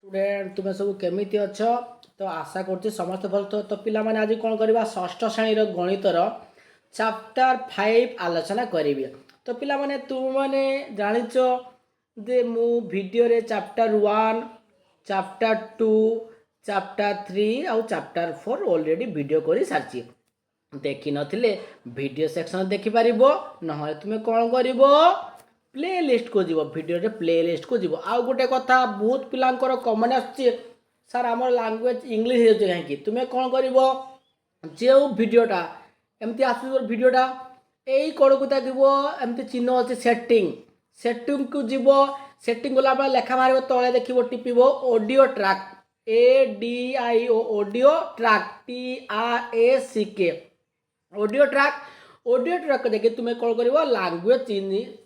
Student तुम्हें सब केमिति अछ तो आशा करछि समस्त भल तो पिला माने आज कोन करबा षष्ठ श्रेणी रो गणितर चैप्टर 5 आलोचना करिवे। तो पिला माने तुम माने जानिचो जे मु वीडियो रे चैप्टर 1 चैप्टर 2 चैप्टर 3 और चैप्टर 4 ऑलरेडी वीडियो करी सारछि। देखि नथिले वीडियो सेक्शन देखि परिबो नहले तुमे कोन करिवो प्ले लिस्ट को जीव वीडियो रे प्ले लिस्ट को जीव। आउ गोटे कथा बहुत पिलांकर कमेंट आछि सर आम लैंग्वेज इंग्लिश हो कहीं तुम्हें कौन कर जो भिडटा एमती आस भिडटा यही कड़ को देखो एमती चिन्ह अच्छे सेटिंग को जीव सेटिंग गला बेले लेखा बाहर तले देख tip audio track ADIO audio track TRACK audio track देखिए तुम्हें कौन कर लैंग्वेज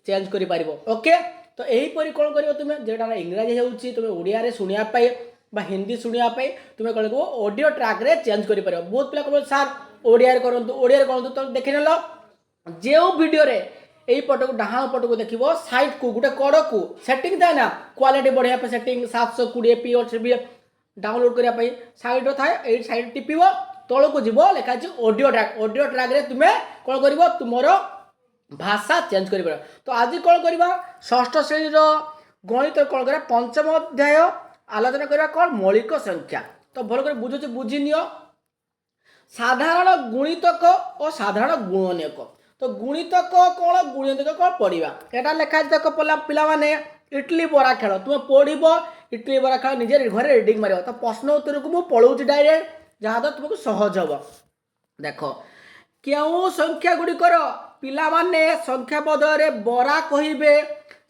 चेंज कर पार। ओके तो यहीपरि कौन कर तुम्हें जेटा इंग्राजी हो तुम्हें ओडिया शुणापी हिंदी शुणापी तुम्हें कौन कर ऑडियो ट्रैक रे चेंज कर पार। बहुत पिला कह सार ओडिया करूँ तो देख नेल जो वीडियो रे यही पट को डाण पट को देखो साइड को गोटे कड़ को सेटिंग थाए ना क्वालिटी बढ़िया सेटिंग 720p डाउनलोड करने साइड थाए यही साइड टिपिब तल को जीव लिखाई ऑडियो ट्रैक रे तुम्हें कौन कर तुम भाषा चेंज कर। तो आज कौन करवा षष्ठ श्रेणी गणित कौन कर पंचम अध्याय आलोचना करवा कौन मौलिक संख्या। तो भल कर बुझे बुझी नियो साधारण गुणितक और साधारण गुणनीयक। तो गुणितक कौन गुणनीयक कौन पढ़ा यहाँ लिखा देख पिला माने इडली बरा खेल तुम्हें पढ़ इडली बरा खेल निजे घर रिडिंग मार। तो प्रश्न उत्तर को मुझे पढ़ाऊँ डायरेक्ट जहाँ द्वारा तुमको सहज हम। देख क्यों संख्या गुड़िकर पिला माने संख्या बदले बरा कहे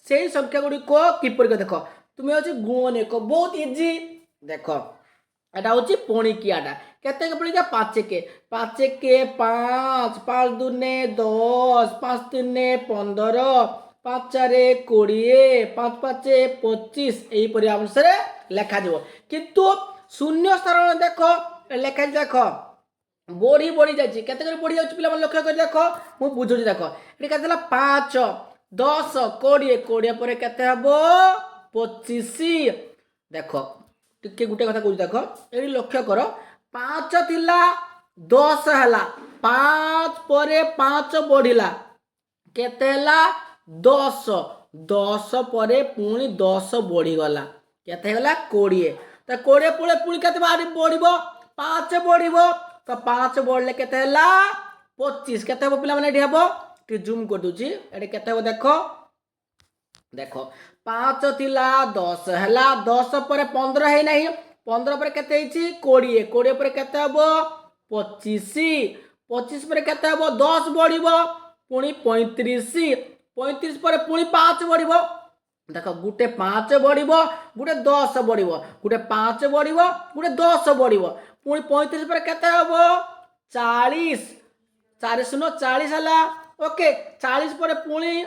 से संख्या गुड़िक किपर देख तुम्हें हूँ गुणनीयक बहुत इजी। देख एटा हूँ पणिकियाटा केते पणिकिया 5 के 5 5 दूने 10 5 तीने 15 5 चारे 20 5 5 25 यहीपरि अनुसार लेखा जाव। किंतु शून्य स्थान देख लेखा देख बढ़ी बढ़ी जाए केते बढ़ी जाए पिला लक्ष्य कर देख मु बुझुची देख ये केते 5 10 20 20 पर केते हबो 25। देख टिके गुटे कथा कहूँ देख ये लक्ष्य कर 5 थिला 10 है 5 पर 5 बढ़िला केते 10 10 पर पुणी 10 बढ़ीगला केते गला 20 तो 20 पर पुणी केते बढ़ 5 बढ़ तो 5 बढ़ले केते 25 केते पिला माने एठी हबो टी जूम कर दूची एठी केते हबो देखो देख 5 थिला 10 है 10 पर 15 है नहीं 15 पर केते 20 20 पर केते हबो 25 25 पर केते हबो 10 बढ़िबो पुणी 35 35 पर पुणी 5 बढ़िबो देख गुटे 5 बढ़िबो गुटे 10 बढ़िबो गुटे 5 बढ़िबो गुटे 10 बढ़िबो पुणी 35 पर केते हबो 40 4 शून्य 40 है। ओके 40 पर पुणी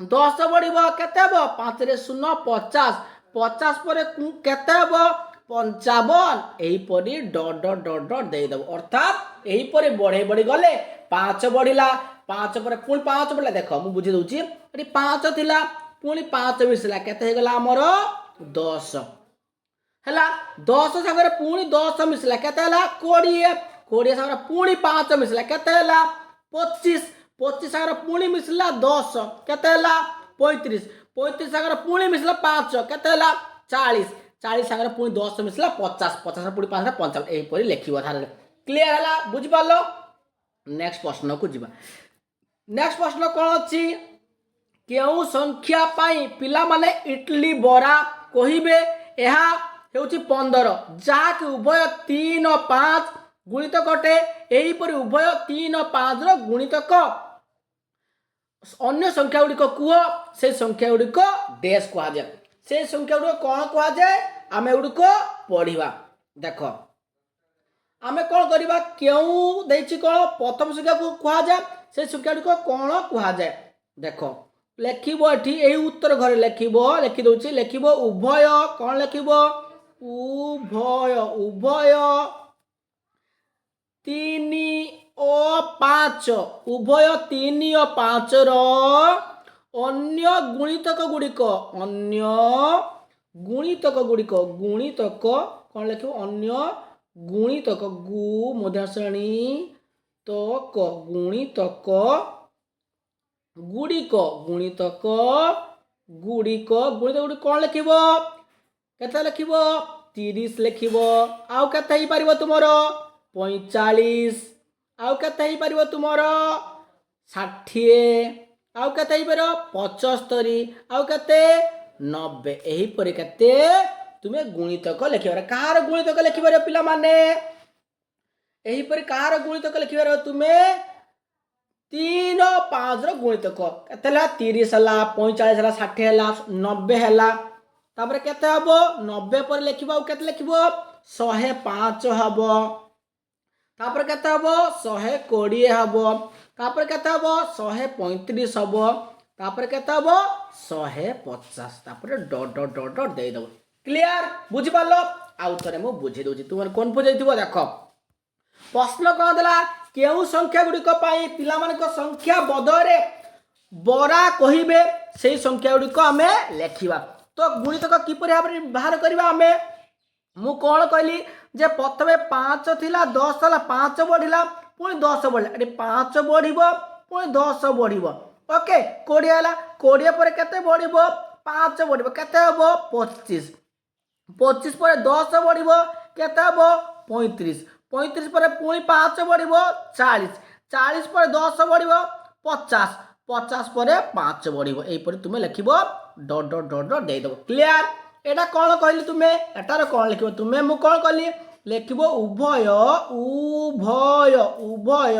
10 बढ़िबो केते हबो 5 रे शून्य 50 50 पर केते हबो 55 एहीपरि डॉट डॉट डॉट डॉट दे देबो अर्थात एहीपरि बढ़े बढ़ी गले 5 बढ़िला 5 पर पुणी 5 बढ़िला देख मु बुझी दउची एठी 5 थिला पुणी 5 मिसला केते हे गला हमर 10 हैला 10 सागर पुणी 10 मिसला केते हला 20 20 सागर पुणी 5 मिसला केते हला 25 25 सागर पुणी मिसला 10 केते हला 35 35 सागर पुणी मिसला 5 केते हला 40 40 सागर पुणी 10 मिसला 50 50 पुणी 5 55 एहीपरि लेखिबो थारे क्लियर हला बुझि पालो। नेक्स्ट प्रश्न को जीवा नेक्स्ट प्रश्न कौन अच्छी क्यों संख्या पाई पिला माने इडली बरा कहिबे एहा हेउची 15 जाके उभय 3 5 गुणितक अटे एहीपरि उभय 3 5 रो गुणितक अन्य संख्या गुड़िक कुह से संख्या गुड़िक डैश कह जाए से संख्या गुड़िक कौन कह जाए आम गुड़िक पढ़ा। देख आम कौन करवा क्यों देछि कौन प्रथम संख्या को कह जाए से संख्या गुड़िक कौन कह जाए देख लेखिबो एठी एही उत्तर घरे लेखिबो लेखि दउछि लेखिबो उभय कौन लेखिबो उभय उभय 3 और 5 उभय 3 और 5 रो अन्य गुणितक गुड़िक अन्य गुणितक गुड़िक गुणितक कौन लिख अन्य गुणितक गु मध्यश्रेणी तक गुणितक गुड़िक गुणितक गुड़िक गुणितक गुड़िक कौन लिख केते लिख 30 लिख आउ केते ही पारिबो तुमरो 45 आउ केते ही पारिबो तुमरो 60 आउ केते ही पारो 75 आउ केते 90 एही परि केते तुमे गुणितक लिखिबार कार गुणितक लिखिबार पिला माने एही परि कार गुणितक लिखिबार तुमे 3 5 रो गुणितक केते ला 30 हला 45 हला 60 हला 90 हला तापर केते हबो 90 पर लिखिबो केते लिखिबो 105 हबो तापर केते हबो 120 हबो तापर केते हबो 135 हबो तापर केते हबो 150 तापर डॉट डॉट डॉट डॉट दे दबो क्लियर बुझि पालो आउ थरे मु बुझि दोछि तुमर कन्फ्यूज हेतिबो देखो प्रश्न कोन देला केउ संख्या गुडी को पाई पिला मन को संख्या बदरे बरा कहिबे सेही संख्या गुडी को हमें लेखिबा तो गुणितक किपरि भाबरे बाहर करबा हमें मु कोन कहली जे प्रथमे 5 थिला 10 हला 5 बढ़िला पुणी 10 बढ़िला एटी 5 बढ़िबो पुणी 10 बढ़िबो ओके 20 हला 20 पर केते बढ़िबो 5 बढ़िबो केते हबो 25 25 पर 10 बढ़िबो केते हबो 35 35 पर पुणी 5 बढ़िबो 40 40 पर 10 बढ़िबो 50 50 पर 5 बढ़िबो एई पर तुमे लिखिबो डॉट डॉट डॉट डॉट दे दो क्लियर एटा कोन कहली तुमे एटार कोन लिखिबो तुमे मु कोन कहली लिखिबो उभय उभय उभय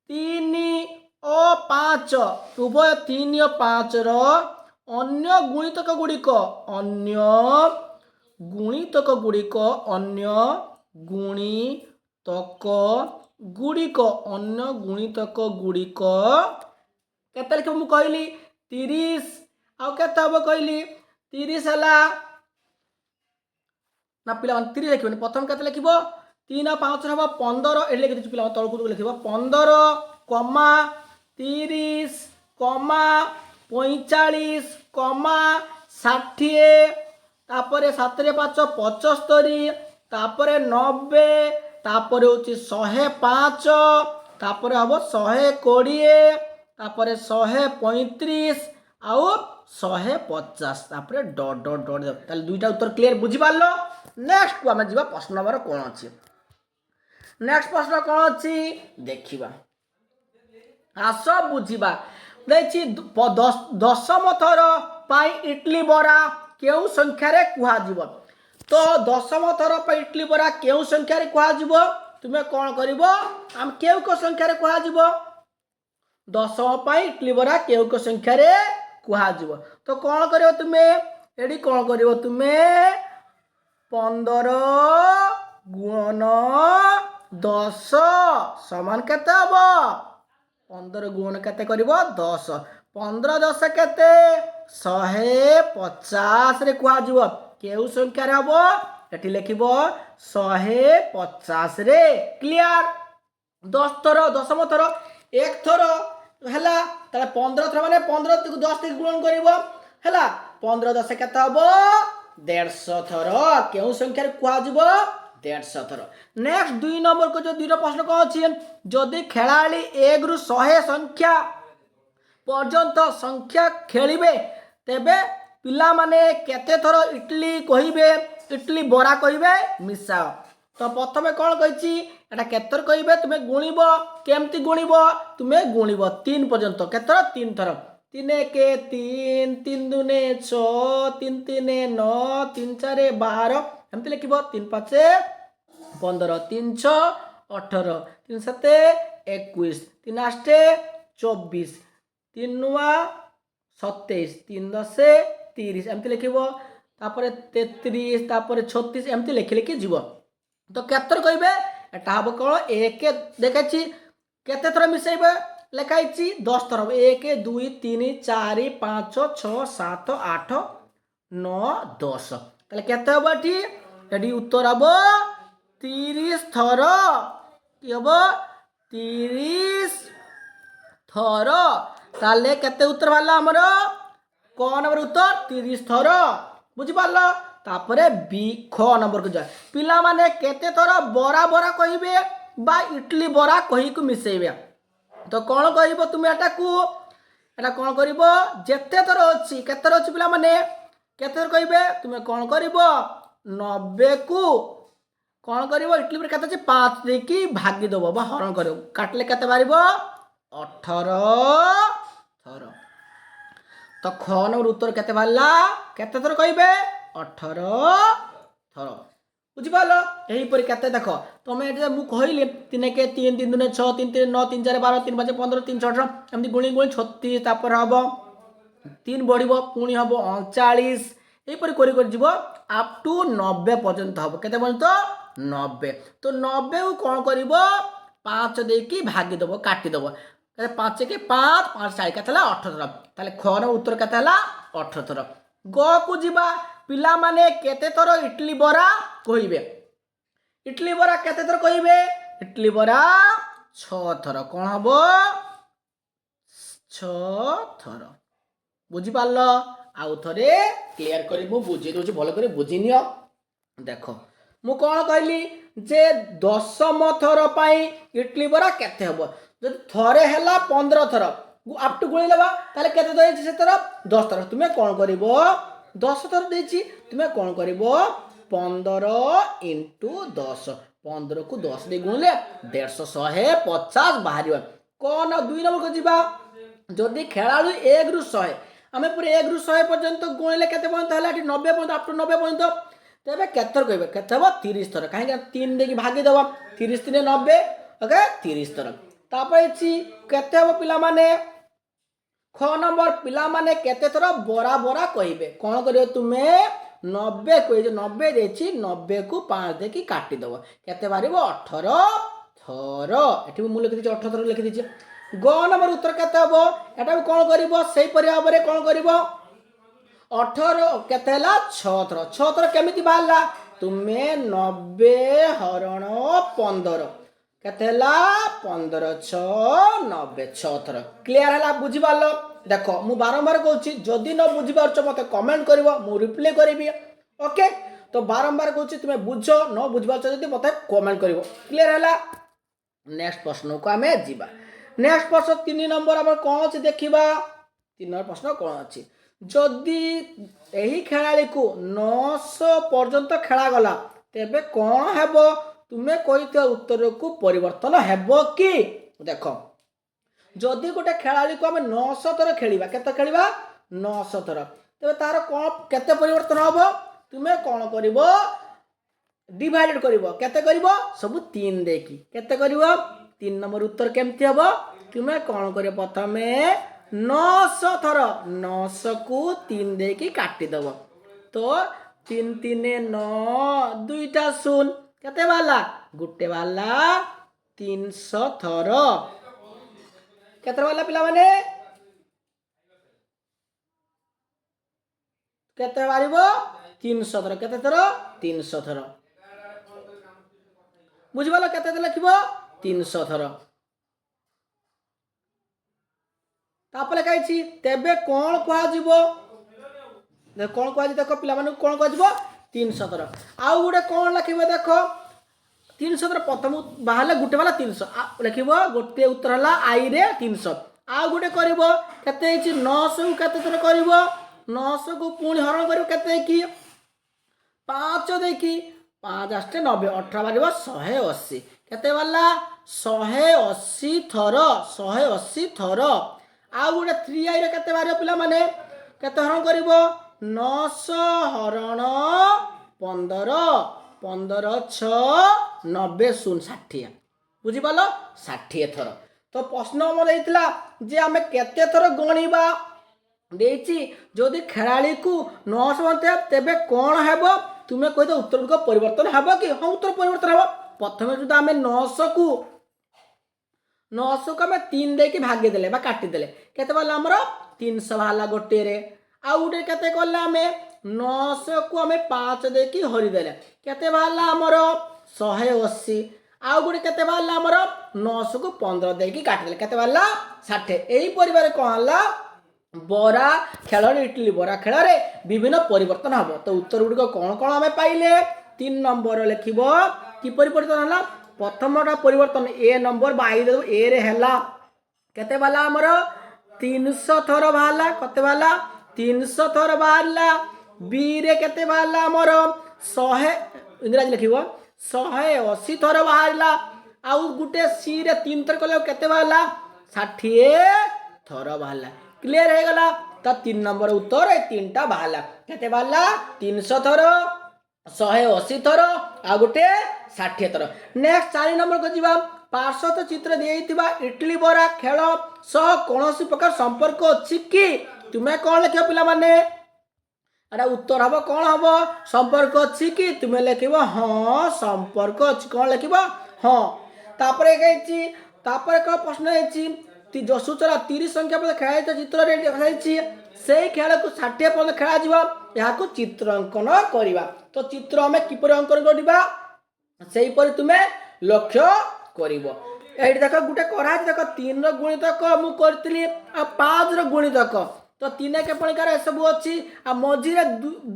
3 और 5 उभय 3 और 5 रो अन्य गुणितक गुड़िक अन्य गुणितक गुड़िक अन्य गुणितक गुड़िक अन्य गुणितक गुड़िक केते लिखिबो मु कहली 30 आउ केते हबो कहली 30 हला ना पिला 30 लिखिबो प्रथम केते लिखिबो 3 और 5 हबो 15 ए लिखि दिछु पिला तळकु लिखिबो 15 कमा 30 कमा 45 कमा 60 तापरे 7 रे 5 75 तापरे 90 तापरे होची 105 तापरे हबो 120 तापरे 135 आउ 150 तापरे डॉट डॉट डॉट ताले दुईटा उत्तर क्लियर बुझी पारलो नेक्स्ट को हमें जीवा प्रश्न नंबर कोन अछि नेक्स्ट प्रश्न कोन अछि देखिबा आस बुझिबा देखि दशम थर पाई इडली बरा केउ संख्या रे कुहा जीवो तो दशम थर पाई इडली बरा केउ संख्या रे कुहा जीवो तुमे कोन करिवो हम केउ को संख्या रे कुहा जीवो दशम पाई इडली बरा केउ को संख्या रे कुहा जीवो तो कोन करिवो तुमे एडी कोन करिवो तुमे 15 गुणन 10 समान केते हबो 15 गुण केते करिवो 10 15 10 केते 150 रे कुहा जीवो केउ संख्या रे हबो एठी लिखिबो 150 रे क्लियर 10 थर दशम थर एक थर हला ताले 15 थर माने 15 को 10 ती गुणन करिवो हला 15 10 केते हबो 150 थर केउ संख्या रे कुहा जीवो 150 थर नेक्स्ट 2 नंबर को जो दुईटा प्रश्न को अछि जदि खेलाड़ी 1 रु 100 संख्या पर्यंत संख्या खेलिबे तेबे पिला माने केते थर इडली कहिबे इडली बरा कहिबे मिसाओ तो प्रथमे कोन कहिछि एटा केतर कहिबे तुमे गुणिबो केमती गुणिबो तुमे गुणिबो 3 पर्यंत केतर 3 थर 3 के 3 3 दुने 6 3 3 9 3 4 12 एमती लिखिबो 3 5 15 3 6 18 3 7 21 3 8 24 3 9 27 3 10 30 एमती लिखिबो तापरे 33 तापरे 36 एमती लिखि लिखि जीवो तो केतर कहबे एटा हबो कोन एक देखाछि केते थर मिसेबे लेखाइछि 10 थर 1 2 3 4 5 6 7 8 9 10 ताले केते हबो एठी एडी उत्तर हबो 30 थर कि हबो 30 थर ताले केते उत्तर भाला हमरो क नंबर उत्तर 30 थर बुझिपार तापरे बी ख नंबर को जाए पिला माने केते थर बरा बरा कहिबे बा इडली बरा कहि को मिसेबे तो कौन कहब तुम एटा को एटा कौन कर जेते थर अच्छी केते अच्छी पिला माने केते थर कहिबे तुम कौन कर 90 को कौन कर इडली पर केते 5 देकी भागी दब बा हरण कर काटले केते बारिब 18 थर तो ख नंबर उत्तर केते बाहला केते थर कहिबे 18 थर बुझिपाल यहीपरि केते देख तुम ये मुझे कहली 3 के 3 3 दुने 6 3 3 9 3 4 12 3 5 15 3 6 18 एमती गुणी गुणी 36 तापर हम 3 बढ़ पुणी हम 39 यहीपरि कर अप टू 90 पर्यंत हम केते पर्यंत 90 तो 90 को कौन कर 5 देकी भागीदेव काटिदेव 5 के 5 5 4 के 18 थर ताले ख न उत्तर केते 18 थर ग को जीवा पिला माने केते थर इडली बरा कहिबे इडली बरा केते थर कहिबे इडली बरा 6 थर कौन हम 6 थर बुझी पारल आउ थरे क्लियर करी मु बुझी दोची भलो करी बुझी नियो देखो मु कौन कहली जे 10म थर पाई इडली बरा केते हबो जदि थरे हला 15 थर आप टू गुणी लेबा ताले केते देछि से थर 10 थर तुमे कौन करिवो 10 थर देछि तुमे कौन करिवो 15 इंटू 10 15 को 10 दे गुणले 150 150 बाहर कौन 2 नंबर को जीवा जदि खेलाड़ी 1 रु 100 आम पूरे 1 रु 100 पर्यंत गुणिले केते पर्यंत हला 90 पर्यंत आप टू 90 पर्यंत तेबे केतर कहबे केते हबो 30 थर काहे 3 देकी भागी देबो 30 3 90 ओके 30 थर तापर छि केते हबो पिला माने ख नंबर पिला माने केते थर बरा बरा कहबे कोन करियो तुमे 90 को 90 देछि 90 को 5 देकी काटी देबो केते बारिबो 18 थर एठी मु लिखि दिछि 18 थर लिखि दिछि ग नंबर उत्तर केते हबो एटा कोन करिवो सेही परि भाबरे कोन करिवो 18 केते हला 6 थर 6 थर केमिति बाहला तुमे 90 हरण 15 केते हला 15 6 90 6 थर क्लियर हला बुझी पारलो देखो मु बारंबार कहूची जदि न बुझी पारछ मते कमेंट करिवो मु रिप्लाई करबी ओके तो बारंबार कहूची तुमे बुझो न बुझी पारछ जदि मते कमेंट करिवो क्लियर हला नेक्स्ट प्रश्न को आमे जीवा नेक्स्ट प्रश्न 3 नंबर हम कोन अछि देखिबा 3 नंबर प्रश्न कोन अछि जदि एही खेलाड़ी को 900 पर्यंत खेला गला तेबे कोन हेबो तुमे कहिते उत्तर को परिवर्तन हेबो कि देखो जदि गोटे खेलाड़ी को हमें 900 थर खेलिबा केते खेलिबा 900 थर तेबे तार कोन केते परिवर्तन हबो तुमे कोन करिवो डिवाइडेड करिवो केते करिवो सब 3 देकी केते करिवो 3 नंबर उत्तर केमति हबो तुमे कोन करियो प्रथमे 900 थर 900 को 3 देकी काटी दबो तो 3 3 9 दुईटा शून केते वाला गुटे वाला 300 थर केते वाला पिला माने केते बारिबो 300 थर केते थर 300 थर बुझिबालो केते लिखिबो 300 थर तापले कहिछि तेबे कोन कुआ जीवो कोन कुआ देखो पिला माने कोन कुआ जीवो 300 थर आउ गुटे कोन लिखिबो देखो 300 थर प्रथम बाहले गुटे वाला 300 लिखिबो गोटे उत्तर हला आई रे 300 आउ गुटे करिवो केते हिछि 900 को केते थर करिवो 900 को पुणी हरण करिवो केते की 5 देखी 5 8 90 18 बारिबो 180 केते वाला 180 थर 180 थर आउ गोटे 3 आई रे केते बारिबो पिला माने केते हरण करिवो 900 हरण 15 15 6 90 शून 60 बुझी पालो 60 थर तो प्रश्न हमर देइतला जे हमें केते थर गणिबा देछि जदि खेलाड़ी को 900 बनते तेबे कोन हेबो तुमे कहितो उत्तर को परिवर्तन हेबो कि हां उत्तर परिवर्तन हेबो प्रथमे जदि हमें 900 को हमें 3 दे के भागे देले बा काटी देले केते बाला हमरो 300 भाला गोटे रे आ उडे केते करला हमें 900 को हमें 5 दे के हरि देले केते बाला हमरो 180 आ गुडे केते बाला हमरो 900 को 15 दे के काटी देले केते बाला 60 एही परिवार कोन हला बरा खेल इडली बरा खेल विभिन्न परिवर्तन हम। तो उत्तर गुड़िक कौन कौन आम पाइले 3 नंबर लिख कि परिवर्तन है प्रथमटा परिवर्तन ए नंबर बाई ए रे है केते बाला आमर 300 थर बाहला कते बाला 300 थर बाहला बी रे केते बाहला आमर 100 इंग्राजी लिख 180 थर बाहला आउ गुटे सी रे 3 थर कले केते बाहला 60 थर बाहला क्लियर है गला। तो 3 नंबर उत्तर ए 3टा बाहला केते बाहला 300 थर 180 थर आ गुटे 60 थर। नेक्स्ट 4 नंबर को जीवा पार्श्व चित्र दिया इडली बरा खेल सह कौन प्रकार संपर्क अच्छी कि तुम्हें कौन लिख पिला माने एटा उत्तर हम कौन हम संपर्क अच्छी कि तुम्हें लिख हाँ संपर्क अच्छी कौन लिख हाँ। तापर कौन प्रश्न है जसूचरा 30 संख्या पर खेल चित्र देखाई से खेल को 60 पर खेल यहाँ चित्रांकन करवा। तो चित्र आम किपर अंकन करवा से तुम्हें लक्ष्य करिवो। एठी देख गुटे करा देख 3 रो गुणितक मु करतली आ 5 रो गुणितक तो 3 के पणिकार ए सब अछि आ मझी रे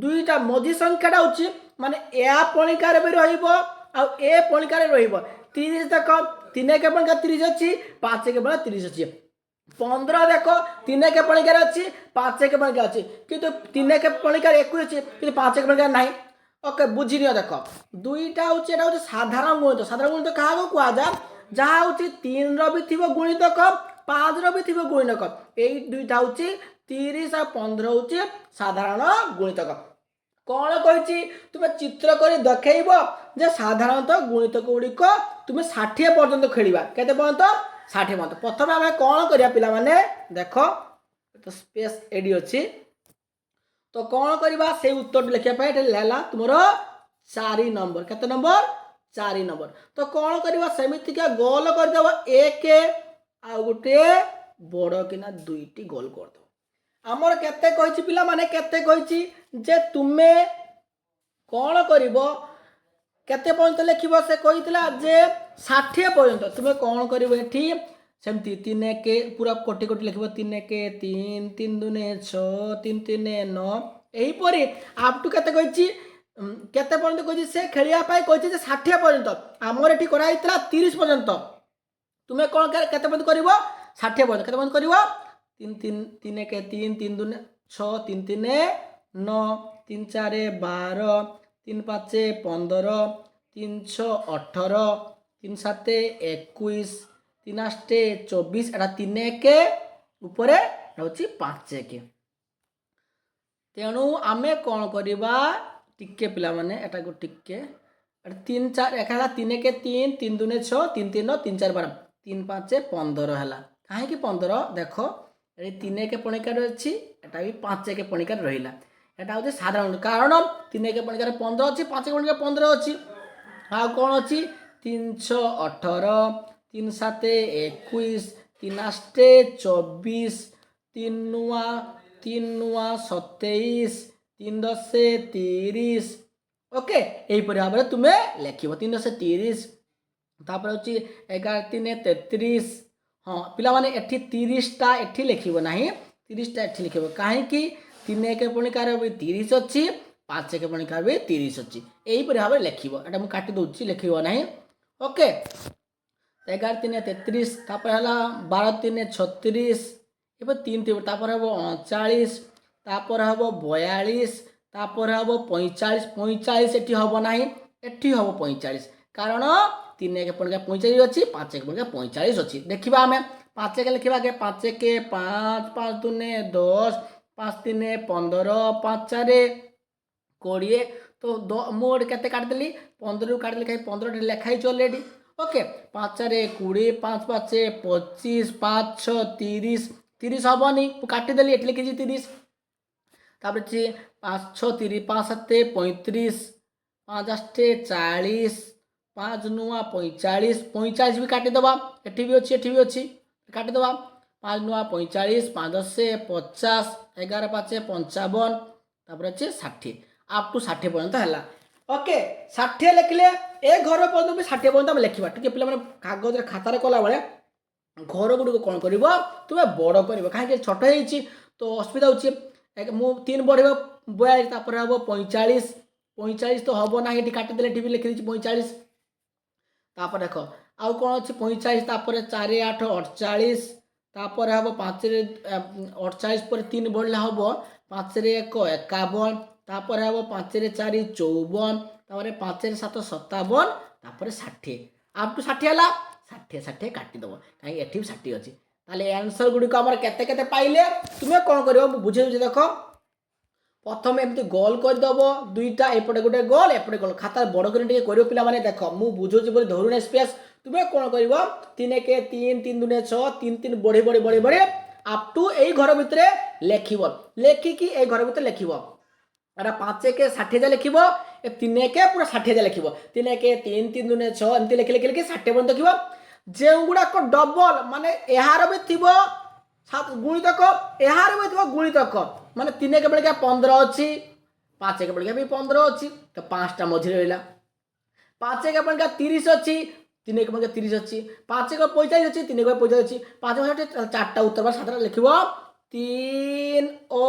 दुईटा मझी संख्याटा होछि माने ए पणिकार भी रहिबो आ ए पणिकार रहिबो 30 देख 3 के पणिकार 30 अछि 5 के पणिकार 30 अछि 15 देख 3 के पणिकार अछि 5 के पणिकार अछि किंतु 3 के पणिकार 21 अछि किंतु 5 के पणिकार नाही। ओके बुझी नियो देख दुईटा होछि एटा होछि साधारण गुणितक कहा को जा जहा होछि 3 रो भी थिबो गुणितक 5 रो भी थिबो गुणितक एई दुईटा होछि 30 आ 15 होछि साधारण गुणितक। कौन कहिछि तुमे चित्र करी देखैबो जे साधारणतः गुणितक गुड़िक तुमे 60 पर्यंत खेलिबा केते पर्यंत 60 पर्यंत। प्रथम आमे कौन करिया पिला माने देखो तो स्पेस एडी अछि तो कौन करवा से उत्तर लिखा पाए लेला तुमर 4 नंबर केते नंबर 4 नंबर। तो कौन करवा सेमिति का गोल कर देबो एक आ गुटे बड़ किना दुईटी गोल कर दो। हमर केते कहिछि पिला माने केते कहिछि जे तुमे कौन करिवो केते पर्यंत लिखिबो से कहितला जे 60 पर्यंत तुमे कौन करिवो एठी सेमती 3 के पूरा कोटि कोटि लिखिबो 3 के 3 3 दुने 6 3 3 9 एही परी आप टू केते कहिछि केते पर्यंत कहिछि से खेलिया पाई कहिछि जे 60 पर्यंत हमर एठी कराइतला 30 पर्यंत तुमे कोन केते पर्यंत करिवो 60 पर्यंत केते पर्यंत करिवो 3 3 3 के 3 3 दुने 6 3 3 9 3 4 12 3 5 15 3 6 18 3 7 21 3 8 24 एटा 3 के ऊपर रहउछि 5 के तेणु आमे कौन करवा टिके पिला माने एटा को टिके 3 4 एकला 3 के 3 3 दुने 6 3 3 9 3 4 12 3 5 15 हला काहे कि 15 देखो ए 3 के पणिकार अछि एटा भी 5 के पणिकार रहिला एटा होछि साधारण कारण 3 के पणिकार 15 अछि 5 के पणिकार 15 अछि आ कोन अछि 318 3 7 21 3 8 24 3 नुआ 3 नुआ 27 3 10 30 ओके यही पर भाव तुम्हें लिखिब 3 10 30 तापर होछि 11 3 33 हाँ पिला माने एठी 30 टा एठी लिखिब नाही 30 टा एठी लिखिब काहे कि 3 के पणिकार भी 30 अछि 5 के पणिकार भी 30 अछि यही पर भाव लिखिब एटा मु काटी दोछि लिखिब नाही ओके 11 3 33 तापर हला 12 3 36 एबे 3 3 तापर हबो 39 तापर हबो 42 तापर हबो 45 45 एठी हबो नाही एठी हबो 45 कारण 3 के पणिका 45 अछि 5 के पणिका 45 अछि देखिबा हमें 5 के लिखिबा के 5 के 5 5 दुने 10 5 3 15 5 4 20 तो मोड केते काट देली 15 काट देली काई 15 लिखाई छ ऑलरेडी ओके 5 4 20 5 5 25 5 6 30 30 हबनी काटी देली एटले केजी 30 तापर छी 5 6 30 5 7 35 5 8 40 5 नुआ 45 45 भी काटी दबा एठी भी अछि काटी दबा 5 नुआ 45 5 10 50 11 5 55 तापर अछि 60 अप टू 60 पर्यंत हला ओके 60 लिखले ए घर पर्यंत भी 60 पर्यंत हम लिखिबा ठीक है पिला माने कागज रे खाता रे कोला बळे घर गुडी को कोन करबो तुमे बड़ करबो काहे कि छोट हेछि तो असुविधा होची मु 3 बढ़िबो 42 तापर हबो 45 45 तो हबो ना एठी काटि देले टीवी लिखि दिछि 45 तापर देख आउ कौन अच्छी 45 तापर 4 8 48 तापर हम 5 48 पर 3 बढ़ला हम 5 रे 1 51 तापर हम 5 रे 4 54 तापर 5 रे 7 57 तापर 60 आप टू 60 हला 60 60 काटी दबो काई एठी 60 अछि ताले आंसर गुडी को हमर केते केते पाइले तुमे कोन करियो बुझे देखो प्रथम एमती गोल करदेव दुईटा एपटे गोटे गोल एपटे गोल खाता बड़ कर पिला माने देख मु बुझौछि बोली धरुने स्पेस तुम्हें कौन कर 3 1 3 3 2 6 3 3 बढ़ी बढ़ी बढ़ी बढ़ी अप टू यही घर भितर लेखिब लेखिकी ए घर भितर लेखिब एटा 5 1 60 लिखिब 3 1 पूरा 60 लिखिब 3 1 3 3 2 6 एमती लिखि लिखि लिखि 60 पर्यंत लिखिब जे गुड़ाक डबल माने एहार भी थिबो गुणितक एहार भी थिबो गुणितक माने 3 के बेले 15 अच्छी 5 के बेले भी 15 अच्छी तो 5टा मझे रहा 5 के बेले 30 अच्छी 3 के बेले 30 अच्छी 5 के 45 अच्छी 3 के 45 अच्छी 5 के 4टा उत्तर बार 7टा लिखिब 3 ओ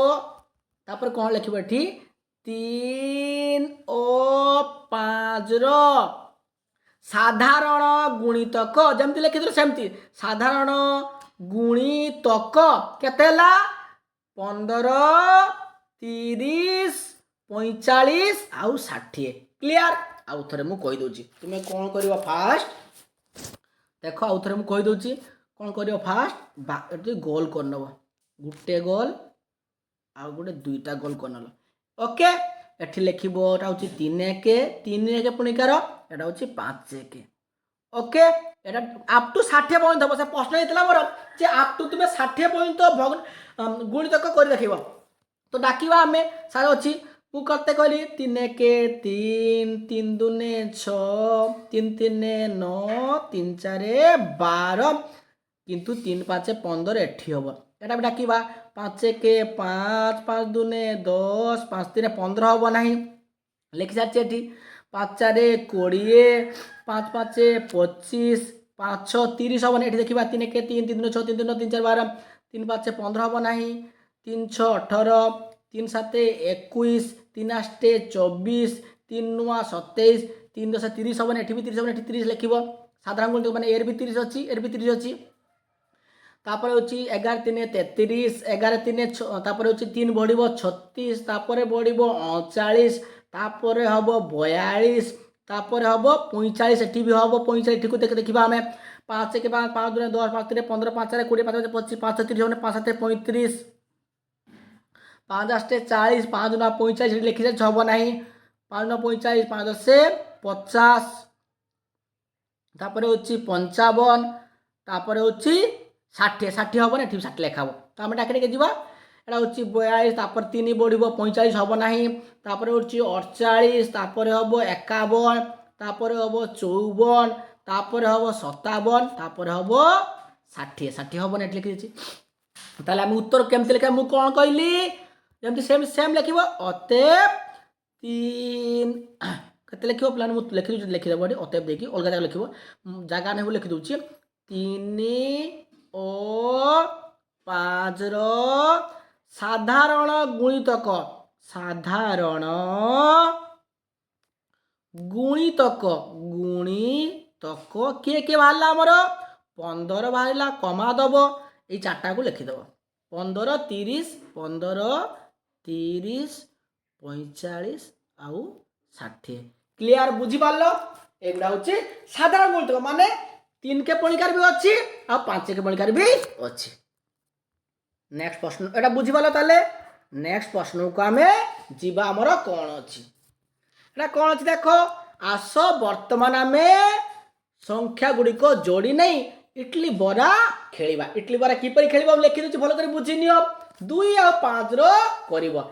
तापर कौन लिखिब एठी 3 ओ 5 रो साधारण गुणितक जमती लिखिथिल सेमती साधारण गुणितक केते हला 15 30 45 आउ 60 क्लियर आउ थरे मु कहि दोची तुमे कोन करियो फास्ट देखो आउ थरे मु कहि दोची कोन करियो फास्ट एटी गोल करनबो गुटे गोल आउ गुटे दुईटा गोल करनलो ओके एठी लिखिबो एटा होची 3 1 3 1 पुनिकार एटा होची 5 1 okay Etah up to 60 point हबो से प्रश्न हेतला मोर जे अप टू तुमे 60 पॉइंट भग्न गुणितक कर देखिबो तो डाकिबा हमें सारे अछि मु करते कहली 3 1 3 3 2 6 3 3 9 3 4 12 किंतु 3 5 15 एठी हबो एटा भी डाकिबा 5 1 5 5 2 10 5 3 15 हबो नाही लिखि जाछि एठी 5 4 20 5 5 25 5 6 30 हबो एठी देखिबा 3 1 3 3 2 6 3 2 3 4 12 3 5 15 हबो नाही 3 6 18 3 7 21 3 8 24 3 9 27 3 10 30 हबो एठी भी 30 हबो एठी 30 लिखिबो साधारण गुणितक माने एर भी 30 अछि एर भी 30 अछि तापर होची 11 3 33 11 3 तापर होची 3 बढ़िबो 36 तापर बढ़िबो 39 तापर हबो 42 तापर हबो 45 एठी भी हबो 45 एठी को देखिबा हमें 5 के 5 5 2 10 5 3 15 5 4 20 5 25 5 30 होने 5 7 35 5 8 40 5 9 45 लिखि जा हबो नाही 5 9 45 5 10 से 50 तापर होची 55 तापर होची 60 60 हबो ना ठीक 60 लेखाबो तो हम डाके के जीवा एटा होची 42 तापर 3 बढ़िबो 45 हबो नाही तापर होची 48 तापर हबो 51 तापर हबो 54 तापर हबो 57 तापर हबो 60 60 हबो नेट लिखि दिछि ताले हम उत्तर केमते लिखा मु कोन कहली जेमति सेम सेम लिखिबो अतएव 3 कते लिखिबो प्लान मु लिखि देबो अतएव देखि अलगा जगह लिखिबो जगह नै लिखि दोछि 3 ओ 5 रो साधारण गुणितक गुणितक किए किए बाहरला हमर 15 बाहरला कमा दबो ए चारटा को लिखि दबो 15 30 15 30 45 आउ 60 क्लियर बुझी पारलो एगुडा होची साधारण गुणितक माने 3 के पणिकार भी अच्छी आ 5 के पणिकार भी अच्छी नेक्स्ट प्रश्न एटा बुझी पालो ताले नेक्स्ट प्रश्न को हमें जीवा हमर कोन अछि एटा कोन अछि देखो आस वर्तमान हमें संख्या गुडी को जोड़ी नहीं इडली बरा खेलिबा इडली बरा किपरि खेलिबा लिखि दछि भलो करी बुझी नियो 2 आ 5 रो करिवो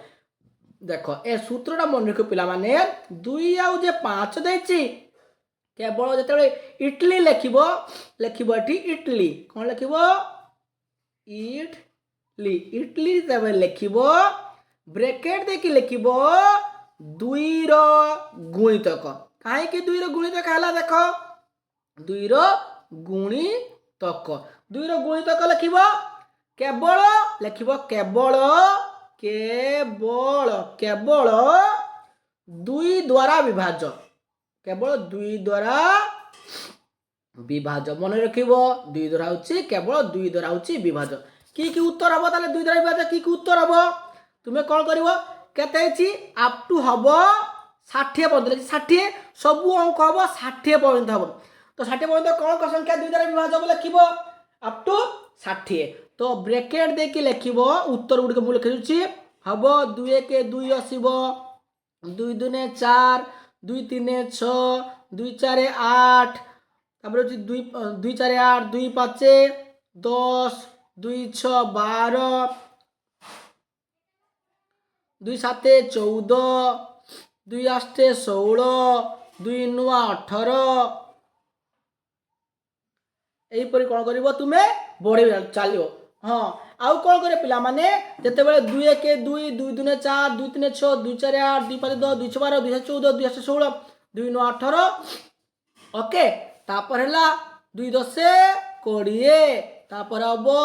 देखो ए सूत्रटा मन रखो पिला माने 2 आ जे 5 देछि केवल जेतबे इडली लिखिबो लिखिबो एठी इडली कोन लिखिबो इडली इडली तबे लिखिबो ब्रैकेट देखि लिखिबो 2 रो गुणितक काहे कि 2 रो गुणितक हला देखो 2 रो गुणितक 2 रो गुणितक लिखिबो केवल लिखिबो केवल केवल केवल दुई द्वारा विभाज्य केवल दुई द्वारा विभाज्य मन रखिबो दुई द्वारा होची केवल दुई द्वारा होची विभाज्य कि उत्तर हबो ताले दुई द्वारा विभाज्य कि उत्तर हबो तुमे कोन करिवो केते छि अप टू हबो 60 पर्यंत 60 सब अंक हबो 60 पर्यंत हबो तो 60 पर्यंत कोन को संख्या दुई द्वारा विभाज्य हबो लिखिबो अप टू 60 तो ब्रैकेट दे के लिखिबो उत्तर गुडी को मु लिखि छि हबो 2 1 2 आसीबो 2 2 4 2 3 6 2 4 8 तापर होची 2 2 4 8 2 5 10 2 6 12 2 7 14 2 8 16 2 9 18 एहीपरि कौन कर तुमे बढ़े चलो हाँ आउ कौन करे पिला माने जिते बड़े 2 1 2 2 2 4 2 3 6 2 4 8 2 5 10 2 6 12 2 14 2 8 16 2 9 18 ओके तापर हला 2 10 20 तापर हबो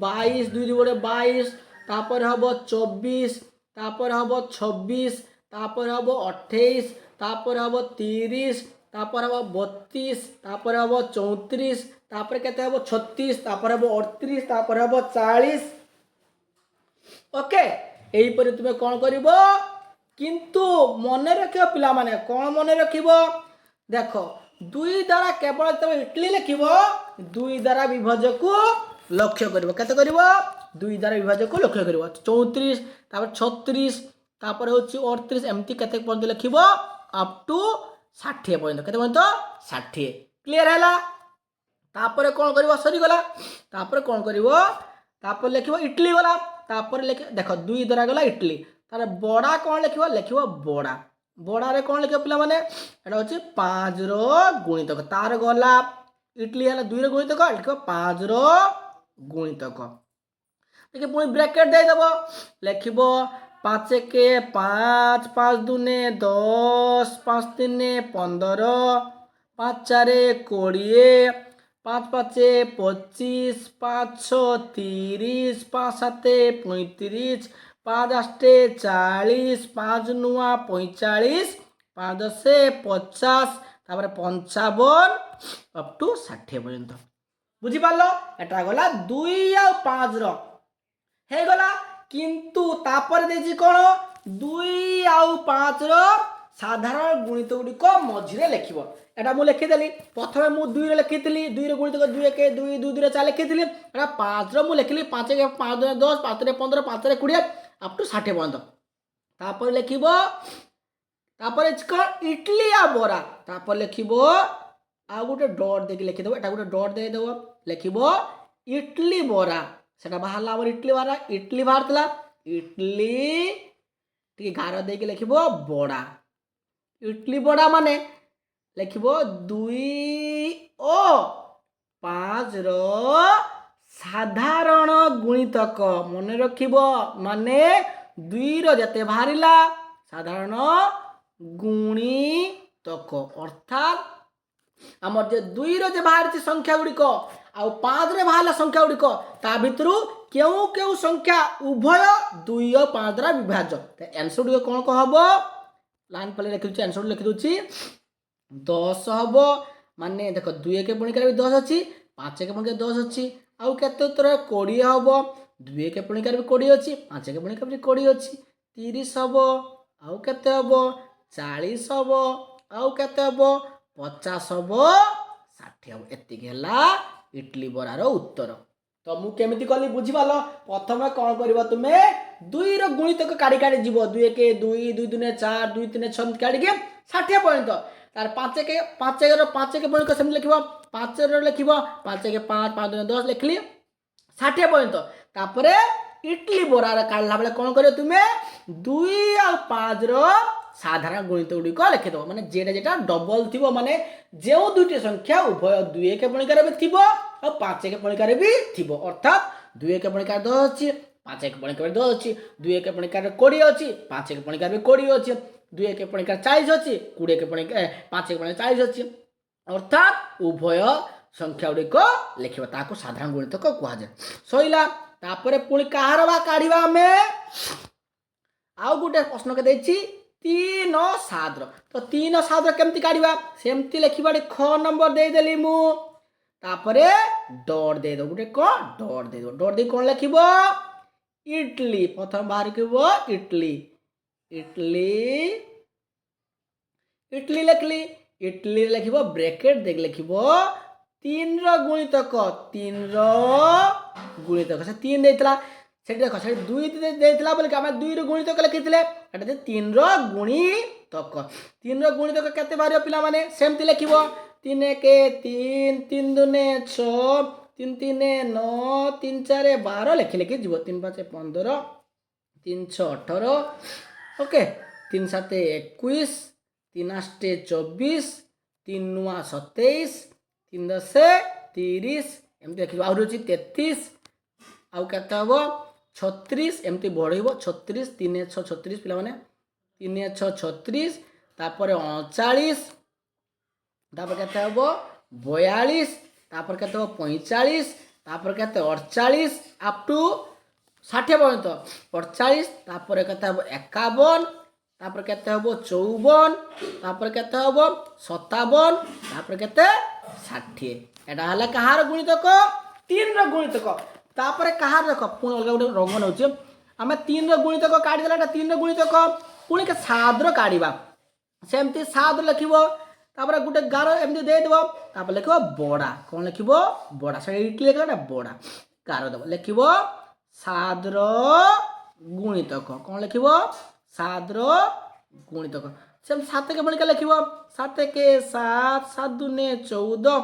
22 2 2 22 तापर हबो 24 तापर हबो 26 तापर हबो 28 तापर हबो 30 तापर हबो 32 तापर हबो 34 तापर केते हबो 36 तापर हबो 38 तापर हबो 40 ओके एही परि तुमे कोन करिवो किंतु मने रखियो पिला माने कोन मने रखिवो देखो दुई द्वारा केवल तब इटली लिखिबो दुई द्वारा विभाज्य को लक्ष्य करिवो केते करिवो दुई द्वारा विभाज्य को लक्ष्य करिवो 34 तापर 36 तापर होची 38 एमती केते पर्यंत लिखिबो अप टू 60 पर्यंत केते पर्यंत 60 क्लियर हैला तापर कोन करिवो सरी गला तापर कोन करिवो तापर लिखिबो इटली गला तापर लिख देखो दुई द्वारा गला इटली तारे बड़ा कोन लिखिबो लिखिबो बड़ा बड़ा रे कोन लिखिबो पिला माने एटा होची 5 रो गुणितक तार गला इटली हला 2 रो गुणितक लिखिबो 5 रो गुणितक देखि पुनी ब्रैकेट दे देबो लिखिबो 5 के 5 5 दूने 10 5 3 15 5 4 20 5 5 25 5 6 30 5 7 35 5 8 40 5 9 45 5 10 50 तापर 55 अप टू 60 पर्यंत बुझी पालो एटा गला 2 आ 5 रो हे गला किंतु तापर देजी कोन 2 आ 5 रो साधारण गुणित गुडी को मझिरे लिखिबो एटा मु लिखि देली प्रथमे मु 2 रे लिखितली 2 रे गुणित 2 1 2 2 2 रे 4 लिखितली एटा 5 रो मु लिखिली 5 के 5 2 10 5 3 15 5 रे 20 अप टू 60 पर्यंत तापर लिखिबो तापर कोन इडली आ बोरा तापर लिखिबो आ गोटे डॉट देके लिखि देबो एटा गोटे डॉट दे देबो लिखिबो इडली बोरा सेटा बाहरला हमर इडली बोरा इडली बाहरतला इडली टी गारो देके लिखिबो बोरा इडली बोरा माने लिखिबो 2 ओ 5 रो साधारण गुणितक मन रखिबो माने 2 रो जते बाहरिला साधारण गुणितक अर्थात हमर जे 2 रो जे बाहरची संख्या गुडी को आ 5 रे बाहरला संख्या गुडी को ता भितरु केउ केउ संख्या उभय 2 और 5 द्वारा विभाज्य त आंसर गुडी कोन को हबो लाइन पले लिखि दुची आंसर लिखि दुची 10 हबो माने देखो 2 के पुणी करे 10 अछि 5 के पुणी 10 अछि आउ केते उत्तर 20 हबो 2 के पुणी करे 20 अछि 5 के पुणी करे 20 अछि 30 हबो आउ केते हबो 40 हबो आउ केते हबो 50 हबो 60 हबो एति गेला इडली बरा रो उत्तर तो मु केमिति कली बुझी पालो प्रथम कोन करबो तुमे 2 रो गुणितक काडी काडी जीवो 2 के 2 2 2 4 2 3 6 काडी के 60 पर्यंत तार 5 के 5 के पर्यंत सेम लिखिबो 5 रो लिखिबो 5 के 5 5 2 10 लिखली 60 पर्यंत तापरे इडली बोरा रे काढला बेले कोन करियो तुमे 2 और 5 रो साधारण गुणित गुडी को लिखि दो माने जेटा जेटा डबल थिबो माने जेउ दुटी संख्या उभय 2 के पणिकार भी थिबो और 5 के पणिकार भी थिबो अर्थात 2 के पणिकार 10 अछि 5 के पणिकार 10 अछि 2 के पणिकार 20 अछि 5 के पणिकार भी 20 अछि 2 के पणिकार 40 अछि 20 के पणिकार 5 के पणिकार 40 अछि अर्थात उभय संख्या गुडी को लिखिबो ताको साधारण गुणित को कुहा जाय सोइला तापर पुणी कहार बा काढ़िबा आमे आउ गोटे प्रश्न के देछि 3 7 तो 3 7 केमती काढ़िबा सेमती लिखिबा ख नंबर दे देली मु तापरे डॉट दे दो गोटे को डॉट दे दो डॉट दे कोन लिखिबो इडली प्रथम बाहर किबो इडली इडली इडली लिखली इडली लिखिबो ब्रैकेट देख लिखिबो 3 रो गुणितक 3 रो गुणितक से 3 देतला सेठी देखो से 2 देतला बोल के हम 2 रो गुणितक लिखितले एटा 3 रो गुणितक 3 रो गुणितक केते बारियो पिला माने सेमति लिखिबो 3 1 3 3 2 6 3 3 9 3 4 12 लिखि लिखि जीवो 3 5 15 3 6 18 ओके 3 7 21 3 8 24 3 9 27 3 10 30 एमती देखिबो आउर होची 33 आउ केते हबो 36 एमती बढ़इबो 36 3 6 36 पिला माने 3 6 36 तापर 39 तापर केते हबो 42 तापर केते हबो 45 तापर केते 48 अप टू 60 पर्यंत 48 तापर केते हबो 51 तापर केते हबो 54 तापर केते हबो 57 तापर केते 60 एटा हला कहार गुणितक 3 रो गुणितक तापर कहार देखो पुणी अलग गोटे रंग नउचे आमे 3 रो गुणितक काढी देला एटा 3 रो गुणितक पुणी के 7 रो काढीबा सेमती 7 लिखिबो तापर गोटे गार एमती दे देबो तापर लिखिबो बडा कोन लिखिबो बडा से इटली लिखला बडा गार देबो लिखिबो 7 रो गुणितक कोन लिखिबो 7 रो गुणितक सेम 7 के बळका लिखिबो 7 के 7 7 दुने 14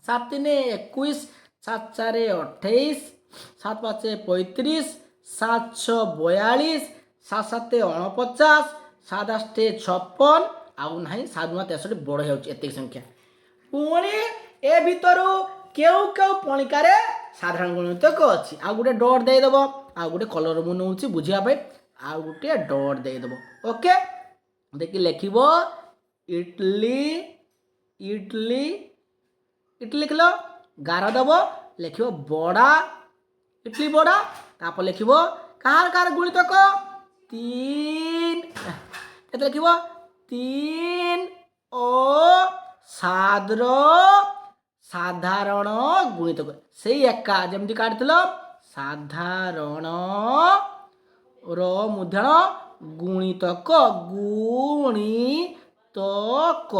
7 3 21 7 4 28 7 5 35 7 6 42 7 7 49 7 8 56 आउ नाही 7 9 63 बड़ हो एतिक संख्या पुणी ए भितरु केउ केउ पणिकारे साधारण गुणितक अछि आ गुटे डॉट दे देबो आ गुटे कलर मु नउची बुझिया पे आ गुटे डॉट दे देबो ओके देखि लिखिबो इडली इडली इडली लिखलो गार दबो लिखिबो बड़ा इडली बड़ा तापर लिखिबो कार कार गुणितक 3 केते लिखिबो 3 ओ 7 रो साधारण गुणितक सेई एका जेमति काढितलो साधारण रो मुद्रण गुणितक गुणितक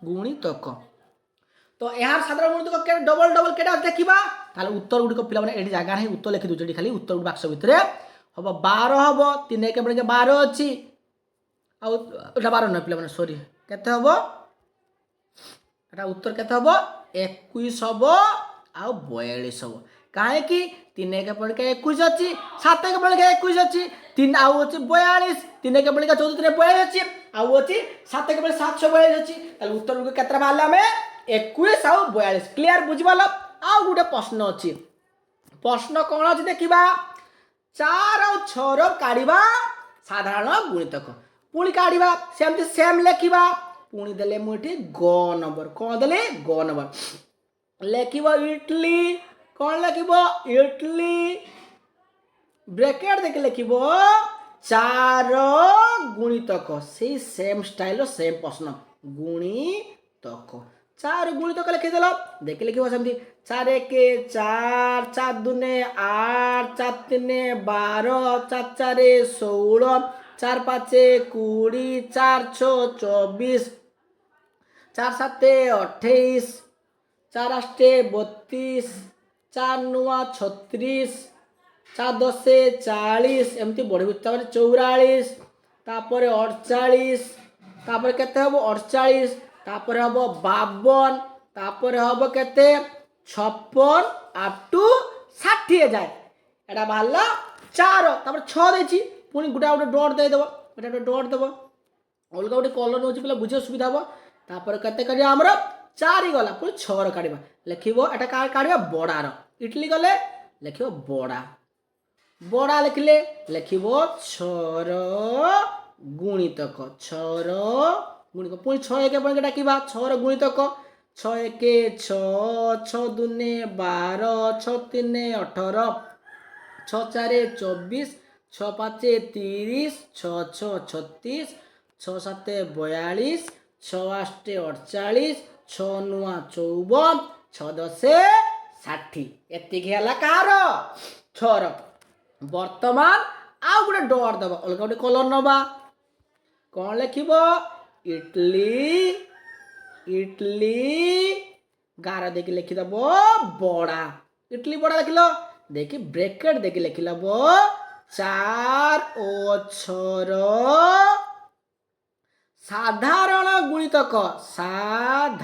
गुणितक तो यार साधारण गुणितक के डबल डबल केटा देखिबा ताले उत्तर गुडी को पिला माने एठी जागा नाही उत्तर लिखि दुजडी खाली उत्तर गुडी बाक्स भितरे हबो 12 हबो 3 1 बळे 12 अछि आ एटा 12 न पिला माने सॉरी केते हबो एटा उत्तर केते हबो 21 हबो आ 42 हबो काहे कि 3 1 बळे 21 अछि 7 1 बळे 21 अछि 3 आउ अछि 42 3 1 बळे 14 3 42 अछि आउ अछि 7 1 बळे 742 अछि ताले उत्तर गुडी केतरा बाहला में 21 आउ 42 क्लियर बुझिबाला आ गोटे प्रश्न अच्छी प्रश्न कौन अच्छी देखा 4 और 6 रो काढ़ा साधारण गुणितक पुणी काढ़ा सेमती सेम लिखा पुणी देले मुठी ग नंबर कौन देले ग नंबर लिखिबो इडली कौन लिखिबो इडली ब्रैकेट देख लिखिबो 4 गुणितक से सेम स्टाइल सेम प्रश्न गुणितक 4 गुणितक लिखिदेल देख लिखिबो सेमती 4 1 4 4 2 8 4 3 12 4 4 16 4 5 20 4 6 24 4 7 28 4 8 32 4 9 36 4 10 40 एमती बढ़ी 44 तापर 48 तापर केते हबो 48 तापर हबो 52 तापर हबो केते 56 अप टू 60 जाय एटा बाहला 4 तापर 6 देछि पुनी गुटा गुटा डॉट दे देबो एटा डॉट देबो अलगा गुटे कलर नउछि पले बुझे सुविधा हबो तापर केते करिया हमरो 4 ही गला पुनी 6 रो काढिबा लिखिबो एटा काढिबा बडा रो इडली गले लिखिबो बडा बडा लिखले लिखिबो 6 रो गुणितक 6 रो गुणितक पुणी 6 1 बळे डाकिबा 6 रो गुणितक 6 1 6 6 2 12 6 3 18 ছ ଚାରି 24, ছ ପାଞ୍ଚ 30, ଛ ଛ 36, ଛ ସାତ 42, ଛ ଆଠ 48, ଛ ନୂଆ 54, ଛ ଦଶ 60। ଏତିକି ହେଲା କାହାର? ଛର। ବର୍ତ୍ତମାନ ଆଉ ଗୋଟେ ଡଟ୍ ଦେବା, ଅଲଗା ଗୋଟେ କଲର୍ ନେବା। କ'ଣ ଲେଖିବ? ଇଟଲି, ଇଟଲି ଗାର ଦେଇକି ଲେଖିଦେବ ବଡ଼ା। ଇଟଲି ବଡ଼ା ଲେଖିଲ, ଦେଇକି ବ୍ରେକେଟ୍ ଦେଇକି ଲେଖିଦେବ 4 ଓ 6ର ସାଧାରଣ ଗୁଣିତକ। ସାଧାରଣ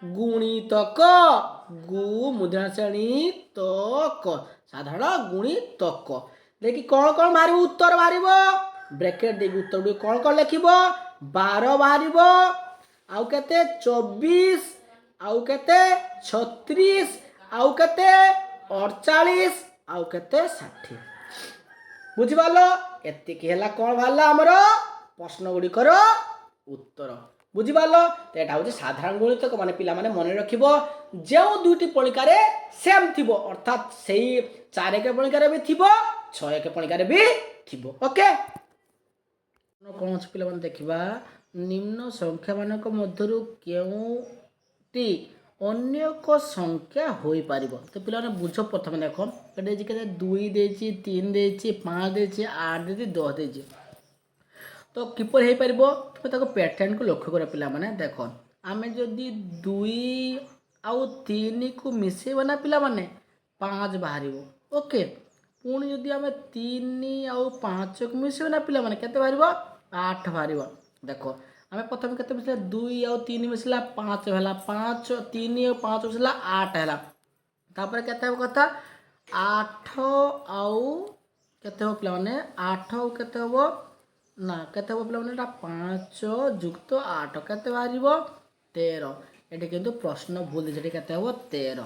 ଗୁଣିତକ। ଗୁ ମୁଦ୍ରା ଶ୍ରେଣୀ ତକ, ସାଧାରଣ ଗୁଣିତକ। দেখি କ'ଣ କ'ଣ ବାହାରିବ? ଉତ୍ତର ବାହାରିବ। ବ୍ରେକେଟ୍ ଦେଇକି ଉତ୍ତର ଗୁଡ଼ିକ କ'ଣ କ'ଣ ଲେଖିବ? 12 ବାହାରିବ, ଆଉ କେତେ 24, ଆଉ କେତେ 36, ଆଉ କେତେ 48, ଆଉ କେତେ 60। ବୁଝିପାରିଲ? ଏତିକି ହେଲା କ'ଣ ବାହାରିଲା ଆମର ପ୍ରଶ୍ନ ଗୁଡ଼ିକର ଉତ୍ତର। ବୁଝିପାରିଲ? ତ ଏଇଟା ହେଉଛି ସାଧାରଣ ଗୁଣିତକ। ମାନେ ପିଲାମାନେ ମନେ ରଖିବ, ଯେଉଁ ଦୁଇଟି ପଣିକାରେ ସେମ୍ ଥିବ, ଅର୍ଥାତ୍ ସେଇ 4 ଏକ ପଣିକାରେ ବି ଥିବ, 6 ଏକ ପଣିକାରେ ବି ଥିବ। ଓକେ, କ'ଣ ଅଛି ପିଲାମାନେ ଦେଖିବା। ନିମ୍ନ ସଂଖ୍ୟାମାନଙ୍କ ମଧ୍ୟରୁ କେଉଁଟି ଅନ୍ୟ ଏକ ସଂଖ୍ୟା ହୋଇପାରିବ? ତ ପିଲାମାନେ ବୁଝ, ପ୍ରଥମେ ଦେଖ, ଏଠି ଦେଇଛି କେତେ? 2 ଦେଇଛି, 3 ଦେଇଛି, 5 ଦେଇଛି, 8 ଦେଇଛି, 10 ଦେଇଛି। ତ କିପରି ହେଇପାରିବ? ତୁମେ ତାକୁ ପ୍ୟାଟର୍ନକୁ ଲକ୍ଷ୍ୟ କର ପିଲାମାନେ। ଦେଖ, ଆମେ ଯଦି 2 ଆଉ 3କୁ ମିଶାଇବା ନା ପିଲାମାନେ, 5 ବାହାରିବ। ଓକେ, ପୁଣି ଯଦି ଆମେ 3 ଆଉ 5କୁ ମିଶାଇବା ନା ପିଲାମାନେ, କେତେ ବାହାରିବ? 8 ବାହାରିବ। ଦେଖ, ଆମେ ପ୍ରଥମେ କେତେ ମିଶିଲା? 2 ଆଉ 3 ମିଶିଲା 5 ହେଲା, 3 ଆଉ 5 ମିଶିଲା 8 ହେଲା। ତାପରେ କେତେ ହେବ କଥା? 8 ଆଉ କେତେ ହେବ ପିଲାମାନେ? 8 ଆଉ କେତେ ହେବ ନା, କେତେ ହେବ ପିଲାମାନେ? ଏଇଟା 5 ଯୁକ୍ତ 8 କେତେ ବାହାରିବ? 13। ଏଠି କିନ୍ତୁ ପ୍ରଶ୍ନ ଭୁଲ ଦେଇଛି, ଏଠି କେତେ ହେବ? 13।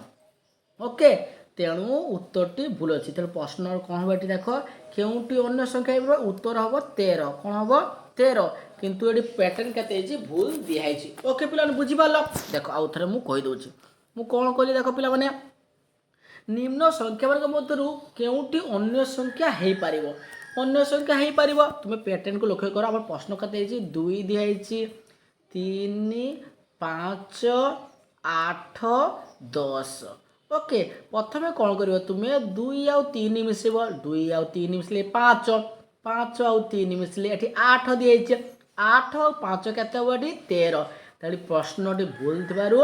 ଓକେ, ତେଣୁ ଉତ୍ତରଟି ଭୁଲ ଅଛି। ତେଣୁ ପ୍ରଶ୍ନ କ'ଣ ହେବ? ଏଠି ଦେଖ, କେଉଁଟି ଅନ୍ୟ ସଂଖ୍ୟା ହେଇପାରିବ? ଉତ୍ତର ହେବ 13। କ'ଣ ହେବ? 13। କିନ୍ତୁ ଏଠି ପ୍ୟାଟର୍ନ କେତେ ହେଇଛି? ଭୁଲ ଦିଆହେଇଛି। ଓକେ ପିଲାମାନେ, ବୁଝିପାରିଲ? ଦେଖ, ଆଉ ଥରେ ମୁଁ କହିଦେଉଛି। ମୁଁ କ'ଣ କହିଲି? ଦେଖ ପିଲାମାନେ, ନିମ୍ନ ସଂଖ୍ୟାମାନଙ୍କ ମଧ୍ୟରୁ କେଉଁଟି ଅନ୍ୟ ସଂଖ୍ୟା ହେଇପାରିବ? ଅନ୍ୟ ସଂଖ୍ୟା ହେଇପାରିବ, ତୁମେ ପ୍ୟାଟର୍ନକୁ ଲକ୍ଷ୍ୟ କର। ଆମର ପ୍ରଶ୍ନ କେତେ ହେଇଛି? 2 ଦିଆହେଇଛି, 3, 5, 8, 10। ଓକେ, ପ୍ରଥମେ କ'ଣ କରିବ? ତୁମେ 2 ଆଉ 3 ମିଶାଇବ। 2 ଆଉ 3 ମିଶିଲେ 5, 5 ଆଉ 3 ମିଶିଲେ ଏଠି 8 ଦିଆହେଇଛି। 8 ଆଉ 5 କେତେ ହେବ? ଏଠି 13। ତେଣୁ ପ୍ରଶ୍ନଟି ଭୁଲ ଥିବାରୁ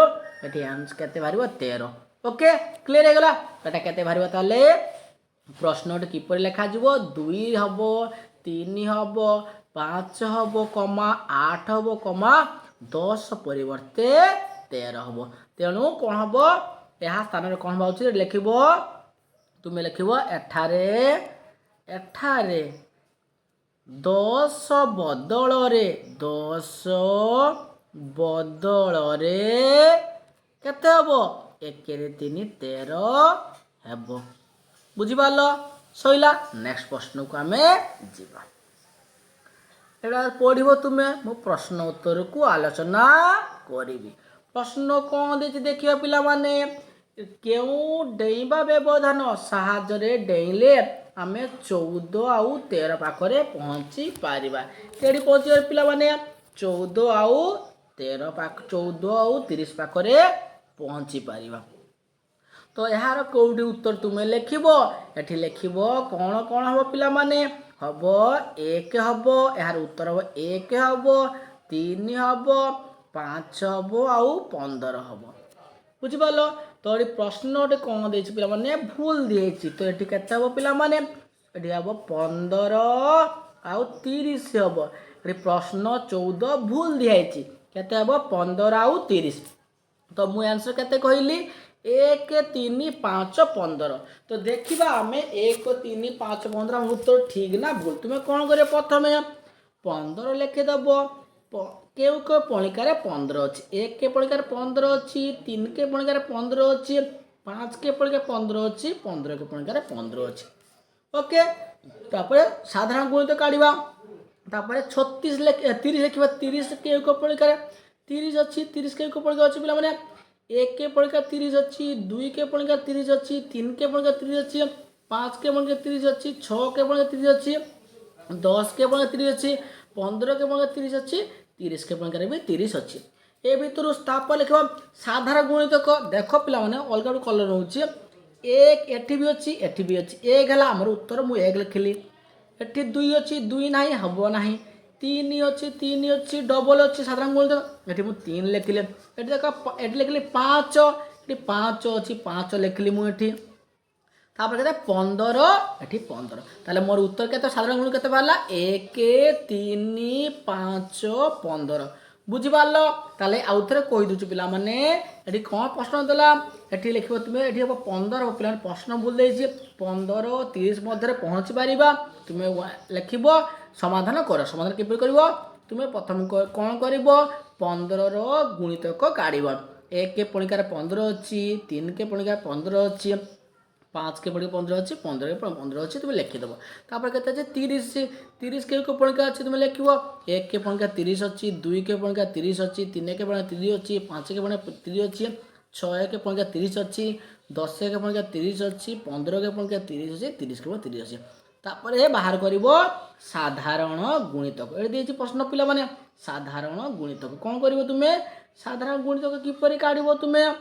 ଏଠି ଆନ୍ସର କେତେ ବାହାରିବ? 13। ଓକେ, କ୍ଲିୟର ହେଇଗଲା? ଏଟା କେତେ ବାହାରିବ ତାହେଲେ? ପ୍ରଶ୍ନଟି କିପରି ଲେଖାଯିବ? 2 ହେବ, 3 ହେବ, 5 ହେବ, 8 ହେବ, 10 ପରିବର୍ତ୍ତେ 13 ହେବ। ତେଣୁ କ'ଣ ହେବ? ଏହା ସ୍ଥାନରେ କ'ଣ ହେବା ଉଚିତ? ଲେଖିବ, ତୁମେ ଲେଖିବ ଏଠାରେ 10 ବଦଳରେ କେତେ ହେବ? 1 ରେ 3 13 ହେବ। ବୁଝିପାରିଲ? ସଇଲା। ନେକ୍ସଟ ପ୍ରଶ୍ନକୁ ଆମେ ଯିବା। ଏଇଟା ପଢ଼ିବ ତୁମେ, ମୁଁ ପ୍ରଶ୍ନ ଉତ୍ତରକୁ ଆଲୋଚନା କରିବି। ପ୍ରଶ୍ନ କ'ଣ ଦେଇଛି ଦେଖିବା ପିଲାମାନେ। କେଉଁ ଡେଇଁବା ବ୍ୟବଧାନ ସାହାଯ୍ୟରେ ଡେଇଁଲେ ଆମେ 14 ଆଉ 13 ପାଖରେ ପହଞ୍ଚି ପାରିବା? କେଉଁଠି ପହଞ୍ଚିବା ପିଲାମାନେ? 14 ଆଉ 30 ପାଖରେ ପହଞ୍ଚି ପାରିବା। ତ ଏହାର କେଉଁଠି ଉତ୍ତର ତୁମେ ଲେଖିବ? ଏଠି ଲେଖିବ କ'ଣ କ'ଣ ହେବ ପିଲାମାନେ? ହେବ 1 ହେବ, ଏହାର ଉତ୍ତର ହେବ 1 ହେବ, 3 ହେବ, 5 ହେବ, ଆଉ 15 ହେବ। ବୁଝିପାରିଲ? ତ ଏଠି ପ୍ରଶ୍ନଟି କ'ଣ ଦେଇଛି ପିଲାମାନେ? ଭୁଲ ଦିଆହେଇଛି। ତ ଏଠି କେତେ ହେବ ପିଲାମାନେ? ଏଠି ହେବ 15 ଆଉ 30 ହେବ। ଏଠି ପ୍ରଶ୍ନ 14 ଭୁଲ ଦିଆହେଇଛି। କେତେ ହେବ? 15 ଆଉ 30। ତ ମୁଁ ଆନ୍ସର କେତେ କହିଲି? 1 3 5 15। ତ ଦେଖିବା ଆମେ 1 3 5 15 ଆମ ଉତ୍ତର ଠିକ ନା ଭୁଲ। ତୁମେ କ'ଣ କରିବ? ପ୍ରଥମେ 15 ଲେଖିଦେବ। କେଉଁ କେଉଁ ପଣିକାରେ 15 ଅଛି? 1 କେ ପଣିକାରେ 15 ଅଛି, 3 କେ ପଣିକାରେ 15 ଅଛି, 5 କେ ପଣିକାରେ 15 ଅଛି, 15 କେ ପଣିକାରେ 15 ଅଛି। ଓକେ, ତାପରେ ସାଧାରଣ ଗୁଣିତ କାଢ଼ିବା। ତାପରେ 30 ଲେଖିବା। 30 କେଉଁ କେଉଁ ପଣିକାରେ 30 ଅଛି? 30 କେଉଁ କେଉଁ ପଣିକା ଅଛି ପିଲାମାନେ? एक के पणिका 30 अच्छी, 2 के पणिका 30 अच्छी, 3 के पणिका 30 अच्छी, 5 के पणिका 30 अच्छी, 6 के पणिका 30 अच्छी, 10 के पणिका 30 अच्छी, 15 के पणिका 30 अच्छी, 30 के पणिका भी 30 अच्छी। ए भितर ताप लिखा साधारण गुणितक देख पे अलग कलर रोचे एक एटी भी अच्छी एटी भी अच्छी एक है आमर उत्तर मुझे एक लिखिली एटी 2 अच्छी 2 ना हम ना 3 अच्छी 3 अच्छी डबल अच्छी साधारण गुणितक ये मुझे 3 लिखिली ये देख ये लिखिली 5 ये 5 अच्छी 5 लिखिली मुझे तापर के 15 ये 15 ताले मोर उत्तर के साधारण गुण के बाहर 1 3 5 15 बुझिपार ताले आउ थे कही दूसरी पिला माने ये कौन प्रश्न देला ये लिख तुम्हें ये हम 15 पे प्रश्न भूल दे 15 30 मध्य पहुँची पार तुम्हें लिख समाधान कर समाधान किपर कर तुम्हें प्रथम कौन कर 15 गुणितक काढ़ 1 के पणिकार 15 अच्छी 3 के पणिकार 15 अच्छी 5 के पणिका 15 अच्छी 15 के 15 अच्छी तुम्हें लिखिदेव तापर के 30 30 के पणिका अच्छी तुम्हें लिख 1 के पणिका 30 अच्छी 2 के पणिका 30 अच्छी 3 के पणिका 30 अच्छी 5 के पणिका 30 अच्छी 6 के पणिका 30 अच्छी 10 के पणिका 30 अच्छी 15 के पणिका 30 अच्छी 30 के 30 अच्छी तापर बाहर कर साधारण गुणितक ये प्रश्न पिला माने साधारण गुणितक कौन कर तुम्हें साधारण गुणितक किपर काढ़ तुम्हें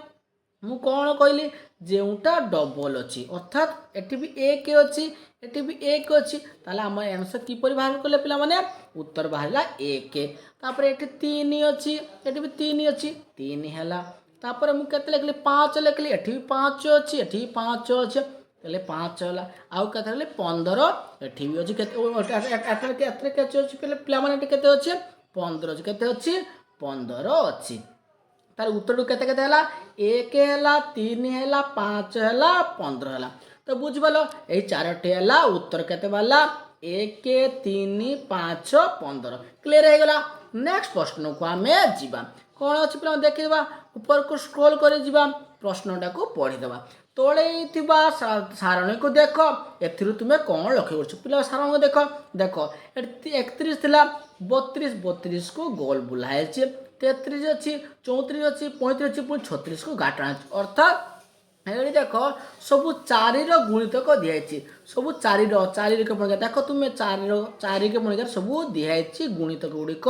मु कौन कहली जोटा डबल अच्छी अर्थात एटी भी एक अच्छी एटी भी एक अच्छी ताला आम आंसर किपर बाहर कले पिला माने उत्तर बाहर एक तापर एटी 3 अच्छी एटी भी 3 अच्छी 3 है तापर मु केते लिखली 5 लिखली एटी भी 5 अच्छी एटी भी 5 अच्छी ताले 5 है आउ केते लिखली 15 एटी भी अच्छी केते अच्छी पिला माने केते अच्छी 15 अच्छी केते अच्छी 15 अच्छी तार उत्तर केते केते हला 1 है 3 है 5 है 15 है तो बुझिपाल यही चारोटी है उत्तर केते बाला 1 3 5 15 क्लियर हो गला। नेक्स्ट प्रश्न को आम जा कौन अच्छी पे देखा ऊपर को स्क्रोल कर प्रश्नटा को पढ़ीदे तले सारणी को देख ए तुम्हें कौन लक्ष्य कर पिला सारण को देख देख 31 थी 32 32 को गोल बुलाए 33 अच्छी 34 अच्छी 35 अच्छी पुणी 36 को गाटा अर्थात ये देख सब 4 गुणितक दिखाई सब 4 के पणिका देख तुम्हें 4 के पणिका सब दिखाई गुणितक गुड़िक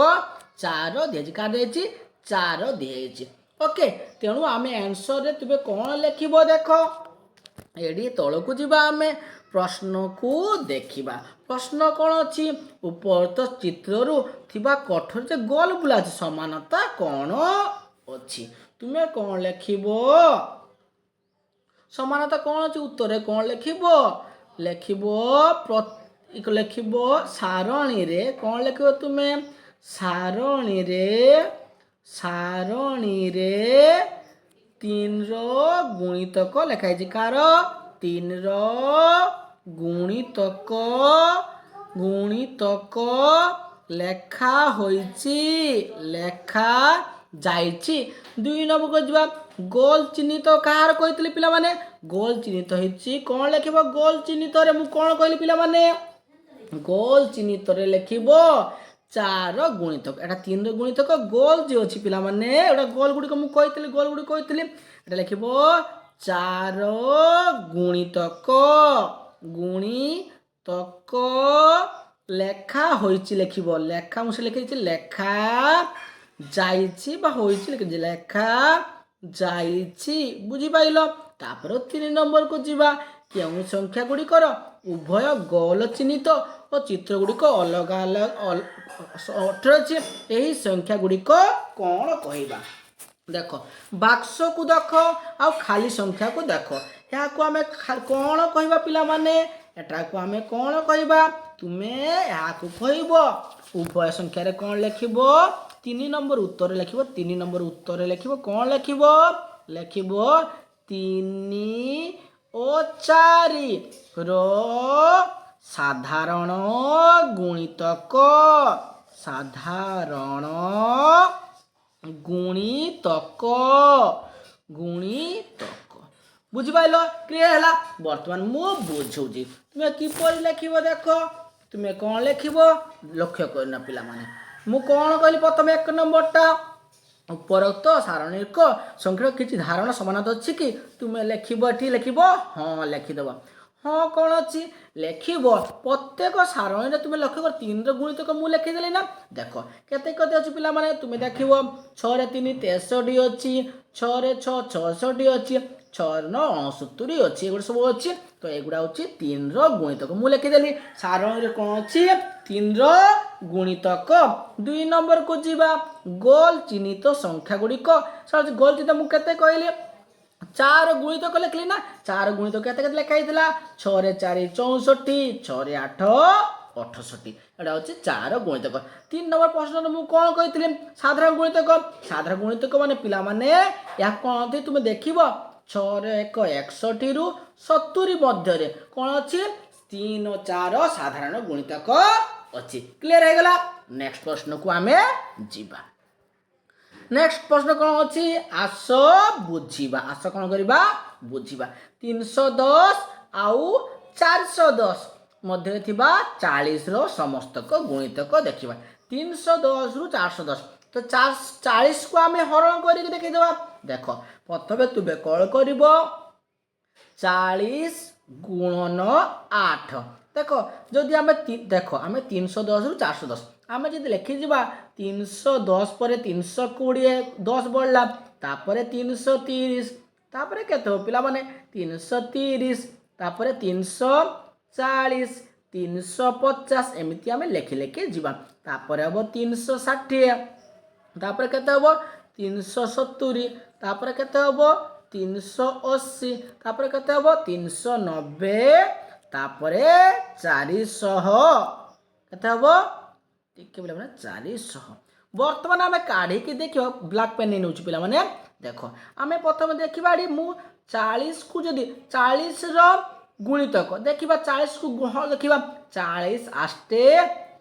4 दिखाई क्या दिखाई 4 दिखाई ओके तेणु आम आंसर रे तुम्हें कौन लिख देख ये तल को जी आम प्रश्न को देखा प्रश्न कौन अच्छी उपरत चित्रु थिबा कठोर से गोल बुला समानता कौन अच्छी तुम्हें कौन लिख समानता कौन अच्छी उत्तर कौन लिख लिख सारणी रे कौन लिख तुम्हें सारणी रे 3 गुणितक लिखाई कार 3 गुणितक लेखा जाइछि 2 नंबर को जवा गोल चिन्हित कहार कहते पिला माने गोल चिन्हित होइछि कौन लिखिबो गोल चिन्हित रे मु कौन कहली पिला माने गोल चिन्हित रे लिखिबो 4 गुणितक एटा 3 गुणितक गोल जे अछि पिला माने एटा गोल गुडी को मु कहतली गोल गुडी कहतली एटा लिखिबो 4 गुणितक लेखा होइछि लिखिबो लेखा मुसे लिखिछि लेखा जाइछि बा होइछि लिखिछि लेखा जाइछि बुझि पाइलो तापर 3 नंबर को जीवा केउ संख्या गुडी कर उभय गोल चिन्हित और चित्र गुडी को अलग अलग अछि एही संख्या गुडी को कोन कहबा देख बाक्स को देख आ खाली संख्या को देख या को हमें कौन कहबा पिला माने एटा को हमें कौन कहबा तुम्हें या को कहबो उभय संख्या रे कौन लिखिबो 3 नंबर उत्तर लिखिबो 3 नंबर उत्तर लिखिबो कौन लिखिबो 3 और 4 रो साधारण गुणितक बुझिपाइल क्लियर है बर्तमान मु बुझौजी तुम्हें किपर लिखिबो देख तुम्हें कौन लिखिबो लक्ष्य करना पिला माने मु कौन कहली प्रथम 1 नंबर टा ଉପରୋକ୍ତ ସାରଣୀକ ସଂଖ୍ୟାର କିଛି ଧାରଣା ସମାନତା ଅଛି କି? ତୁମେ ଲେଖିବ, ଏଠି ଲେଖିବ ହଁ ଲେଖିଦେବ। ହଁ କ'ଣ ଅଛି ଲେଖିବ, ପ୍ରତ୍ୟେକ ସାରଣୀରେ ତୁମେ ଲକ୍ଷ୍ୟ କର 3ର ଗୁଣିତକ ମୁଁ ଲେଖିଦେଲି ନା। ଦେଖ କେତେ କେତେ ଅଛି ପିଲାମାନେ, ତୁମେ ଦେଖିବ 6ରେ 3 63 ଅଛି, 6ରେ 6 66 ଅଛି, 6ରେ 9 69 ଅଛି, ଏଗୁଡ଼ା ସବୁ ଅଛି। ତ ଏଗୁଡ଼ା ହେଉଛି 3ର ଗୁଣିତକ ମୁଁ ଲେଖିଦେଲି। ସାରଣୀରେ କ'ଣ ଅଛି 3ର ଗୁଣିତକ। 2 ନମ୍ବରକୁ ଯିବା, ଗୋଲ ଚିହ୍ନିତ ସଂଖ୍ୟା ଗୁଡ଼ିକ। ଗୋଲ ଚିହ୍ନିତ ମୁଁ କେତେ କହିଲି 4 ଗୁଣିତକ ଲେଖିଲି ନା। 4 ଗୁଣିତକ କେତେ କେତେ ଲେଖା ହେଇଥିଲା, 6ରେ 4 64, 6ରେ 8 68, ଏଇଟା ହେଉଛି 4 ଗୁଣିତକ। 3 ନମ୍ବର ପ୍ରଶ୍ନରେ ମୁଁ କ'ଣ କହିଥିଲି ସାଧାରଣ ଗୁଣିତକ। ସାଧାରଣ ଗୁଣିତକ ମାନେ ପିଲାମାନେ ଏହା କ'ଣ ଅଛି ତୁମେ ଦେଖିବ 6ରେ 1 61ରୁ 70 ମଧ୍ୟରେ କ'ଣ ଅଛି 3 ଓ 4 ସାଧାରଣ ଗୁଣିତକ ଅଛି। କ୍ଲିୟର ହେଇଗଲା। ନେକ୍ସଟ ପ୍ରଶ୍ନକୁ ଆମେ ଯିବା। ନେକ୍ସଟ ପ୍ରଶ୍ନ କ'ଣ ଅଛି, ଆସ ବୁଝିବା। ଆସ କ'ଣ କରିବା ବୁଝିବା। 310 ଆଉ 410 ମଧ୍ୟରେ ଥିବା 40ର ସମସ୍ତକ ଗୁଣିତକ ଦେଖିବା। 310ରୁ 410, ତ 40କୁ ଆମେ ହରଣ କରିକି ଦେଖିଦେବା। ଦେଖ ପ୍ରଥମେ ତୁମେ କ'ଣ କରିବ 40 ଗୁଣନ 8। ଦେଖ ଯଦି ଆମେ ଦେଖ ଆମେ 310ରୁ 410 ଆମେ ଯଦି ଲେଖିଯିବା 310 ପରେ 320 10 ବଢ଼ିଲା, ତାପରେ 330, ତାପରେ କେତେ ହେବ ପିଲାମାନେ 330, ତାପରେ 340, 350, ଏମିତି ଆମେ ଲେଖି ଲେଖି ଯିବା। ତାପରେ ହେବ 360, ତାପରେ କେତେ ହେବ 370, ତାପରେ କେତେ ହେବ 380, ତାପରେ କେତେ ହେବ 390, ତାପରେ 400, କେତେ ହେବ ଟିକେ ପିଲାମାନେ 400। ବର୍ତ୍ତମାନ ଆମେ କାଢ଼ିକି ଦେଖିବା, ବ୍ଲାକ୍ ପେନ୍ ନେଉଛି ପିଲାମାନେ। ଦେଖ ଆମେ ପ୍ରଥମେ ଦେଖିବା ଏଠି ମୁଁ 40କୁ ଯଦି 40ର ଗୁଣିତକ ଦେଖିବା, 40କୁ ଦେଖିବା 40 ଆଷ୍ଟେ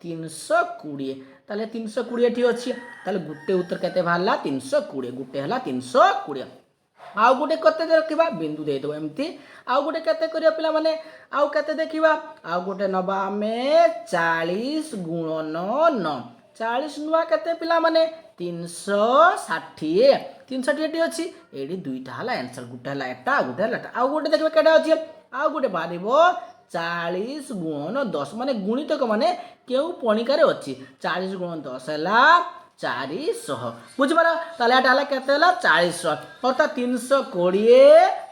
320, ତାହେଲେ 320 ଏଠି ଅଛି। ତାହେଲେ ଗୋଟେ ଉତ୍ତର କେତେ ବାହାରିଲା 320, ଗୋଟେ ହେଲା 320। ଆଉ ଗୋଟେ କେତେ ଦେଖିବା ବିନ୍ଦୁ ଦେଇଦେବ ଏମିତି। ଆଉ ଗୋଟେ କେତେ କରିବା ପିଲାମାନେ, ଆଉ କେତେ ଦେଖିବା, ଆଉ ଗୋଟେ ନେବା ଆମେ 40 ଗୁଣନ 9। 40 ନୂଆ କେତେ ପିଲାମାନେ 360, 360 ଏଠି ଅଛି। ଏଠି ଦୁଇଟା ହେଲା ଆନ୍ସର, ଗୋଟେ ହେଲା ଏଟା, ଗୋଟେ ହେଲା ଏଟା। ଆଉ ଗୋଟେ ଦେଖିବା କେଟା ଅଛି, ଆଉ ଗୋଟେ ବାହାରିବ 40 ଗୁଣନ 10, ମାନେ ଗୁଣିତକ ମାନେ କେଉଁ ପଣିକାରେ ଅଛି। 40 ଗୁଣନ 10 ହେଲା 400, ବୁଝିପାର। ତାହେଲେ ଏଟା ହେଲା କେତେ ହେଲା 400, ଅର୍ଥାৎ 320,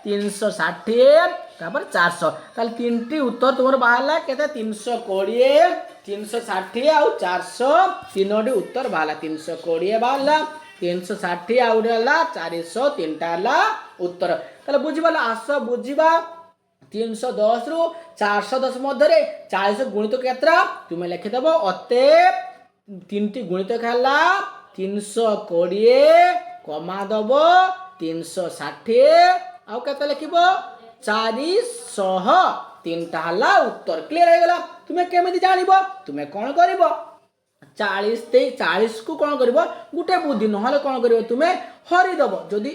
360, ତାପରେ 400। ତାହେଲେ ତିନିଟି ଉତ୍ତର ତୁମର ବାହାରିଲା କେତେ 320, 360 ଆଉ 400। ତିନୋଟି ଉତ୍ତର ବାହାରିଲା, 320 ବାହାରିଲା, 360 ଆଉ ଗୋଟେ ହେଲା 400, ତିନିଟା ହେଲା ଉତ୍ତର। ତାହେଲେ ବୁଝିପାରିଲ। ଆସ ବୁଝିବା 310ରୁ 410 ମଧ୍ୟରେ 40 ଗୁଣିତକ କେତେଟା ତୁମେ ଲେଖିଦେବ। ଅତେ ତିନିଟି ଗୁଣିତକ ହେଲା 320 କମା ଦବ 360 ଆଉ କେତେ ଲେଖିବ 400, ତିନିଟା ହେଲା ଉତ୍ତର। କ୍ଲିୟର ହେଇଗଲା। ତୁମେ କେମିତି ଜାଣିବ, ତୁମେ କ'ଣ କରିବ 40କୁ କ'ଣ କରିବ ଗୋଟେ ବୁଦ୍ଧି, ନହେଲେ କ'ଣ କରିବ ତୁମେ ହରିଦେବ। ଯଦି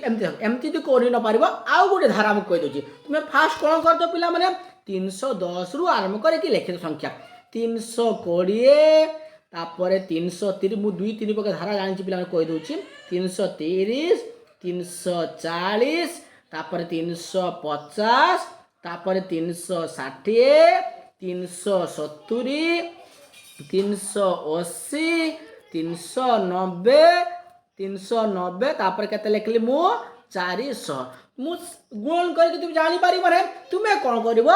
ଏମିତି ଯଦି କରି ନ ପାରିବ ଆଉ ଗୋଟେ ଧାରା ମୁଁ କହିଦେଉଛି। ତୁମେ ଫାଷ୍ଟ କ'ଣ କରିଦେବ ପିଲାମାନେ 310ରୁ ଆରମ୍ଭ କରିକି ଲେଖିଦ ସଂଖ୍ୟା 320, ତାପରେ 330, ମୁଁ 2-3 ପ୍ରକାର ଧାରା ଜାଣିଛି ପିଲାମାନେ କହିଦେଉଛି। 330, 340, ତାପରେ 350, ତାପରେ 360, 370, 380, 390, ତାପରେ କେତେ ଲେଖିଲି ମୁଁ 400। ମୁଁ ଗୁଣ କରିକି ତୁମେ ଜାଣିପାରିବ ନା। ତୁମେ କ'ଣ କରିବ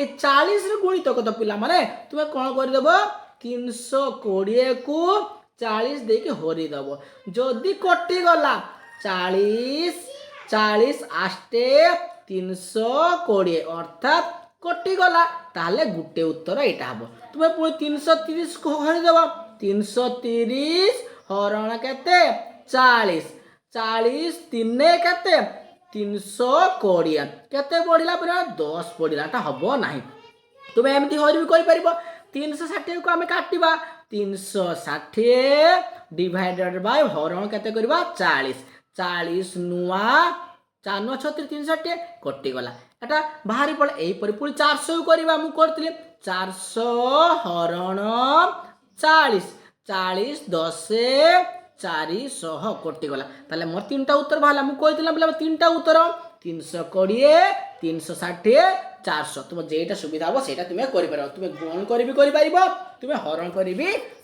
ଏ 40ର ଗୁଣିତକ ତ ପିଲାମାନେ ତୁମେ କ'ଣ କରିଦେବ 320କୁ 40 ଦେଇକି ହରିଦେବ। ଯଦି କଟିଗଲା 40 ଆଷ୍ଟେ 320 ଅର୍ଥାତ୍ କଟିଗଲା, ତାହେଲେ ଗୋଟେ ଉତ୍ତର ଏଇଟା ହେବ। ତୁମେ ପୁଣି 330କୁ ହରିଦେବ। 330 ହରଣ କେତେ 40, 40 3 କେତେ 320, କେତେ ବଢ଼ିଲା ପୁରା 10 ବଢ଼ିଲା, ଏଟା ହେବ ନାହିଁ। ତୁମେ ଏମିତି ହରି ବି କରିପାରିବ। 360କୁ ଆମେ କାଟିବା, 360 ଡିଭାଇଡେଡ୍ ବାଇ ହରଣ କେତେ କରିବା 40, 40 ନୂଆ 4 9 36, 360 କଟିଗଲା, ଏଟା ବାହାରି ପଡ଼ିଲା। ଏହିପରି ପୁଣି 400କୁ କରିବା, ମୁଁ କରିଥିଲି 400 ହରଣ 40, 40 10 400 कटिगला ताले मोर 3टा उत्तर बाहला मु कहितला पिला 3टा उत्तर 320 360 400 तुम जेटा सुविधा हो सेटा तुम करि परबो तुम गुणन करि परबो तुम हरण करि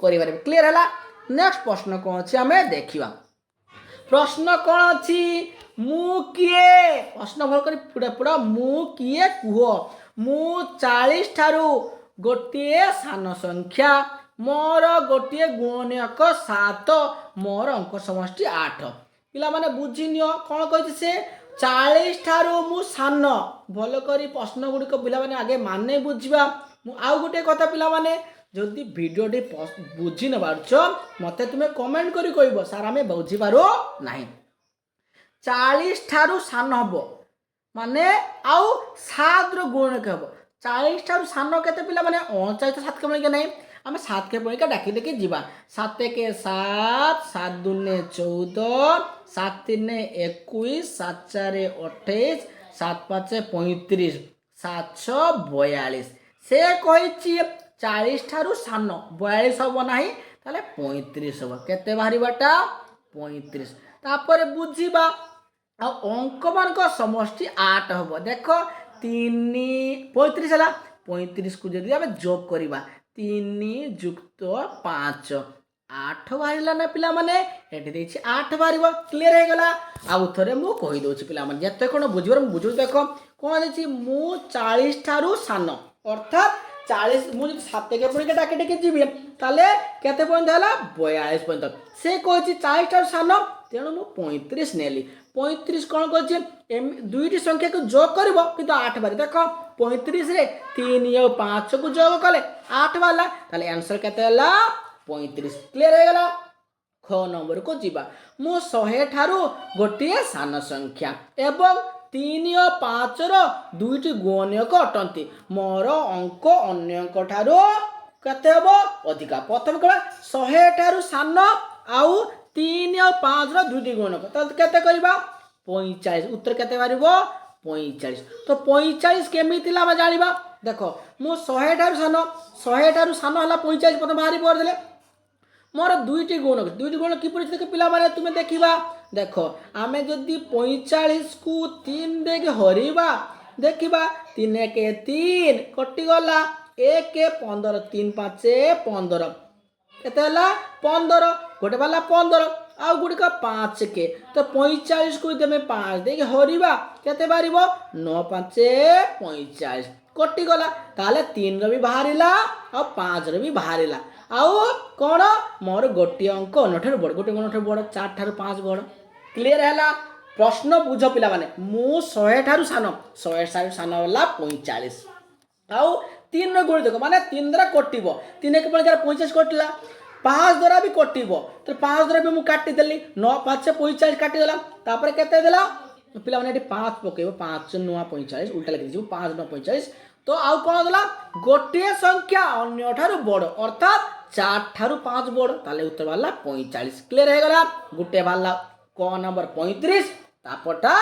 परबो क्लियर हला। नेक्स्ट प्रश्न कोन अछि हमें देखिबा प्रश्न कोन अछि मु किए प्रश्न भल करी पुडा पुडा मु किए कुह मु 40 ठारू गोटे सान संख्या मोर गोटे गुणनीयक 7 मोर अंक समष्टि 8 पिला माने बुझी नियो कोन कहि से 40 ठारू मु सान भल करी प्रश्न गुडी को पिला माने आगे माने बुझिबा मु आउ गोटे कथा पिला माने जदि वीडियो टी बुझी न पारछ मते तुमे कमेंट करी कहबो सार हमें बुझी पारो नाही 40 ठारू सान हबो माने आउ 7 रो गुणक हबो 40 ठारू सान केते पिला माने 39 7 के माने नाही आमे 7 के पणिका डाकी देखि जीवा 7 के 7 7 दुने 14 7 3 21 7 4 28 7 5 35 742 से कहिछि 40 ठारू सान 42 हबो नाही ताले 35 हबो केते बाहरी बाटा 35 तापर बुझीबा आ अंक मान को समष्टि 8 हबो देखो 3 35 हला 35 को जदि आमे जोग करिबा 3 + 5 8 बाहरिला ना पिला माने एठी देछि 8 बाहरिबो क्लियर हे गला आ थरे मु कहि दोछि पिला माने जते कोन बुझिबर मु बुझु देखो कोन देछि मु 40 ठारू सान अर्थात 40 मु 7 के पुणी के डाके डाके जीबी ताले केते पॉइंट हला 42 पॉइंट से कहछि 40 ठारू सान तेणु मु 35 नेली 35 कोन कहछि दुईटी संख्या को जोग करबो किंतु 8 बारी देखो 35 रे 3 और 5 को जोग कले 8 वाला ताले आंसर केते हला 35 क्लियर हे गला। ख नंबर को जीवा मु 100 ठारू गोटिए सान संख्या एवं 3 और 5 रो दुईटी गुणनीयक अटंती मोर अंक अन्य अंक ठारू केते हबो अधिका प्रथम कला 100 ठारू सान आउ 3 और 5 रो दुईटी गुणक त केते करबा 45 उत्तर केते बारिबो 45 तो 45 केमितिला बा जानिबा देखो मु 100 ठारू सान हला 45 प्रथम बाहरी पर देले मोर दुईटी गुण किपरि देख पिला माने तुमे देखिबा देखो आमे जदी 45 को 3 देके हरिबा देखिबा 3 के 3 कटि गला 1 के 15 3 5 15 केते हला 15 गोटे वाला 15 आ गुडी का 5 के तो 45 को देमे 5 देके हरिबा केते बारिबो 9 5 45 कटि गला ताले 3 रो भी बाहरिला और 5 रो भी बाहरिला आउ कोन मोर गोटी अंक नठर बड़ गोटे नठर बड़ 4 ठारू 5 बड़ क्लियर हैला प्रश्न बुझ पिला माने मु 100 ठारू सान 100 ठारू सान वाला 45 आउ 3 रो गुण देखो माने 3 द्वारा कटिबो 3 के पण 45 कटला 5 द्वारा भी कटिबो तो 5 द्वारा भी मु काटि देली 9 5 45 काटि देला तापर केते देला पिला माने एटी 5 पकेबो 5 9 45 उल्टा लिखि दिबो 5 9 45 तो आउ कोन देला गोटे संख्या अन्य ठारू बड़ अर्थात 4 ठारू 5 बड़ ताले उत्तर वाला 45 क्लियर हे गला गुटे वाला क नंबर 35 तापटा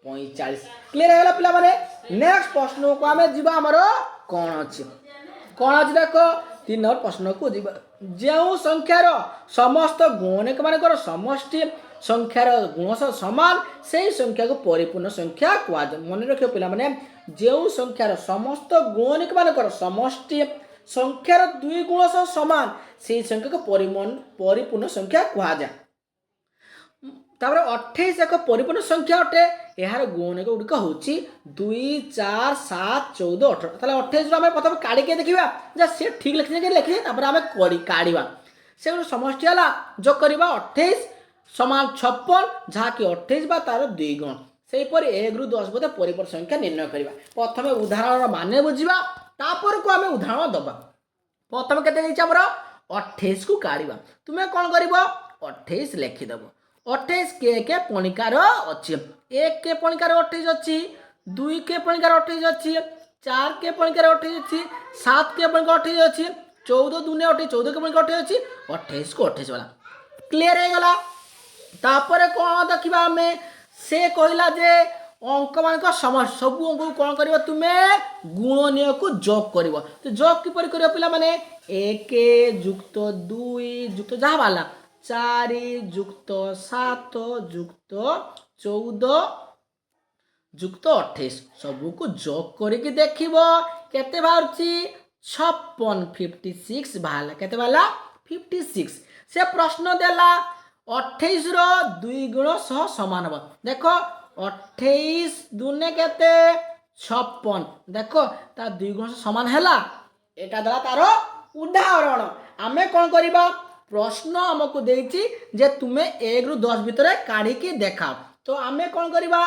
45 क्लियर हे गला पिला माने नेक्स्ट प्रश्न को हमें जीवा हमरो कोन अछि देखो 3 नंबर प्रश्न को जीवा जेउ संख्यार समस्त गुणक माने कर समष्टि संख्यार गुण समान सेही संख्या को परिपूर्ण संख्या कुआ मन रखियो पिला माने जेउ संख्यार समस्त गुणक माने कर समष्टि संख्यार दुई गुण समान से संख्या को परिपूर्ण संख्या कहा जाए तापर 28 एक परिपूर्ण संख्या अटे यार गुणक गुड़िक हूँ 2 4 7 14 18 ताले 28 आम प्रथम काढ़ी देखा जा सी ठीक लिखी लिखी आम काढ़ा से गोटे समष्टि है जो करवा 28 समान 56 जहाँकि 28 बा तार 2 गुण से 1 रु 10 बोधे परिपूर्ण संख्या निर्णय करवा प्रथम उदाहरण माने बुझा तापर को आम उदाहरण दबा प्रथम केते आमर 28 को काढ़ा तुम्हें कौन कर 28 लिखिदेव 28 के पणिकार अच्छी 1 के पणिकार 28 अच्छी 2 के पणिकार 28 अच्छी 4 के पणिकार 28 अच्छी 7 के पणिकार 28 अच्छी 14 दुने 28 14 के पणिकार 28 अच्छी 28 को 28 वाला क्लियर हो गला तापर कौन देखा आम से कहला जे अंक मान समस्त सब अंक को कौन कर तुम्हें गुणनीय को जोग कर तो जोग किपर कर पिला माने 1 + 2 + जहाँ बाला ଚାରି ଯୁକ୍ତ 7 ଯୁକ୍ତ 14 ଯୁକ୍ତ 28 ସବୁକୁ ଯୋଗ କରିକି ଦେଖିବ କେତେ ବାହାରୁଛି 56 56 ବାହାରିଲା। କେତେ ବାହାରିଲା 56। ସେ ପ୍ରଶ୍ନ ଦେଲା 28 ର 2 ଗୁଣ ସହ ସମାନ ହେବ। ଦେଖ 28 ଦୁନେ କେତେ 56, ଦେଖ ତା 2 ଗୁଣ ସହ ସମାନ ହେଲା। এটা ଦେଲା ତାର ଉଦାହରଣ। ଆମେ କ'ଣ କରିବା ପ୍ରଶ୍ନ ଆମକୁ ଦେଇଛି ଯେ ତୁମେ 1 ରୁ 10 ଭିତରେ କାଢ଼ିକି ଦେଖାଅ। ତ ଆମେ କ'ଣ କରିବା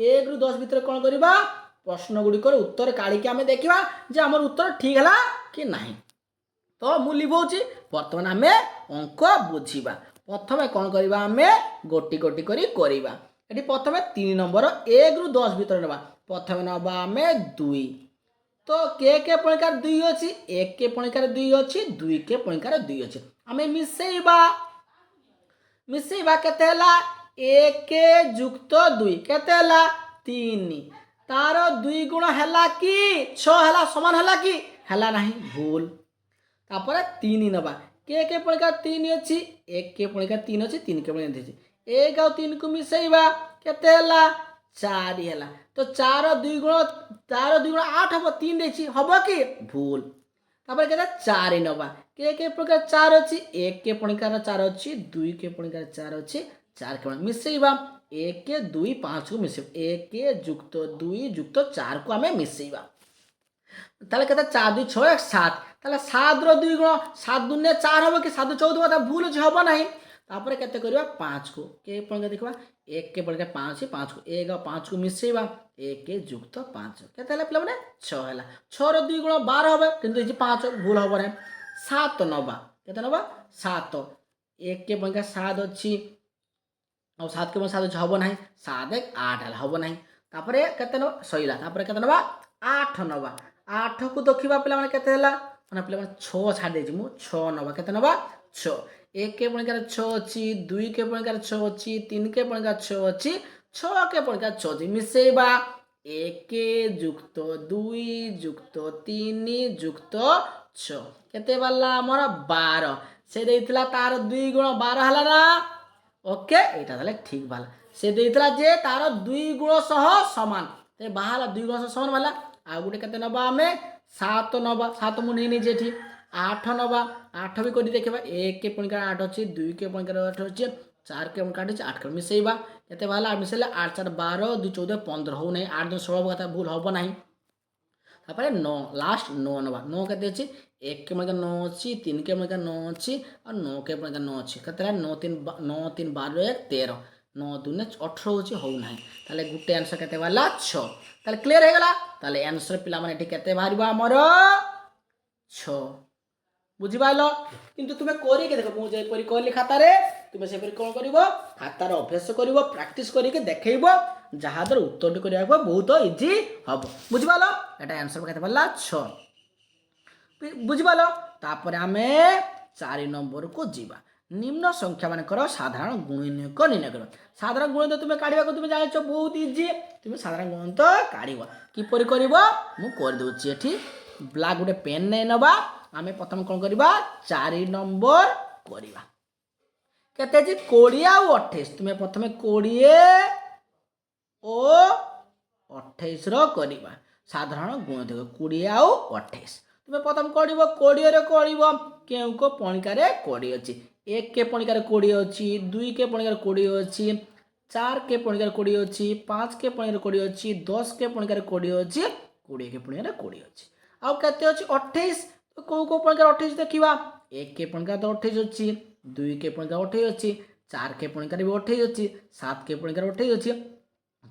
1 ରୁ 10 ଭିତରେ କ'ଣ କରିବା ପ୍ରଶ୍ନ ଗୁଡ଼ିକର ଉତ୍ତର କାଢ଼ିକି ଆମେ ଦେଖିବା ଯେ ଆମର ଉତ୍ତର ଠିକ୍ ହେଲା କି ନାହିଁ। ତ ମୁଁ ଲିଭଉଛି ବର୍ତ୍ତମାନ ଆମେ ଅଙ୍କ ବୁଝିବା। ପ୍ରଥମେ କ'ଣ କରିବା ଆମେ ଗୋଟି ଗୋଟି କରି କରିବା। ଏଠି ପ୍ରଥମେ 3 ନମ୍ବର 1 ରୁ 10 ଭିତରେ ନେବା। ପ୍ରଥମେ ନେବା ଆମେ 2। तो के पणिकार 2 अच्छी 1 के पणिकार 2 अच्छी 2 के पणिकार 2 अच्छी आमे मिसेइबा केते हला 1 के जुक्त 2 केते हला 3 तार 2 गुण हला कि 6 हला समान हला कि हला नहीं भूल। तापर 3 नबा के पणिकार 3 अच्छी 1 के पणिकार 3 अच्छी 3 के पणिकार 3 1 और 3 को मिसेइबा केते हला 4 हला। तो 4 2 गुण 8 हम 3 देखी हम कि भूल। तापर कहते 4 नवा के प्रकार 4 अच्छी 1 के पणिकार 4 अच्छी 2 के पणिकार 4 अच्छी 4 के मिसेइबा 1 के 2 5 को मिसेइबा 1 के जुक्त 2 जुक्त 4 को आमे मिसेइबा। ताले कहते 4 2 6 7 ताले 7 रो 2 गुण 7 दुने 4 हम कि 7 14 मतलब भूल अछि हम नहीं। तापर केते करिवा 5 को के पणिकार देखबा 1 के पणिकार 5 5 को 1 और 5 को मिसेइबा 1 के जुक्त 5 केते हला पिला माने 6 हला 6 रो 2 गुण 12 होबे किंतु इछि 5 भूल होबो नै। 7 नबा केते नबा 7 1 के पणिकार 7 अछि और 7 के 7 अछि होबो नै 7 1 8 हला होबो नै। तापर केते नबा सइला तापर केते नबा 8 नबा 8 को देखिबा पिला माने केते हला माने पिला माने 6 छाड़ देछि मु 6 नबा केते नबा 6 1 के पणिकार 6 अच्छी 2 के पणिकार 6 अच्छी 3 के पणिकार 6 अच्छी 6 के पणिकार 6 अच्छी मिसेइबा 1 के जुक्त 2 जुक्त 3 जुक्त 6 केते बाला हमर 12 से देइतला तार 2 गुण 12 हला ना ओके एटा ताले ठीक बाला से देइतला जे तार 2 गुण सह समान ते बाहाला 2 गुण सह समान वाला आ गुटे केते नबा हमें 7 नबा 7 मु नै जेठी 8 नबा 8 भी कोडी देखबा 1 के पणिकार 8 अछि 2 के पणिकार 8 अछि 4 के पणिकार 8 के मिसेइबा केते बाला मिसेले 8 4 12 2 14 15 हो नै 8 2 16 कथा भूल होबो नै। तापर 9 लास्ट 9 नबा 9 केते अछि 1 के पणिकार 9 अछि 3 के पणिकार 9 अछि और 9 के पणिकार 9 अछि केते 9 3 12 1 13 9 2 18 अछि हो नै ताले गुटे आंसर केते बाला 6 ताले क्लियर हे गला। ताले आंसर पिला माने एठी केते बाहरिबा हमर 6 बुझिपाल किंतु तुम्हें करके देख मुझे कहली खातार तुम्हें से कौन कर खातार अभ्यास कर प्राक्ट करके देखब जहाँ द्वारा उत्तर करने बहुत इजी हम बुझिपाल एटा आंसर केते पड़ला 6 बुझिपाल। तापर आम 4 नंबर को जीवा निम्न संख्या मानकर साधारण गुणनक निर्णय कर। साधारण गुणन तुम्हें काढ़ा तुम्हें जान बहुत इजी तुम्हें साधारण गुणन तो काढ़ किपर कर मुझे ब्लैक गोटे पेन नहीं नवा आमे प्रथम कौन करवा 4 नंबर करवा केते जी 20 और 28 तुम्हें प्रथम 20 और 28 रो करवा साधारण गुण देख 20 और 28 तुम्हें प्रथम करबो 20 रे करबो केउ को पणिकार 20 अछि 1 के पणिकार 20 अछि 2 के पणिकार 20 अछि 4 के पणिकार 20 अछि 5 के पणिकार 20 अछि 10 के पणिकार 20 अछि 20 के पणिकार 20 अछि आउ केते अछि 28 को पणिकार 28 देखिबा 1 के पणिकार 28 अछि 2 के पणिकार 28 अछि 4 के पणिकार भी 28 अछि 7 के पणिकार 28 अछि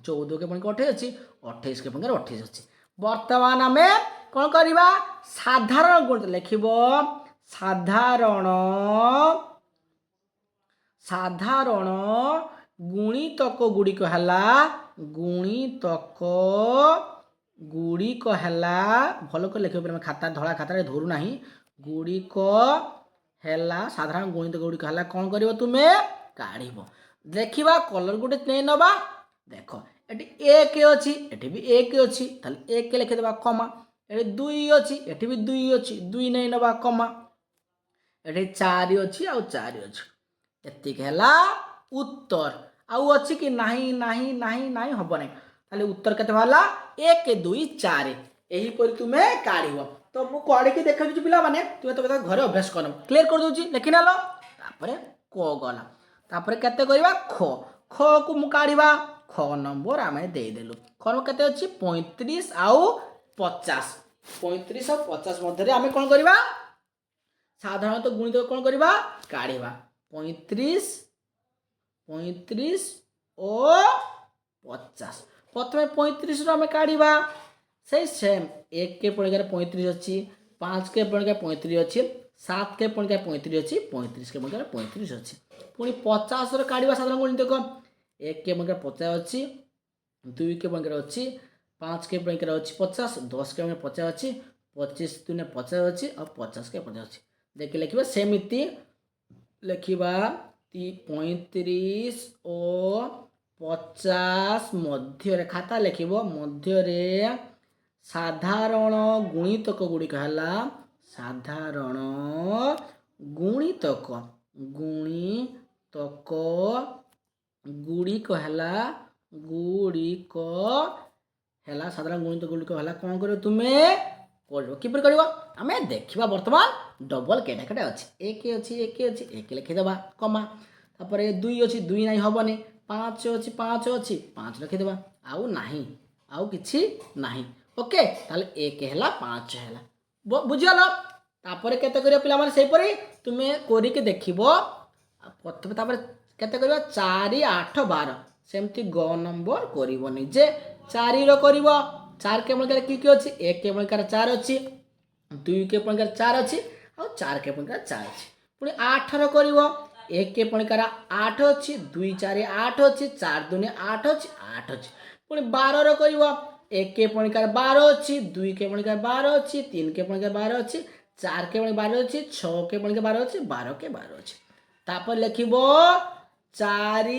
14 के पणिकार 28 अछि 28 के पणिकार 28 अछि। वर्तमान हमें कौन करबा साधारण गुण लिखिबो साधारण साधारण गुणितक गुड़िक हला गुणितक गुड़िक हला भल कर लिख खाता धला खाता धरू ना गुड़िक है साधारण गणित गुड़िक है कौन कर तुम्हें काढ़ देखा कलर गोटे नहीं नवा देख ये 1 अच्छी एटी भी 1 अच्छी ताले 1 लिखिदेवा कमा ये 2 अच्छी एटी भी 2 अच्छी 2 नहीं नवा कमा ये 4 अच्छी आउ 4 अच्छी एतिक है उत्तर आउ अच्छी कि नहीं नहीं नहीं नहीं हम ना ताले उत्तर केते बाहरला 1 2 4 यहीपर तुम्हें काढ़ तो मुझे काढ़ी देखा पिला माने तुम्हें तो घरे अभ्यास कर क्लीयर कर दूसरी लिखी ना क गला तापर केते करवा ख ख को मु काढ़ा ख नंबर आम देदेलु ख नंबर केते अच्छी 35 आउ 50 35 और 50 मध्य आम कौन करवा साधारणतः गुणित कौन करवा काढ़ा 35 और 50 प्रथम 35 आम काढ़ा से सेम 1 के पणिकार 35 अच्छी 5 के पणिकार 35 अच्छी 7 के पणिकार 35 अच्छी 35 के पणिकार 35 अच्छी पुणी 50 काढ़ा साधारण गुणित देख 1 के पणिकार 50 अच्छी 2 के पणिकार अच्छी 5 के पणिकार अच्छी 50 10 के पणिकार 50 अच्छी 25 दुनिया 50 अच्छी और 50 के 50 अच्छी देखिए लिखा सेमती लिखा 35 और 50 मध्य खाता लिख मध्य साधारण गुणितक गुड़िक है साधारण गुणितक गुणितक गुड़िक है गुड़िक है साधारण गुणितक गुड़िक है कौन कर तुम्हें किपर कर आम देखा बर्तमान डबल केटा केटा अच्छी एक अच्छी एक लिखिदेवा कमा तापर 2 अच्छी 2 ना हेनी 5 अच्छी 5 अच्छी 5 लिखिदेवा आउ नहीं आउ किछि नहीं ओके ताले 1 है 5 है बुझीगल तापर केते करियो पिला माने सेही परी तुमे कोरिके देखिबो प्रथम तापर केते करियो 4 8 12 सेमती ग नंबर करिवोनी जे 4 रो करिवो 4 के मणकार की अच्छी 1 के मणकार 4 अच्छी 2 के मणकार 4 अच्छी और 4 के मणकार 4 अच्छी पुणी 8 रो करिवो 1 के मणकार 8 अच्छी 2 4 8 अच्छी 4 2 8 अच्छी 8 अच्छी पुणी 12 रो करिवो 1 के पणिकार 12 अच्छी 2 के पणिकार 12 अच्छी 3 के पणिकार 12 अच्छी 4 के पणिकार 12 अच्छी 6 के पणिकार 12 अच्छी 12 के 12 अच्छी तापर लिखिबो 4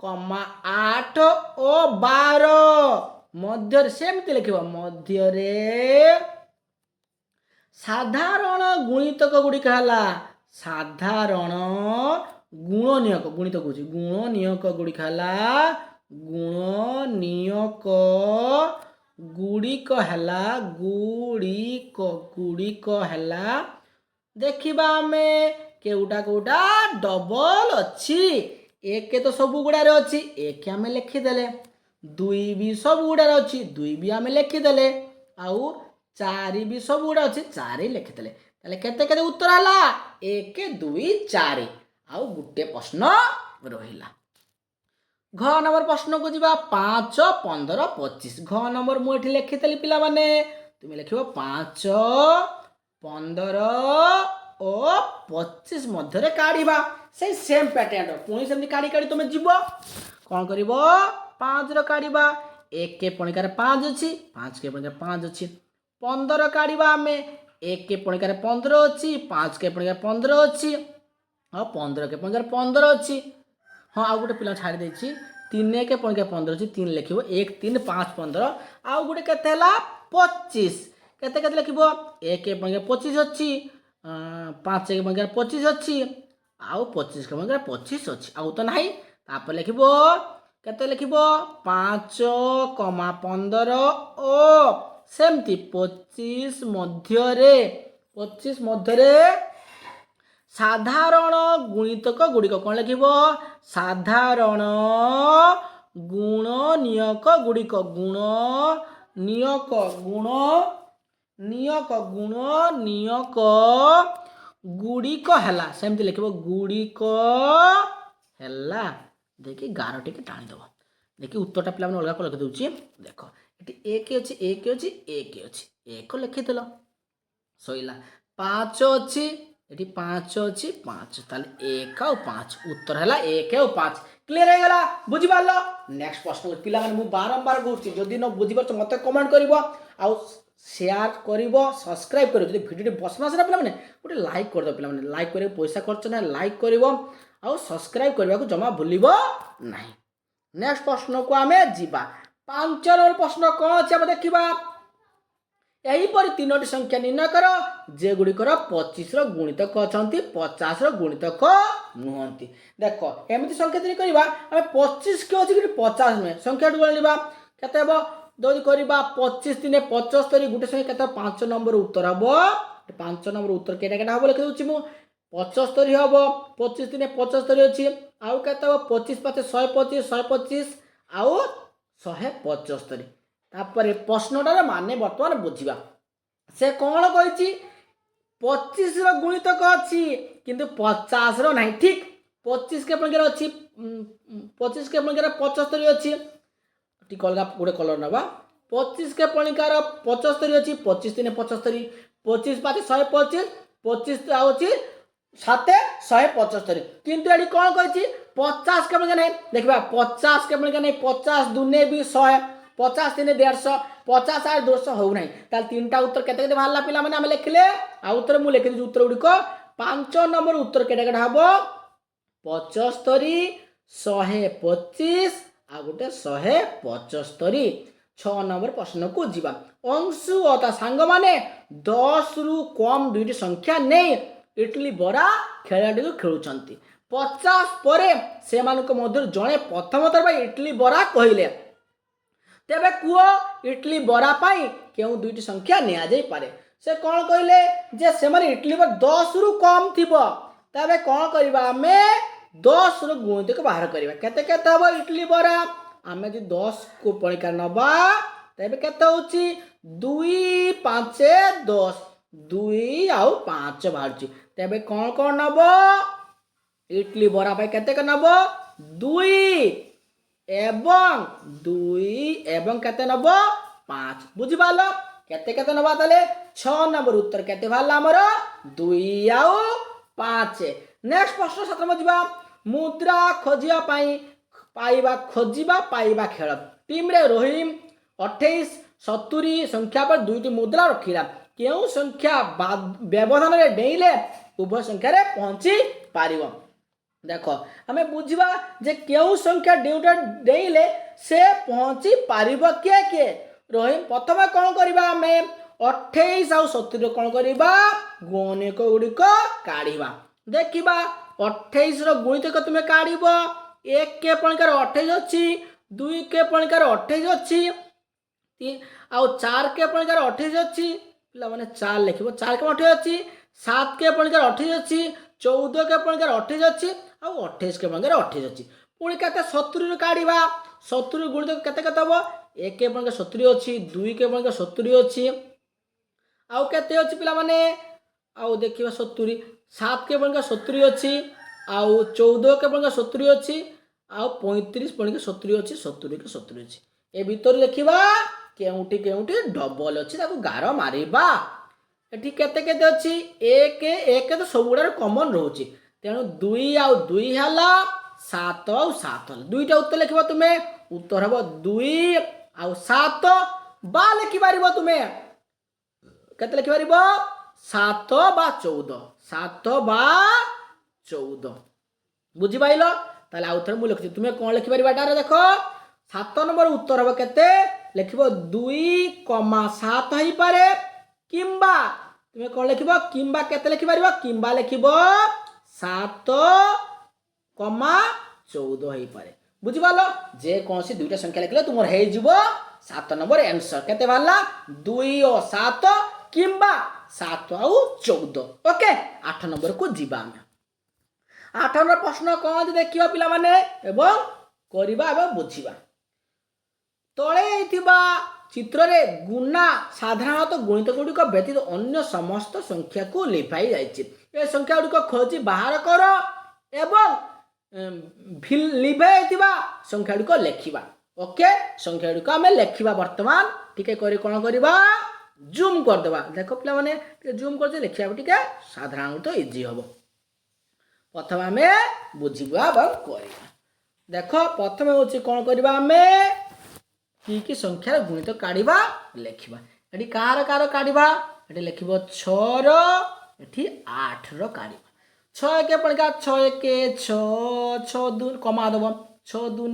8 और 12 मध्य सेमती लिखिबो मध्य साधारण गुणितक गुड़िक है साधारण गुणनीयक गुणितक गुणनीयक गुड़िक है गुणनीयक गुड़िक है गुड़िक है देखिबा आमे केउटा केउटा डबल अच्छी 1 के तो सब गुड़ारे अच्छी 1 आम लिखिदेले 2 भी सब गुड़ारे अच्छी 2 भी आम लिखिदेले आउ 4 भी सब गुड़ा अच्छी 4 लिखिदेले ताले केते केते उत्तर हला 1 2 4 आउ गुटे प्रश्न रहिला घ नंबर प्रश्न को जीवा 5 15 25 घ नंबर मुझे लिखिली पिला माने तुम्हें लिख 5 15 और 25 मध्य काढ़ा से सेम पैटर्न पुणी सेमती काढ़ी काढ़ी तुम्हें जीव कौन कर 5 काढ़ा 1 के पणिकार 5 अच्छी 5 के पणिकार 5 अच्छी 15 काढ़ा आम 1 के पणिकार 15 अच्छी 5 के पणिकार 15 अच्छी और 15 के पणिकार 15 अच्छी हाँ आउ गोटे पिला छाड़ी देछि 3 के पणिकार 15 अच्छी 3 लिखिबो 1 3 5 15 आउ गोटे केते हला 25 केते केते लिखिबो 1 के पणिकार 25 अच्छी 5 के पणिकार 25 अच्छी आउ 25 के पणिकार 25 अच्छी आउ तो नाही तापर लिखिबो केते लिखिबो 5 15 ओ सेमती 25 मध्य साधारण गुणितक गुड़िक कौन लिख साधारण गुणनीयक गुड़िक गुणनीयक गुड़िक है सेमती लिख गुड़िक है देखिए गार टे टाणीदेव देखिए उत्तरटा पे अलग लिखि दूसरी देख ये 1 अच्छी 1 अच्छी 1 अच्छी 1 लिखिदेल सैला 5 अच्छी ये 5 अच्छी 5 ताले 1 और 5 उत्तर है 1 और 5 क्लीयर हो गला बुझी पार नेक्स्ट प्रश्न पिला माने बारंबार कहूँ जदि न बुझी पार मत कमेंट कर शेयर कर सब्सक्राइब कर भिडियो पसंद आसे ना पे गोटे लाइक कर दो पे लाइक कर पैसा खर्च ना लाइक कर सब्सक्राइब करने को जमा भूलिब ना नेक्स्ट प्रश्न को आम जा 5 नंबर प्रश्न कौन अच्छे देखा यहीपर 3टी संख्या निर्णय कर जेगुड़िकर 25 गुणितक अच्छा 50 गुणितक नुहति। देख एमती संख्या तीन करवा आम 25 के अच्छी 50 नुहे संख्या गणवा केते हम जो करवा 25 3 75 गोटे संख्या के 5 नंबर उत्तर हम 5 नंबर उत्तर केटा केटा हम लिखी दूसरी मुझे 75 हम 25 3 75 अच्छी आउ के 25 5 125 125 आउ 175 तापर प्रश्नटार माने बर्तमान बुझा से कौन कही 25 गुणितक अच्छी किंतु 50 ना ठीक 25 के पंक्ति अच्छी 25 के पंक्ति 75 अच्छी टी अलग गोटे कलर नवा 25 के पणिकार 75 अच्छी 25 3 75 25 5 125 25 अच्छी 7 175 किंतु ये कौन कही 50 के पंक्ति नहीं देखा 50 के पंक्ति नहीं 50 दुने भी 100 50 3 150 50 8 200 हो ना ताल 3टा उत्तर केते बाहर पिला माने आम लिखले आ उत्तर मु लिखि उत्तर गुड़िक 5 नंबर उत्तर केटा केटा हम 75 125 आ गोटे 175 6 नंबर प्रश्न को जीवा अंशु और सांग माने 10 रु कम दुईटी संख्या नहीं इडली बरा खेलाटी को खेलुंट 50 पर से मध्य जड़े प्रथम थर इडली बरा कहले तेरे कह इडली बरा पाई क्यों दुईटी संख्या नि से कौन कहले जे से इडली बरा 10 रु कम थी तेरे कौन करवा आम 10 रु गुणितक बाहर करवा केते केते हम इडली बरा आम जो 10 को पणिका नवा तेरे केते होची 2 5 10 2 आउ 5 बाहर तेरे कौन कौन नब इडली बरा पाई केते नब 2 एवं 2 एवं केते नब 5 बुझी पाल केते केते नबा ताले 6 नंबर उत्तर केते बाहरला हमर 2 आउ 5 नेक्स्ट प्रश्न 7 में जीवा मुद्रा खोजिया पाई पाइबा खेल टीम रे रोहिम 28 70 संख्या पर दुईटी मुद्रा रखिला केउ संख्या व्यवधान रे डेइले उभय संख्या रे पहुंची पारिबो देख आम बुझा जे केउ संख्या ड्यूटा डेइले से पहुंची पारिबो के रोहिम प्रथम कौन करवा आम 28 आउ 70 कौन करवा गुणिक गुड़िक काढ़ा देखा 28 गुणितक तुम काढ़ 1 के पणिकार 28 अच्छी 2 के पणिकार 28 अच्छी आउ 4 के पणिकार 28 अच्छी पिला माने 4 लिख 4 के 28 अच्छी 7 के पणिकार 28 अच्छी 14 के पणिकार 28 अच्छी आउ 28 के पणिकार 28 अच्छी पुणी के 70 काढ़ा 70 गुणितक केते केते हम 1 के पणिकार 70 अच्छी 2 के पणिकार 70 अच्छी आउ केते अच्छी पिला माने आउ देखिबा 70 7 के पणिकार 70 अच्छी आउ 14 के पणिकार 70 अच्छी आउ 35 पणिकार 70 अच्छी 70 के 70 अच्छी ए भीतर देखिबा केउटी केउटी डबल अच्छी ताको गार मारिबा एठी केते केते अच्छी 1 1 तो सब गुडा कॉमन रहउची तेणु 2 आउ 2 हला 7 आउ 7 हला दुईटा उत्तर लिखिबा तुमे उत्तर हबो 2 आउ 7 बा लिखि पारिबो तुमे केते लिखि पारिबो 7 बा 14 7 बा 14 बुझी पाइल ताले आउ थर मु लिखि तुमे कोन लिखि पारिबा एटारे देखो 7 नंबर उत्तर हबो केते लिखिबो 2,7 हई पारे किंबा तुमे कोन लिखिबो किंबा केते लिखि पारिबो किंबा लिखिबो 7,14 हई पारे बुझी पालो जे कोनसी दुईटा संख्या लिखले तुमर हे जिवो 7 नंबर आंसर केते बाहरला 2 और 7 किंबा 7 आउ 14 ओके 8 नंबर को जीवा 8 नंबर प्रश्न कौन देखिबा पिला माने एवं करिबा एवं बुझिबा तले चित्र रे गुणा साधारणतः गुणित गुड़िक व्यतीत अन्य समस्त संख्या को लिखाई जाइए ए संख्या गुड़िक खोजी बाहर कर एवं लिखाई संख्या गुड़िक लिखा ओके संख्या गुड़िक आम लिखा बर्तमान टिके कौन करवा जूम करदे देख पे मैंने जूम कर लिखा टे साधारणतः इजी हम प्रथम आम बुझा देख प्रथम हूँ कौन करवा आम कि संख्यार गुणित काढ़ा लिखा ये कार कार काढ़ा ये लिख 6 ये 8 काढ़ा 6 के पणिका 6 1 6 6 2 कमा दब 6 2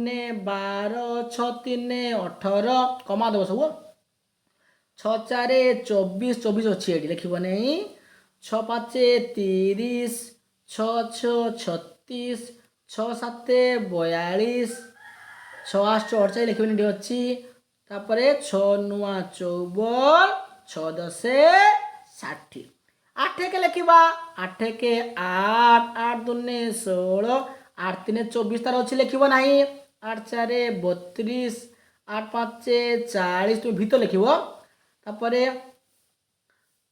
12 6 3 18 कमा दब सब छ चारे 24 24 अच्छी एटी लिखब नहीं। छ पाँचे 30 छ छ 36 छ साते 42 छ आठ 48 लिखबनी एटी अच्छी। तापर छ नुआ 54 छ दशे 60 आठ के लिखा 8 के 8 8 दूने 16 8 3 24 तार अच्छी लिखब ना 8 4 32 8 5 40 तुम भीतर लिखब। तापर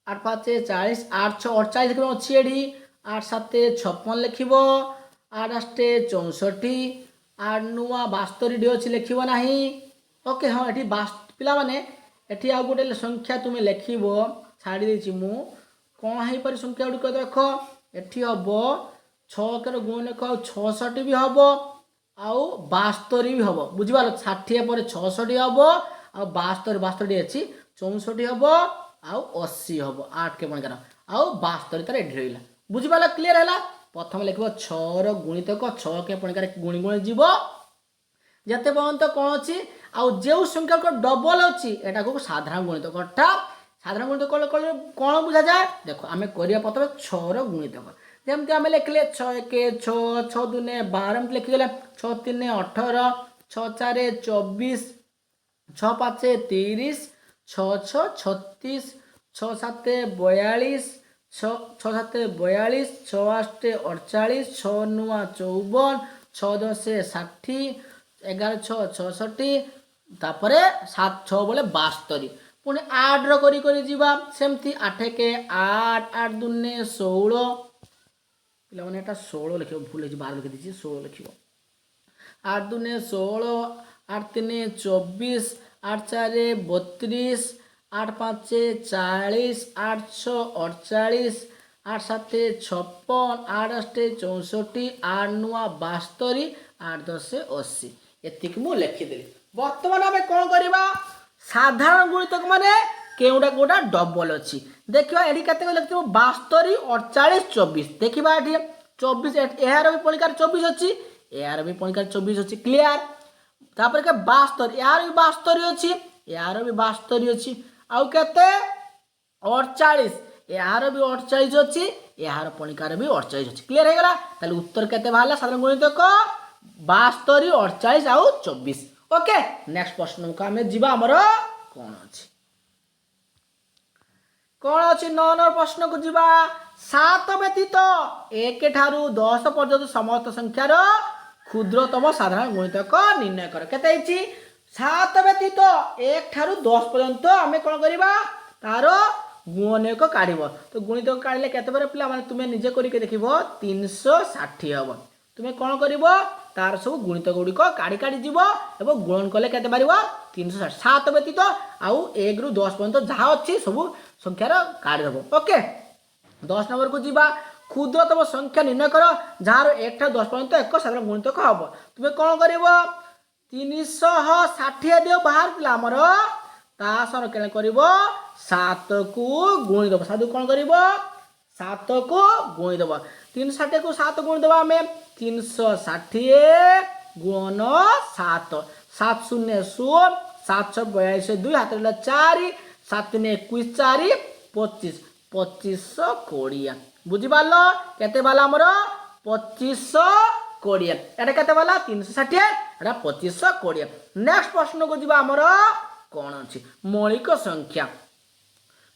8 5 40 8 6 48 लिखब अच्छी एटी 8 7 56 लिखब 8 8 64 8 नुआ 72 अच्छी लिखब ना। ओके हाँ ये पिला माने एठी आ गोटे संख्या तुम्हें लिखब छाड़ी देछि मु कौन है पर संख्या गुड़िक देख एठी हम 6 के गुण देख 66 भी हम आउ 72 भी हम बुझिपार 60 पर 66 हम आउ 72 72 अच्छी 64 हम आउ 80 हम 8 के पणकार आउ 72 तार एठी रहिला बुझिपार क्लियर है। प्रथम लिख 6 गुणितक 6 के पणकार गुणी गुणी जीव जिते पर्यंत कौन अच्छी आउ जो संख्या को डबल अच्छी एटा को साधारण गुणितक साधारण गुणितक कौन बुझा जाए देख आम करिया प्रथम 6 गुणितक जमती आम लिखले 6 1 6 6 दूने 12 लिखिगले 6 3 18 6 4 24 6 5 30 6 6 36 6 7 42 6 7 42 6 8 48 6 9 54 6 10 60 11 6 66 तापर 7 6 बोले 72 पुणी 8 करी जीवा सेमती 8 के 8 8 दूने 16 पे 16 लिख भूल 12 लिखी दीजिए 16 लिख 8 दूने 16 8 3 24 8 4 32 8 5 40 8 6 48 8 7 56 8 8 64 8 9 72 8 10 80 एतिक मु लिखिदेली। बर्तमान आम कौन करवा साधारण गुणितक माने केउटा कोटा डबल अच्छी देखा ये केते लिख 72 48 24 देखा ये 24 यार भी पणिकार 24 अच्छी यार भी पणिकार 24 अच्छी क्लियर। तापर के 72 यार भी 72 अच्छी यार भी 72 अच्छी आउ केते 48 यार भी 48 अच्छी यार पणिकार भी 48 अच्छी क्लियर हो गला। ताले उत्तर केते बाहरला साधारण गुणितक 72 48 आउ 24। ओके नेक्स्ट प्रश्न को आम जीवा आमर कौन अच्छी 9 नंबर प्रश्न को जीवा 7 व्यतीत 1 ठारू 10 पर्यंत समस्त संख्यार क्षुद्रतम साधारण गुणितक निर्णय कर केते 7 व्यतीत 1 ठारू 10 पर्यंत आम कौन करवा तार गुणक काढ़ तो गुणितक काढ़ले केते बार पिला माने तुमे निजे करके देखिबो 360 हम तुमे कौन कर तार सब गुणितक गुड़िक काढ़ी काढ़ी जीव एवं गुणन कले केते बार 360 7 व्यतीत आउ 1 रु 10 पर्यंत जहाँ अच्छी सब संख्यार काढ़ीदेव। ओके 10 नंबर को जीवा क्षुद्रतम संख्या निर्णय कर जार 1 ठारू 10 पर्यंत एक साधारण गुणितक हम तुमे कौन कर 360 दियो बाहर पिला आमर तासर केने कर 7 को गुणिदेव 7 कौन कर 7 को गुणिदेव 360 को 7 गुणिदेव आम 360 गुण 7 7 शून्य 16 7 6 42 2 हाथ 4 7 3 21 4 25 2520 बुझिपार केते बाला आमर 2520 एटा केते बाला 360 एटा 2520। नेक्स्ट प्रश्न को जीवा आमर कौन अच्छी मौलिक संख्या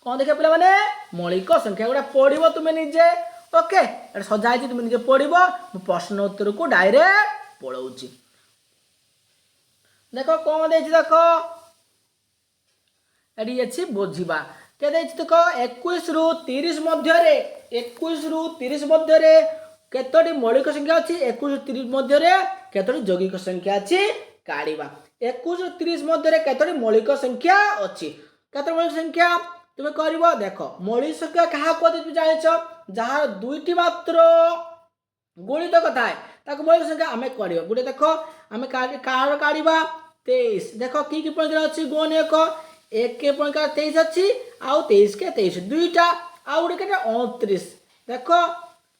कौन देखा पिला माने मौलिक संख्या गोटा पढ़िबो तुमे निजे। ओके एटा सजाई तुम निजे पढ़िबो प्रश्न उत्तर को डायरेक्ट पढ़ाऊँ देख कौन दे देख एटी अच्छी बुझा के देख 21 रु 30 मध्य 21 रु 30 मध्य केतोटी मौलिक संख्या अच्छी 21 रु 30 मध्य केतोटी यौगिक संख्या अच्छी काढ़ा 21 रु 30 मध्य केतोटी मौलिक संख्या अच्छी केतोटी मौलिक संख्या तुम्हें कर देख मौलिक संख्या क्या कहते जान जार दुईटी मात्र गुणितक थाए मौलिक संख्या आम कर गोटे देख आम कार काढ़ा 23 देख कि पणिकार अच्छी गुण 1 के पणिकार 23 अच्छी आउ 23 के 23 दुईटा आउ गोटे के 29 देख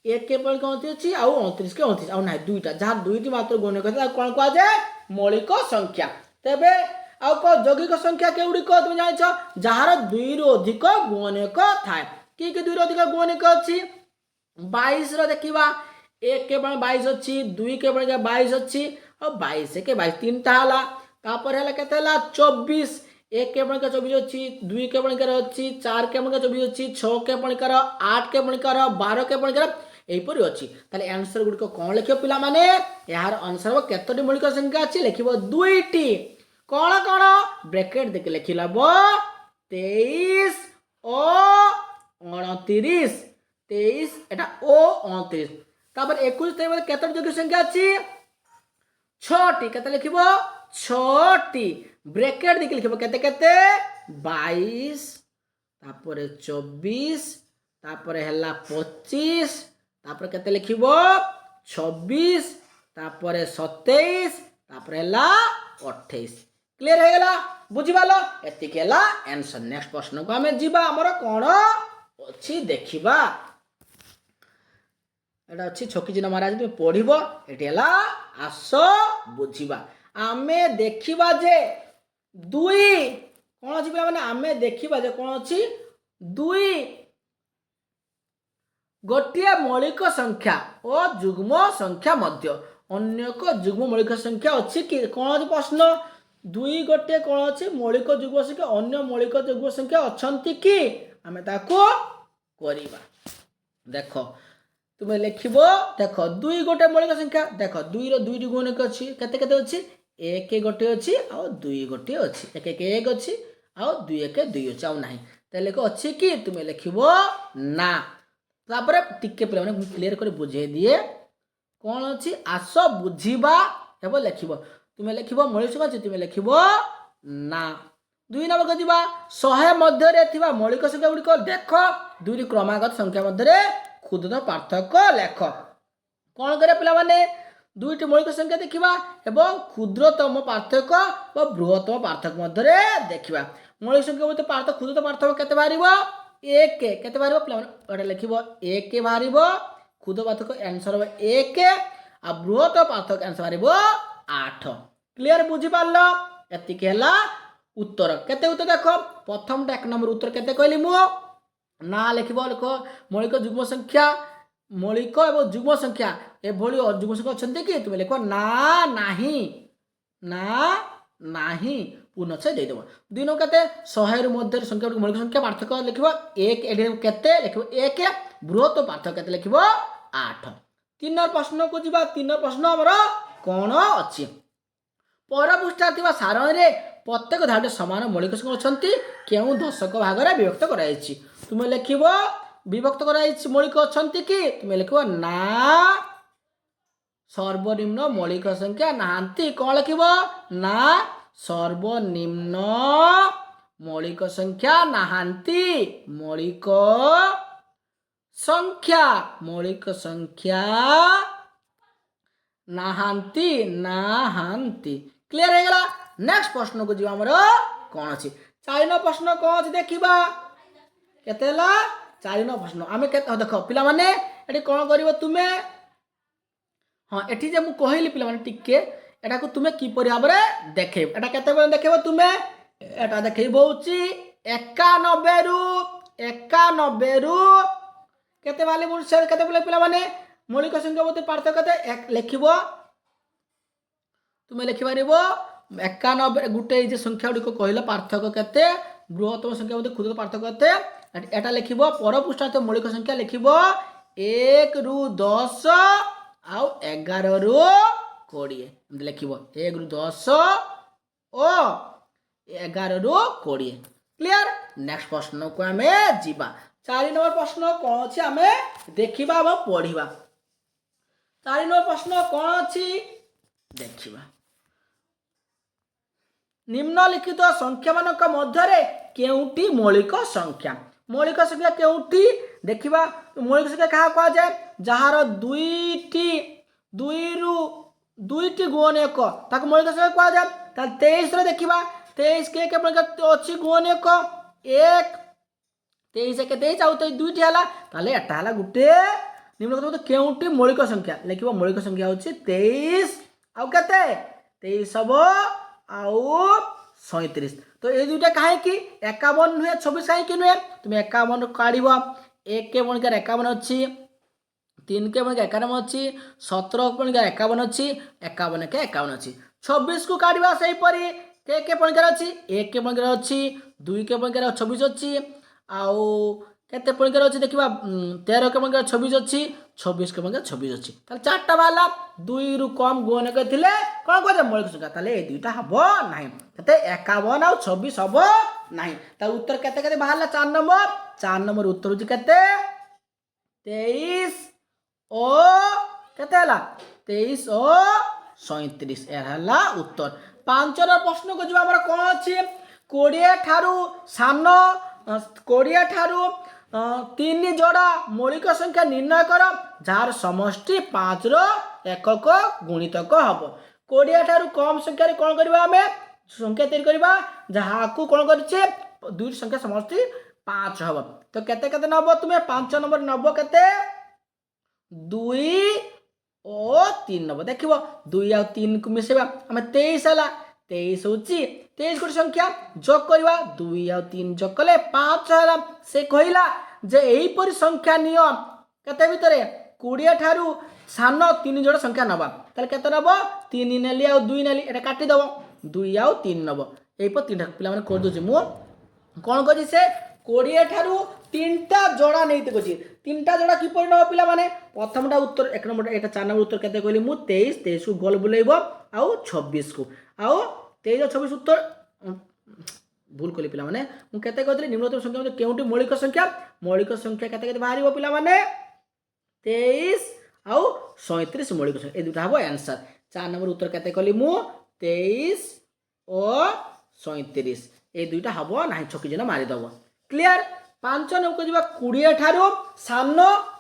1 के पणिकार 29 अच्छी आउ 29 के 29 आउ ना दुईटा जहाँ दुईटी मात्र गुण कौन कह जाए मौलिक संख्या तेबे आउ को यौगिक संख्या केउडिक तुम जानिछ जहार 2 रु अधिक गुणनीयक थाए कि 2 रु अधिक गुणनीयक अछि 22 रो देखिबा 1 केवल 22 अछि 2 केवल 22 अछि और 22 के 22 तीनटा हला तापर हला केते हला 24 1 केवल 24 अछि 2 केवल अछि 4 केवल 24 अछि 6 केवल 8 केवल 12 केवल एपरि अछि ताले आंसर गुडी को कोन लिखियो पिला माने यार आंसर केतोटी मौलिक संख्या अछि लिखिबो दुईटी कोन कोन ब्रैकेट देके लिखिलाबो 23 ओ 29 23 एटा ओ 29 तापर 21 तेरे केतोटी यौगिक संख्या अछि 6टी केते लिखिबो 6टी ब्रैकेट देके लिखिबो केते केते 22 तापर 24 तापर हला 25 तापर केते लिखिबो 26 तापर 27 तापर हला 28 क्लियर हे गेला बुझिबालो एतिक हला आंसर नेक्स्ट प्रश्न को हमें जीवा हमर कोन अछि देखिबा एटा अछि छकी जिना महाराज तुम पढिबो एटी हला आसो बुझिबा आमे देखिबा जे दुई कोन अछि माने आमे देखिबा जे कोन अछि दुई गोटिए मौलिक संख्या और जुग्म संख्या मध्य अन्य एक जुग्म मौलिक संख्या अछि कि कोन अछि प्रश्न दुई गोटे कोन अछि मौलिक जुग्म संख्या अन्य मौलिक जुग्म संख्या अछंती कि हमें ताको करिबा देखो तुमे लिखिबो देखो दुई गोटे मौलिक संख्या देखो दुई रो दुईटी गुणक अछि केते केते अछि एक गोटे अछि और दुई गोटे अछि एक एक एक अछि और दुई एक दुई अछि आ नाही तले को अछि कि तुमे लिखिबो ना तापर टिके पे माने क्लियर कर बुझे दिए कौन अछि आस बुझिबा हेबो लिखिबो तुमे लिखिबो मौलिक संख्या तुमे लिखिबो ना दुई नंबर को दिबा 100 मध्य रे थिबा मौलिक संख्या गुडी को देखो दुईटी क्रमागत संख्या मध्य रे क्षुद्रतम पार्थक्य लेख कौन करे पिला माने दुईटी मौलिक संख्या देखिबा एवं क्षुद्रतम पार्थक्य व बृहत्तम पार्थक्य मध्य रे देखिबा मौलिक संख्या मध्य पार्थक्य क्षुद्रतम पार्थक्य केते बारिबो एक केते बारिबो पिला माने लिखिबो एक बारिबो क्षुद्र पार्थक्य आंसर हो एक आ बृहत्तम पार्थक्य आंसर बारिबो 8 क्लियर बुझि पारलो एतिके हला उत्तर केते उत्तर देखो प्रथम टा 1 नंबर उत्तर केते कहली मु ना लिखिबो लिखो मौलिक जुग्म संख्या मौलिक एवं जुग्म संख्या ए भली जुग्म संख्या अछंती कि तुमे लिखो ना नाही पूर्ण से दे देबो दुई नो केते 100 मध्य संख्या मौलिक संख्या पार्थक्य लिखिबो 1 एडी केते लिखिबो 1 बृहत्तम पार्थक्य केते लिखिबो 8 तीन नंबर प्रश्न को जीवा तीन नंबर प्रश्न हमरो कोन अछि परपृष्ठा थिबा सारणी रे प्रत्येक धारटे समान मौलिक संख्या अछंती केउ दशक भाग रे विभक्त कराइछि तुमे लिखिबो विभक्त कराइछि मौलिक अछंती कि तुमे लिखिबो ना सर्वनिम्न मौलिक संख्या नांती कोन लिखिबो ना सर्वनिम्न मौलिक संख्या नाहांती मौलिक संख्या नाहांती क्लियर हे गला नेक्स्ट प्रश्न को जीवा हमरो कोन अछि 4 नंबर प्रश्न कोन अछि देखिबा केतेला 4 नंबर प्रश्न आमे केते देखो पिला माने एठी कोन करिवो तुमे हां एठी जे मु कहली पिला माने टिके एटा को तुमे की परि भाबरे देखे एटा केते बेले देखेबो तुमे एटा देखेबो होची 91 रु केते वाले मुर से केते बेले पिला माने मौलिक संख्या मते पार्थक्य केते लिखिबो तुमे लिखि पारिबो 91 गुटे जे संख्या गुडी को कहला पार्थक्य केते बृहत्तम संख्या मते क्षुद्र पार्थक्य केते एटा लिखिबो परपृष्ठा मौलिक संख्या लिखिबो 1 रु 10 आउ 11 रु 20 एमते लिखिबो 1 रु 10 ओ 11 रु 20 क्लियर नेक्स्ट प्रश्न को हमें जीवा 4 नंबर प्रश्न कोन अछि हमें देखिबा व पढिबा 4 नंबर प्रश्न कोन अछि देखिबा निम्नलिखित संख्या मानक मध्य रे केउटी मौलिक संख्या केउटी देखिबा मौलिक संख्या कहा कहा जाय जहार दुईटी गुणक ताक मौलिक संख्या कहा जाय ता 23 रे देखिबा 23 के अछि गुणक 1 23 के 23 आउ 2टी हला ताले एटा हला गुटे निम्नलिखित केउटी मौलिक संख्या लिखिबो मौलिक संख्या होछि 23 आउ केते 23 हबो आउ 37। তো এই দুইটা কাহিকি 51 নুহে 26 কাহিকি নুহে তুমি 51 কাড়িব 1 কে বণিকার 51 ଅଛି 3 के बणिका 51 ଅଛି 17 बणिका 51 ଅଛି 51 के 51 ଅଛି 26 को काढिबा सही परी के बणिकार अछि 1 के बणिकार अछि 2 के बणिकार 26 अछि आउ केते बणिकार अछि देखिबा 13 के बणिकार 26 अछि 26 के बणिकार 26 अछि ताले चारटा बाला 2 रु कम गुणक थिले कोन कोजे मौलिक संख्या ताले ए दुइटा हबो नाही केते 51 आउ 26 हबो नाही ता उत्तर केते केते बाहरला 4 नंबर उत्तर होची केते 23 ओ केते हला 23 ओ 37 एहला उत्तर 5 रो प्रश्न को जवा हमर कोन अछि 20 ठारू सान 20 ठारू 3 जोड़ा मौलिक संख्या निर्णय कर जार समष्टि 5 रो एकक गुणितक हबो 20 ठारू कम संख्या रे कोन करबा हमें संख्या तैयार करबा जहा को कोन करछे दुई संख्या समष्टि 5 हबो तो केते केते नबो तुमे 5 नंबर नबो केते 2 ओ 3 नंबर देखिबो 2 आ 3 को मिसेबा हमें 23 हला 23 होची 23 को संख्या जोग करबा 2 आ 3 जोग कले 5 हला से कहिला जे एही परि संख्या नियो केते भितरे 20 ठारू सान 3 जोड़ संख्या नबा ताले केते नबो 3 नेली आ 2 नेली एटा काटी दबो 2 आ 3 नबो एही पर 3 पिला माने कर दोची मु कोन करी से 20 ठारू 3टा जोड़ा नैते कछि 3टा जोड़ा कि परि नबो पिला माने प्रथमटा उत्तर 1 नंबर एटा 4 नंबर उत्तर केते कहली मु 23 को गोल बुलेइबो आउ 26 को आउ 23 और 26 उत्तर भूल कली पिला माने मु केते कहतली निम्नतम संख्या मध्ये केउटी मौलिक संख्या केते केते बाहरिबो पिला माने 23 आउ 37 मौलिक संख्या ए दुटा हबो आंसर 4 नंबर उत्तर केते कहली मु 23 और 37 ए दुटा हबो नाही छकी जना मारि दबो क्लियर 5 नंबर को 20 ठारू सान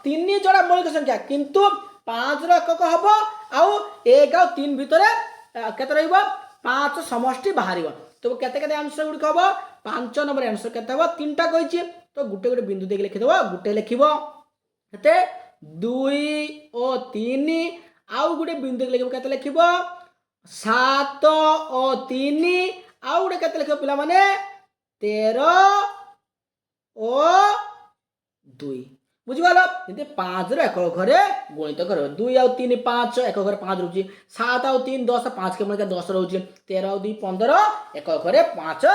3 जोड़ा मौलिक संख्या किंतु 5 रो एकक हबो आउ 1 और 3 भितरे केते रहइबो 5 समष्टि बाहरिबो तो केते केते आंसर गुडी हबो 5 नंबर आंसर केते हबो तीनटा कहिछि तो गुटे गुटे बिंदु देख लिखि देबो गुटे लिखिबो केते 2 और 3 आउ गुटे बिंदु देख लिखिबो केते लिखिबो 7 और 3 आउ गुटे केते लिखिबो पिला माने 13 ओ 2 बुझिबालो जदि 5 रो एकक घरे गुणित करो 2 आ 3 5 एकक घरे 5 रहउची 7 आ 3 10 5 के म्हणजे 10 रहउची 13 आ 2 15 एकक घरे 5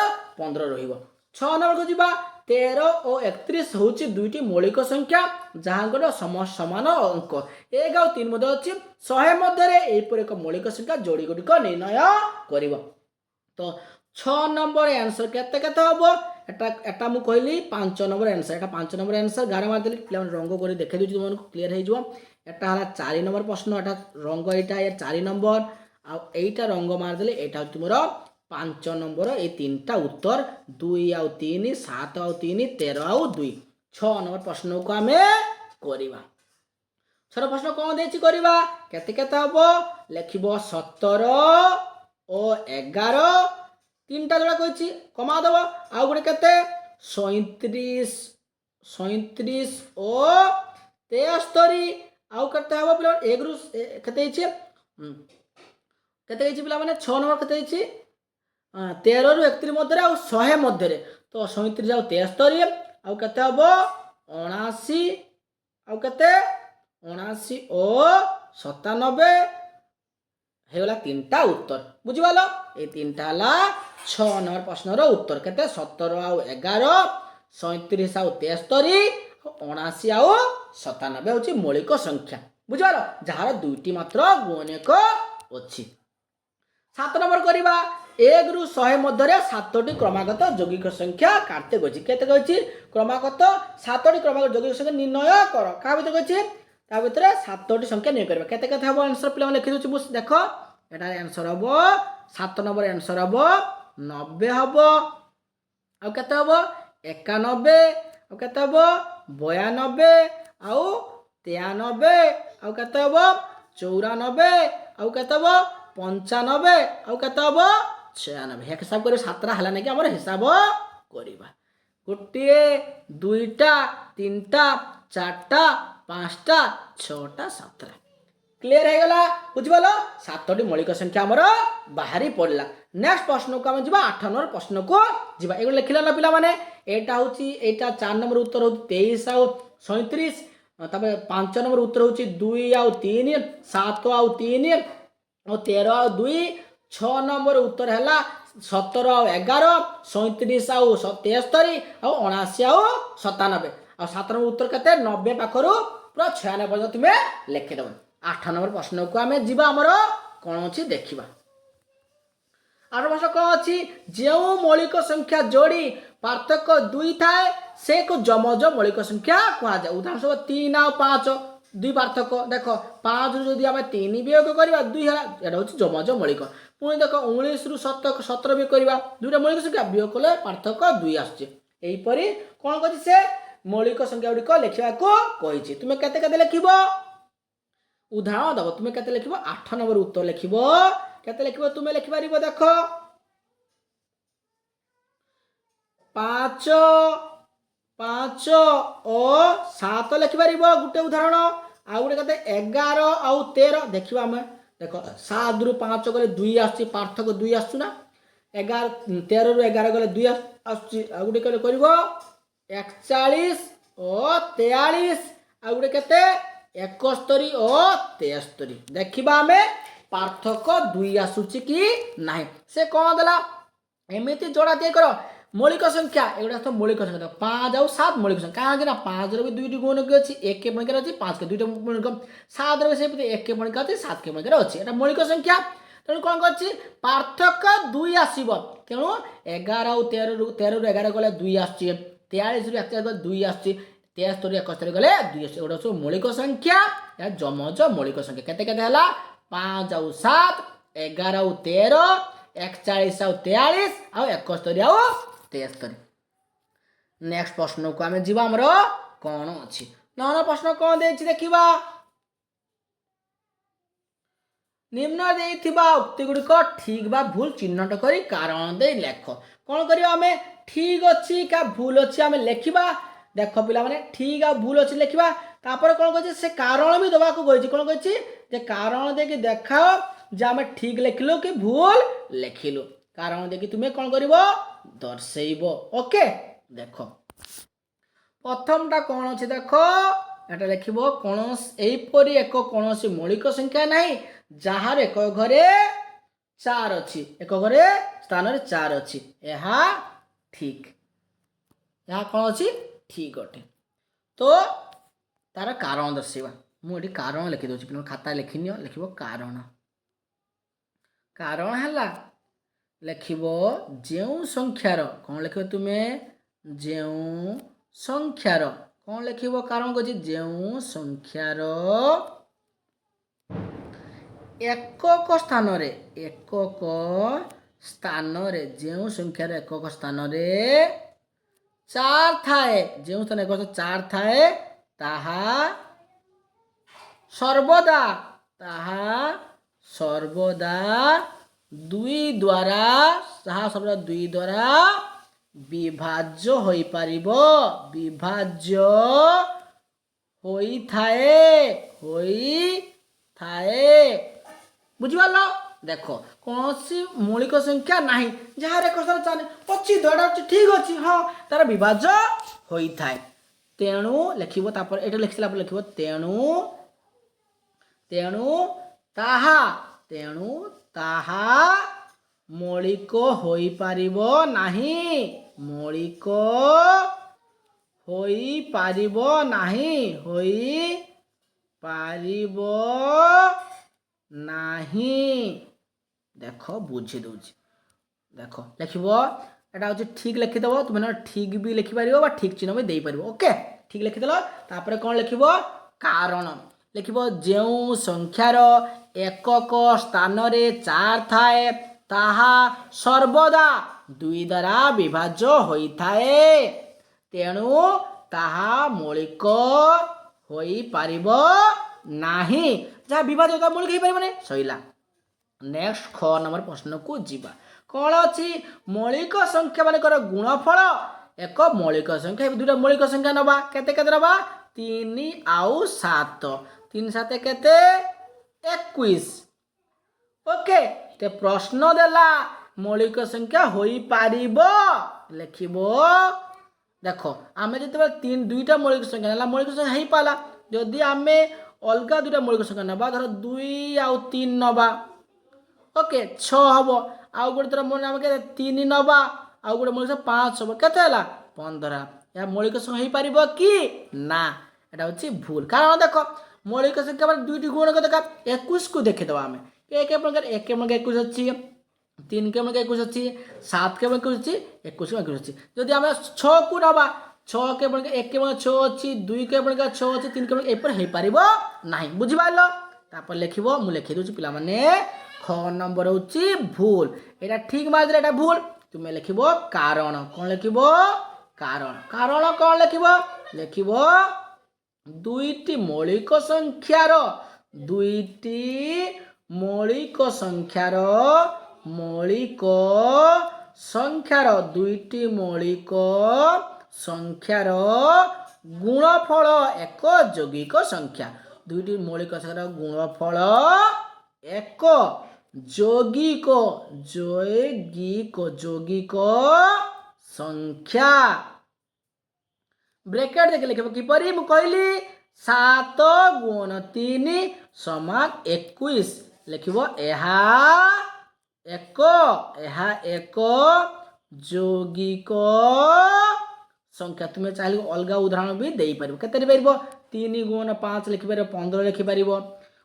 15 रहिबो 6 नंबर को जिबा 13 और 31 होची दुईटी मौलिक संख्या जहांकर समान अंक 1 और 3 मध्ये अछि 100 मध्ये रे एई पर एक मौलिक संख्या जोड़ी गुडी को निर्णय करिवो तो 6 नंबर आंसर केते केते हबो एटा मु कहली 5 नंबर आंसर एटा 5 नंबर आंसर गारा मार देली प्ले रंग करी देखे दिछु तुमन क्लियर हे जो एटा हला 4 नंबर प्रश्न एटा रंग एटा या 4 नंबर आ एटा रंग मार देले एटा तुमरो 5 नंबर ए तीनटा उत्तर 2 आ 3 7 आ 3 13 आ 2 6 नंबर प्रश्न को हमें करिवा छर प्रश्न कोन देछि करिवा केते केते हबो लेखिबो 17 ओ 11 तीनटा जोड़ा कहिछि कमा दबो आ गुडे केते 37 ओ 73 आउ केते हबो पिला 1 रु केते हिछि केते हिछि पिला माने 6 नंबर केते हिछि 13 रु 31 मध्ये आ 100 मध्ये रे तो 37 आ 73 आउ केते हबो 79 आउ केते 79 ओ 97 हेला तीनटा उत्तर बुझिबालो ए तीनटा हला 6 नंबर प्रश्न रो उत्तर केते 17 आउ 11 37 आउ 73 79 आउ 97 होची मौलिक संख्या बुझिबालो जहार दुईटी मात्र गुणक अछि 7 नंबर करिबा 1 रु 100 मध्ये रे 7टी क्रमागत यौगिक संख्या काटे गछि केते गछि क्रमागत 7टी क्रमागत यौगिक संख्या निर्णय कर का भीतर गछि ता भीतर 7टी संख्या निर्णय करबा केते केते हबो आंसर पिला लिखि दोछि बस देखो एटा आंसर हबो 7 नंबर आंसर हबो 90 हबो आ केते हबो 91 आ केते हबो 92 आ 93 आ केते हबो 94 आ केते हबो 95 आ केते हबो 96 हे हिसाब करे 7 हला नै कि हमर हिसाब करिबा गोटे दुईटा तीनटा चारटा पांचटा छटा सातटा क्लियर है गला बुझिपाल 7टी मौलिक संख्या हमर बाहरी पड़ला। नेक्स्ट प्रश्न को आम जा 8 नंबर प्रश्न को जीवा एगो लिखिला ना पिला माने एटा होची एटा 4 नंबर उत्तर हो 23 आउ 37 तबे 5 नंबर उत्तर होची 2 आउ 3 7 आउ 3 और 13 आउ 2 6 नंबर उत्तर हैला 17 आउ 11 37 आउ 73 और 79 आउ 97 और 7 नंबर उत्तर केते 90 पाखरु पूरा 96 पर्यंत तुमे लिखि दबो। 8 नंबर प्रश्न को आम जीवा हमर कौन अच्छी देखा। 8 प्रश्न कौन अच्छी जो मौलिक संख्या जोड़ी पार्थक्य 2 थाए से को जमज मौलिक संख्या कह जाए। उदाहरण सब 3 आउ 5 2 पार्थक्य देख 5 रु आम 3 वियोग करवा 2 है यहाँ हूँ जमज मौलिक। पुणी देख 19 रु 17 भी करवा 2टा मौलिक संख्या वियोग कले पार्थक्य 2 आसपरी कौन कर से मौलिक संख्या गुड़िक लिखा कही तुम्हें केते केते लिख उदाहरण दब तुम्हें केते लिख 8 नंबर उत्तर लिख केते लिख तुम्हें लिखिपार देख 5 5 और 7 लिखिपार गोटे उदाहरण आउ गोटे केते 11 आउ 13 देखा आम देख 7 रु 5 गले 2 आस पार्थक्य 2 आसुना 11 13 रु 11 गले 2 आसुटे कर 41 और 43 आ गोटे केते 71 और 73 देखा आम पार्थक्य 2 आसूची कि ना से कौन देला एमती जोड़ा दिए कर मौलिक संख्या एगुड़ा तो मौलिक संख्या 5 आउ 7 मौलिक संख्या कहीं 5 भी 2टी गुणक अच्छी 1 के पणिकार अच्छी 5 के 2टा गुणक 7 से 1 के पणिकार अच्छी 7 के पणिकार अच्छी एटा मौलिक संख्या तेणु कौन कर पार्थक्य 2 आसब तेणु 11 आउ 13 रु 11 गले 2 आस 43 रु 41 गले 2 आस 73 रु 71 गले 2 आस एगुड़ा सब मौलिक संख्या या जमज मौलिक संख्या केते केते हला 5 आउ 7 11 आउ 13 41 आउ 43 आउ 71 आउ 73। नेक्स्ट प्रश्न को आम जीवा हमर कौन अच्छी 9 प्रश्न कौन दे देखा निम्न देथिबा उक्ति गुड़िक ठीक बा भूल चिन्हट करी कारण दे लेख कौन करिया आमे ठीक अच्छी क्या भूल अच्छी आमे लेखिबा देख पिला माने ठीक आ भूल अच्छी लेखिबा तापर कौन कहछि से कारण भी दबा को कहछि कौन कहछि जे कारण दे कि देखाओ जे आमे ठीक लिखिलो कि भूल लिखिलो कारण दे कि तुमे कौन करिवो दर्शेइबो। ओके देख प्रथमटा कौन अच्छे देख एटा लिखिबो कौन एपरी एक कौन मौलिक संख्या नहीं जार एक घरे 4 अच्छी एक घरे स्थान 4 अच्छी यह ठीक यहाँ कौन अच्छी ठीक अटे तो तार कारण दर्शेवा मुझे कारण लिखी दूसरी पिला खाता लिखिनि लिख कारण कारण है लिख जो संख्यार कौन लिख तुम्हें जो संख्यार कौन लिख कारण कह जो संख्यार एकक स्थान जो संख्यार एकक स्थान 4 थाए जो स्थान एक 4 थाए ताहा सर्वदा 2 द्वारा विभाज्य होई पारिबो विभाज्य होई थाए बुझिपाल देख कौन सी मौलिक संख्या नहीं जहाँ एक स्थान अच्छी दौड़ा ठीक अच्छी हाँ तार विभाज्य होई थाए तेणु लिखिबो तापर एटा लिखि सारा लिखिबो तेणु ताहा मौलिक होई पारिबो नहीं मौलिक होई पारिबो नहीं देख बुझी दूची देख लिखिबो एटा होची ठीक लिखिदेव तुम ठीक भी लिखिपार ठीक चिन्ह भी दे पार। ओके ठीक लिखिदेल तापर कौन लिखिबो कारण लिखिबो जो संख्यार एकक स्थान 4 थाए ताहा सर्वदा 2 द्वारा विभाज्य होई थाए तेणु ताहा मौलिक होई पारिबो नाही जहाँ विभाज्य मौलिक हो पारिबो नहीं सईला। नेक्स्ट ख नंबर प्रश्न को जीवा कौन अच्छी मौलिक संख्या मानकर गुणफल एक मौलिक संख्या 2टा मौलिक संख्या नवा केते केते नवा 3 आउ 7 3 7 केते 21। ओके ते प्रश्न देला मौलिक संख्या होई पारिबो लिखिबो देख आम जो दुईटा मौलिक संख्या ना मौलिक संख्या हो पाला जदि आम अलग दुईटा मौलिक संख्या नवा धर 2 आउ 3 नवा ओके 6 हम आउ गोटे थर मन आम 3 नवा आउ गोटे मौलिक 5 हम के 15 या मौलिक संख्या हो पार कि ना यहाँ हूँ भूल कारण देख मौलिक संख्या दुईटी गुणक देखा 21 को देखीदे आम एक प्रकार 21 अच्छी 3 के 21 अच्छी 7 के 21 अच्छी 21 के 21 अच्छी जदि आम 6 को नवा 6 के 1 के 6 अच्छी 2 के 6 अच्छी 3 के एपर हो पार ना बुझिपार तापर लिख मुझे लिखिदे पे ख नंबर हूँ भूल यहाँ ठीक मार यहाँ भूल तुम्हें लिख कारण कौन लिख कारण कारण कौन लिख दुईटी मौलिक संख्यार दुईटी मौलिक संख्यार दुईटी मौलिक संख्यार गुणफल एक यौगिक संख्या दुईटी मौलिक संख्यार गुणफल एक यौगिक यौगिक संख्या ब्रैकेट देख लिख किपरि मु कहली 7 गुण 3 समान 21 लिखिबो एहा एक यौगिक संख्या तुम्हें चाहिए अलग उदाहरण भी दे पार के 3 गुण 5 लिखिपार 15 लिखिपार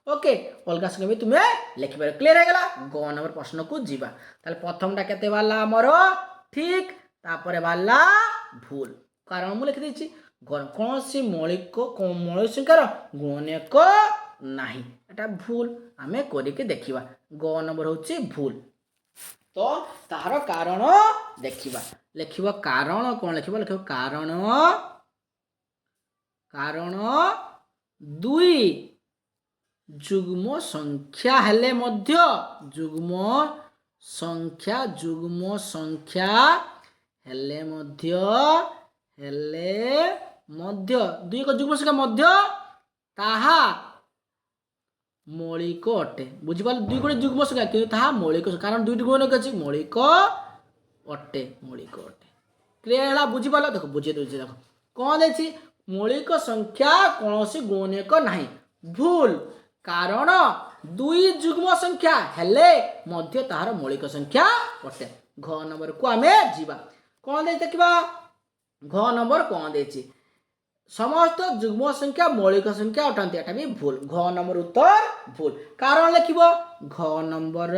ओके अलग संख्या भी तुम्हें लिखिपार क्लियर हो गला ग नंबर प्रश्न को जीवा ताले प्रथमटा केते बाला हमर ठीक तापर बाला भूल कारण मुझे लिखी कौन सी मौलिक संख्यार गुणक नहीं एटा भूल आम करके देखा ग नंबर हूँ भूल तो तार कारण देखा लिख कारण कौन लिख कारण कारण दुई जुग्म संख्या हेले मध्य जुग्म संख्या हेले मध्य दुई को जुग्म संख्या मध्य ताहा मौलिक अटे बुझिपार दुई गोटे जुग्म संख्या कि ताहा मौलिक कारण दुईटी गुणक अच्छी मौलिक अटे क्लियर है बुझिपार देख बुझे दूसरी देख कौन देखी मौलिक संख्या कौन सी गुणक नहीं भूल कारण दुई जुग्म संख्या हेले मध्य ताहार मौलिक संख्या अटे घ नंबर को आम जीवा कौन दे देखा घ नंबर कौन दे समस्त जुग्म संख्या मौलिक संख्या अटंती एटा भी भूल घ नंबर उत्तर भूल कारण लिख घ नंबर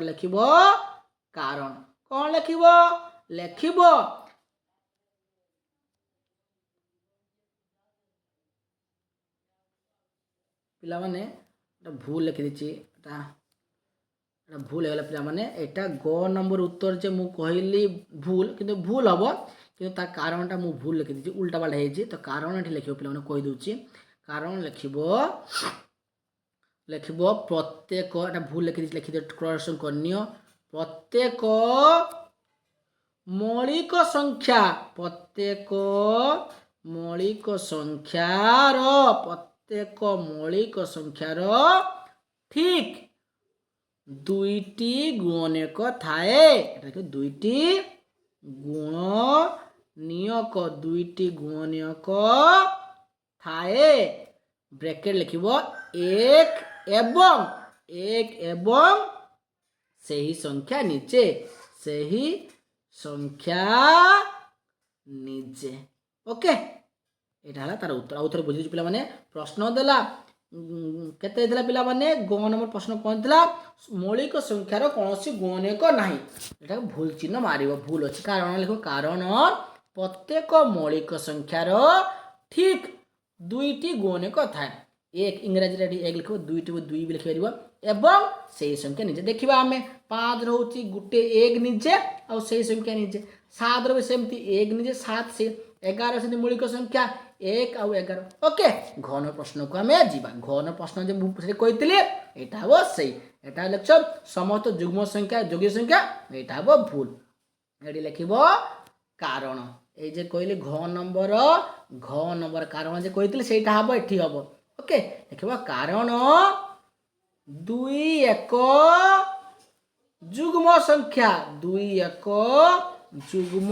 लिख कारण कौन लिख पिला माने भूल लिखी देता भूल होगा पिला माने एटा ग नंबर उत्तर जे मु कहली भूल किंतु भूल हम कि तार कारणटा मु भूल लिखी दी उल्टा पाल्टा है तो कारण ये लिख पे कही दूसरी कारण लिख प्रत्येक एटा भूल लिखी क्रॉस करनी प्रत्येक मौलिक संख्या प्रत्येक मौलिक संख्यार ठीक दुईटी गुणक थाए दुईटी गुणनियक थाए ब्रैकेट लिखिबो एक एवं सही संख्या नीचे ओके एटा हला तार उत्तर आउ थे बुझी पिला माने प्रश्न देला केते देला पिला माने ग नंबर प्रश्न कौन था मौलिक संख्यार कौन सी गुणक नहीं एटा भूल चिन्ह मारिबो भूल अछि कारण लिखो कारण प्रत्येक मौलिक संख्यार ठीक दुईटी गुणक थाए एक इंग्रजी एक लिखो दुईटी को दुई भी लिख पारिबो एवं सही संख्या नीचे देखिबा आमे 5 रहउची गुटे एक नीचे और सही संख्या नीचे 7 रो सेमती एक नीचे 7 से 11 से मौलिक संख्या 1 आउ 11 ओके घन प्रश्न को आम जीवा घन प्रश्न जो मुझे कही यहाँ हम सही यहाँ लिख समस्त जुग्म संख्या यौगिक संख्या यहाँ हम भूल ये लिख कारण ये कहली घ नंबर कारण जो कही से हम ये हम ओके लिखिबो कारण 2 एक जुग्म संख्या 2 एक जुग्म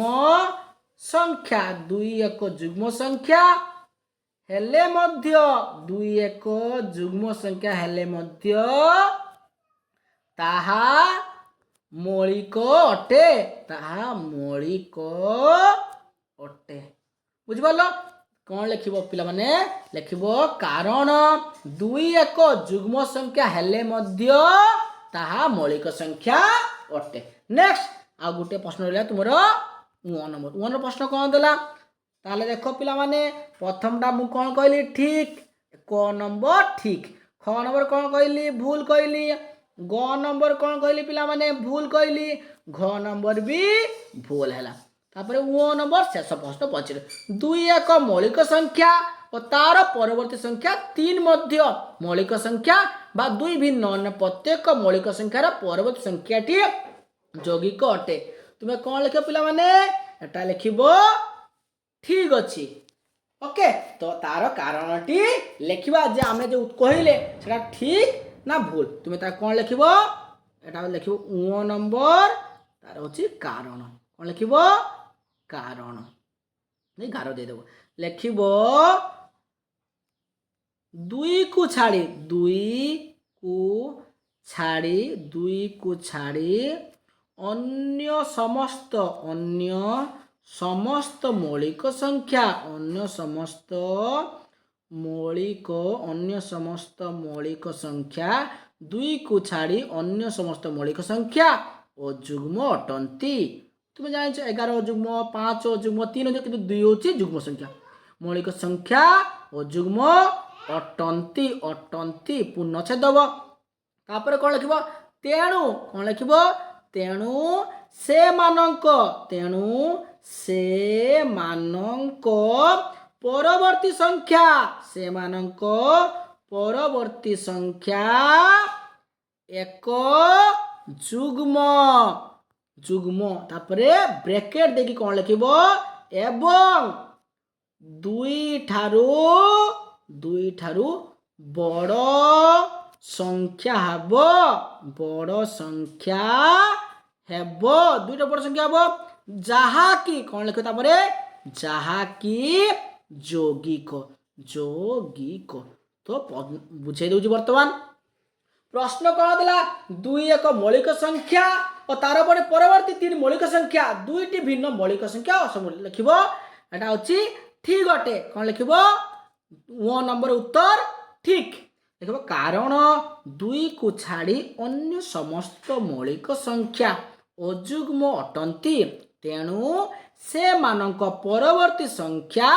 संख्या 2 एक जुग्म संख्या हेले मध्य 2 एक जुग्म संख्या हेले मध्य ताहा मौलिक अटे ताहा मौलिक अटे बुझिपाल कौन लिखिबो पिला माने लिखिबो कारण 2 एक जुग्म संख्या हेले मध्य ताहा मौलिक संख्या अटे। नेक्स्ट आ गुटे प्रश्न रहला तुमर 1 नंबर 1 प्रश्न कौन देला ताले देखो पिला माने प्रथमटा मु कौन कहली ठीक क नंबर ठीक ख नंबर कौन कहली भूल कहली ग नंबर कौन कहली पिला माने भूल कहली घ नंबर भी भूल हैला तापर ओ नंबर शेष प्रश्न पचरे 2 एक मौलिक संख्या और तार परवर्ती संख्या 3 मध्य मौलिक संख्या बा 2 भिन्न अन्य प्रत्येक मौलिक संख्यार परवर्ती संख्याटी यौगिक अटे तुमे कौन लिख पिला माने एटा लिखिबो ठीक अच्छी ओके तो तार कारणटी लिखिबा जे आमे जो कहले सेटा ठीक ना भूल तुमे ता कौन लिखिबो एटा लिखिबो ओ नंबर तार होची कारण कौन लिखिबो कारण नहीं गारो दे देबो लिखिबो 2 को छाड़ी 2 को छाड़ी अन्य समस्त मौलिक संख्या अन्य समस्त मौलिक संख्या 2 को छाड़ी अन्य समस्त मौलिक संख्या और जुग्म अटंती तुम जान 11 जुग्म 5 जुग्म 3 किंतु 2 होची जुग्म संख्या मौलिक संख्या और जुग्म अटंती पूर्णच्छेद दब तापर कौन लिखिबो तेणु कौन लिखिबो तेणु से मानक परवर्ती संख्या एक जुग्म तापरे ब्रैकेट देखि कौन लिखिबो एवं 2 ठारू बड़ संख्या हेबो दुईटा बड़ संख्या हेबो जहा की कौन लिखो तापरे जहा की यौगिक तो बुझे दूची वर्तमान प्रश्न कौन देला 2 एक मौलिक संख्या और तार परवर्ती 3 मौलिक संख्या 2टी भिन्न मौलिक संख्या लिखिबो एटा होची ठीक अटे कौन लिखिबो 1 नंबर उत्तर ठीक लिखिबो कारण 2 को छाड़ी अन्य समस्त मौलिक संख्या अजुग्म अटंती तेणु से मानक परवर्ती संख्या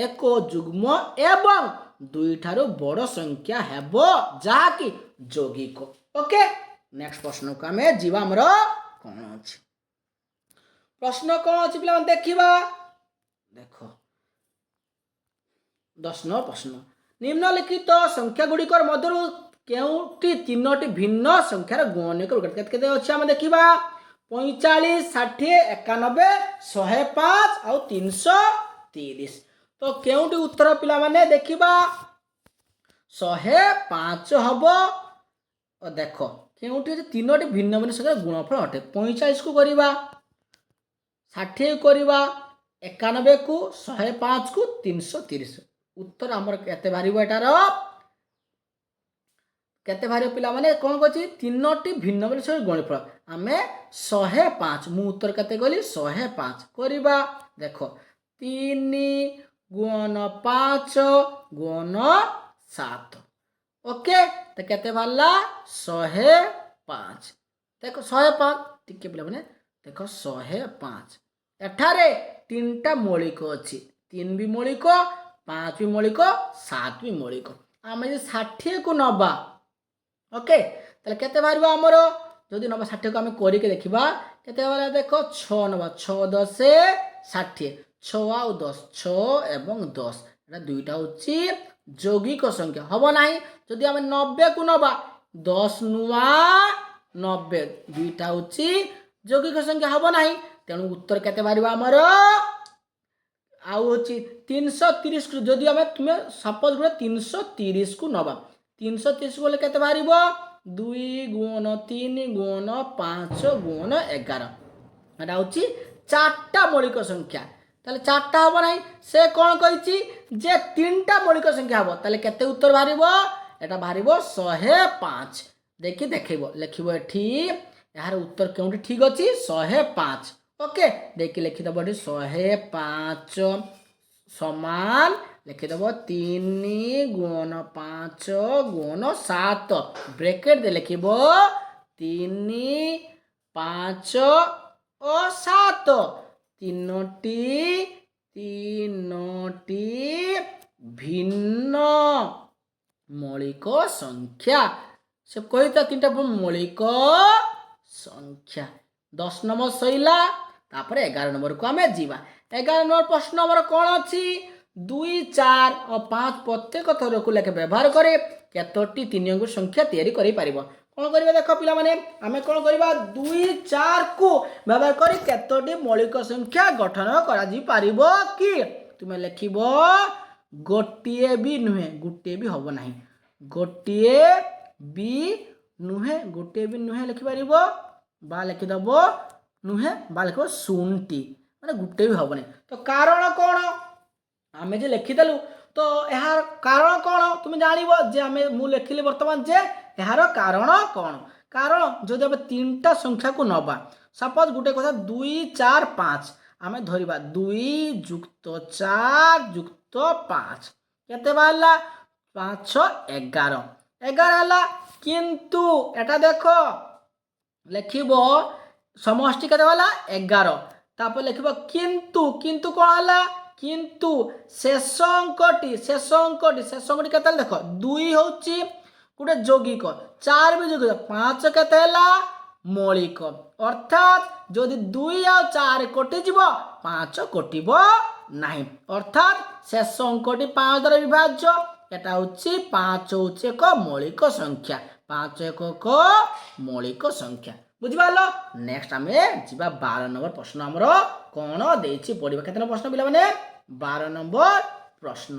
एक जुग्म एवं 2 ठारू बड़ संख्या हेबो जहा कि यौगिक ओके नेक्स्ट प्रश्न को हमें जीवा हमर कौन अछि प्रश्न कौन अछि पिला देखिबा देखो 10 नंबर प्रश्न निम्नलिखित संख्या गुड़िकर मध्यरु केउटी 3टी भिन्न संख्यार गुणनीयक केते अछि हम देखिबा 45 60 91 105 और 330 तो केउटी उत्तर पिला माने देखिबा 105 हबो और देखो केउटी 3टी भिन्न भिन्न संख्यार गुणफल अटे 45 को करिबा 60 को करिबा 91 को 105 को 330 उत्तर हमर केते बारिबो एटार केते बारिबो पिला माने कोन कहछि 3टी भिन्न भिन्न संख्यार गुणफल आमे 105 मु उत्तर केते कहली 105 करिबा देखो 3 गुण 5 गुण 7 ओके तो केते बारला 105 देखो 105 टिके पिला माने देखो 105 एठारे 3टा मौलिक अछि 3 भी मौलिक 5 भी मौलिक 7 भी मौलिक आमे जे 60 को नबा ओके तले केते बारबा हमरो जदि नबा 60 को आमे करि के देखिबा केते बाला देखो 6 नबा 6 10 60 6 और 10 6 एवं 10 एटा दुईटा होची यौगिक संख्या हबो नाही जदि आमे 90 को नबा 10 नुआ 90 दुईटा होची यौगिक संख्या हबो नाही तेणु उत्तर केते बारबा हमरो आउ होची 330 को जदि आमे तुमे सपोज गुटे 330 को नबा 330 बोले केते बाहरिबो 2 गुण 3 गुण 5 गुण 11 एटा होची चारटा मौलिक संख्या ताले चारटा हबो नाही से कोन कहिची जे तीनटा मौलिक संख्या हबो ताले केते उत्तर बाहरिबो एटा बाहरिबो 105 देखि देखिबो लिखिबो एठी यार उत्तर केउंटी ठीक अछि 105 ओके देखि लिखि दबो एठी 105 समान लिखि दबो 3 गुण 5 गुण 7 ब्रैकेट दे लिखिबो 3 5 और 7 तीनोटी भिन्न मौलिक संख्या से कही था 3टा मौलिक संख्या 10 नंबर सैला तापर 11 नंबर को आमे जीवा 11 नंबर प्रश्न नंबर कौन अच्छी 2 4 और 5 प्रत्येक थर को लेके व्यवहार करे केतोटी 3 अंक संख्या तैयारी करि परिबो कौन करिबा देखो पिला माने आमे कौन करिबा 2 4 को व्यवहार करी केतोटी मौलिक संख्या गठन करा जी परिबो कि तुमे लिखिबो गोटिए भी नुहे गुटे भी हबो नाही गोटिए भी नुहे लिखि परिबो बा लिखि दबो नुहे बा लिखिबो शून्यटी माने गुटे भी हबो नाही तो कारण कोन आमे जे लिखि देलु तो यार कारण कोन तुम जानिबो जे आमे मु लिखिले वर्तमान जे यार कारण कोन कारण जदि आमे तीनटा संख्या को नबा सपोज गुटे कथा 2 4 5 आमे धरिबा 2 + 4 + 5 केते बाहला 5 11 11 हला किंतु एटा देखो लिखिबो समष्टि केते बाहला 11 तापर लिखिबो किंतु कोन हला किंतु शेष अंकटी केते देखो 2 होची गुटे यौगिक 4 भी यौगिक 5 केते हला मौलिक अर्थात जदि 2 और 4 कटि जीवो 5 कटिबो नाही अर्थात शेष अंकटी 5 द्वारा विभाज्य एटा होची 5 होची एक मौलिक संख्या 5 एक मौलिक संख्या बुझिबालो नेक्स्ट आमे जीवा 12 नंबर प्रश्न हमरो कोन देछि पढिबा केतना प्रश्न पिला माने 12 नंबर प्रश्न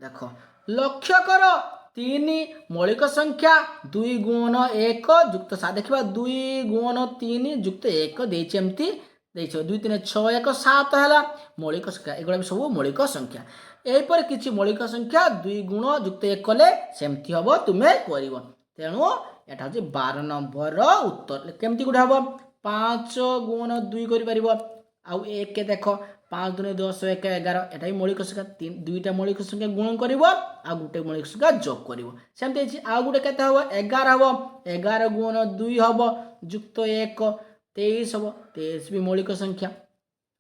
देखो लक्ष्य करो 3 मौलिक संख्या 2 गुण 1 युक्त 7 देखिबा 2 गुण 3 युक्त 1 देछि एम्ति देछि 2 3 6 1 7 हला मौलिक संख्या एगुडा सब मौलिक संख्या एही पर किछि मौलिक संख्या 2 गुण युक्त 1 कले सेमति हबो तुमे करिवो तेनु एटा होछि 12 नंबर रो उत्तर केमति गुडा हबो 5 गुण 2 करि परिबो आ 1 के देखो 5 2 10 1 11 एटा मौलिक संख्या 3 दुईटा मौलिक संख्या गुण करिवो आ गुटे मौलिक संख्या जोग करिवो सेमति अछि आ गुटे केते हबो 11 हबो 11 गुण 2 हबो युक्त 1 23 हबो 23 भी मौलिक संख्या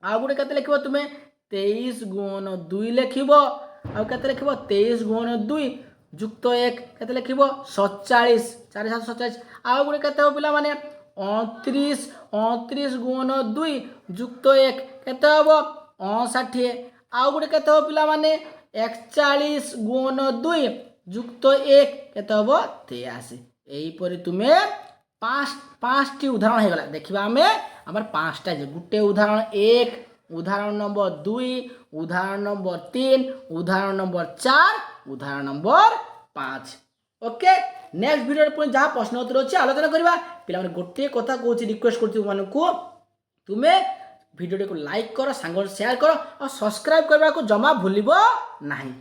आ गुटे केते लिखिबो तुमे 23 गुण 2 लिखिबो आ केते लिखिबो 23 गुण 2 युक्त 1 केते लिखिबो 47 4 7 47 आ गुटे केते हो पिला माने 29 गुण 2 युक्त 1 केते हबो 59 आ गुटे केते हो पिला माने 41 गुण 2 युक्त 1 केते हबो 83 एही परि तुमे पांच टी उदाहरण हे गला देखिबा हमें हमर पांचटा जे गुटे उदाहरण 1 उदाहरण नंबर 2 उदाहरण नंबर 3 उदाहरण नंबर 4 उदाहरण नंबर 5 ओके नेक्स्ट वीडियो रे पुनी जहा प्रश्न उत्तर अछि आलोचना करबा पिला माने गोटे कथा कहूची रिक्वेस्ट करछु मानकू तुमे वीडियो को लाइक करो सांग शेयर करो और सब्सक्राइब करबा को जमा भूलिबो नाही।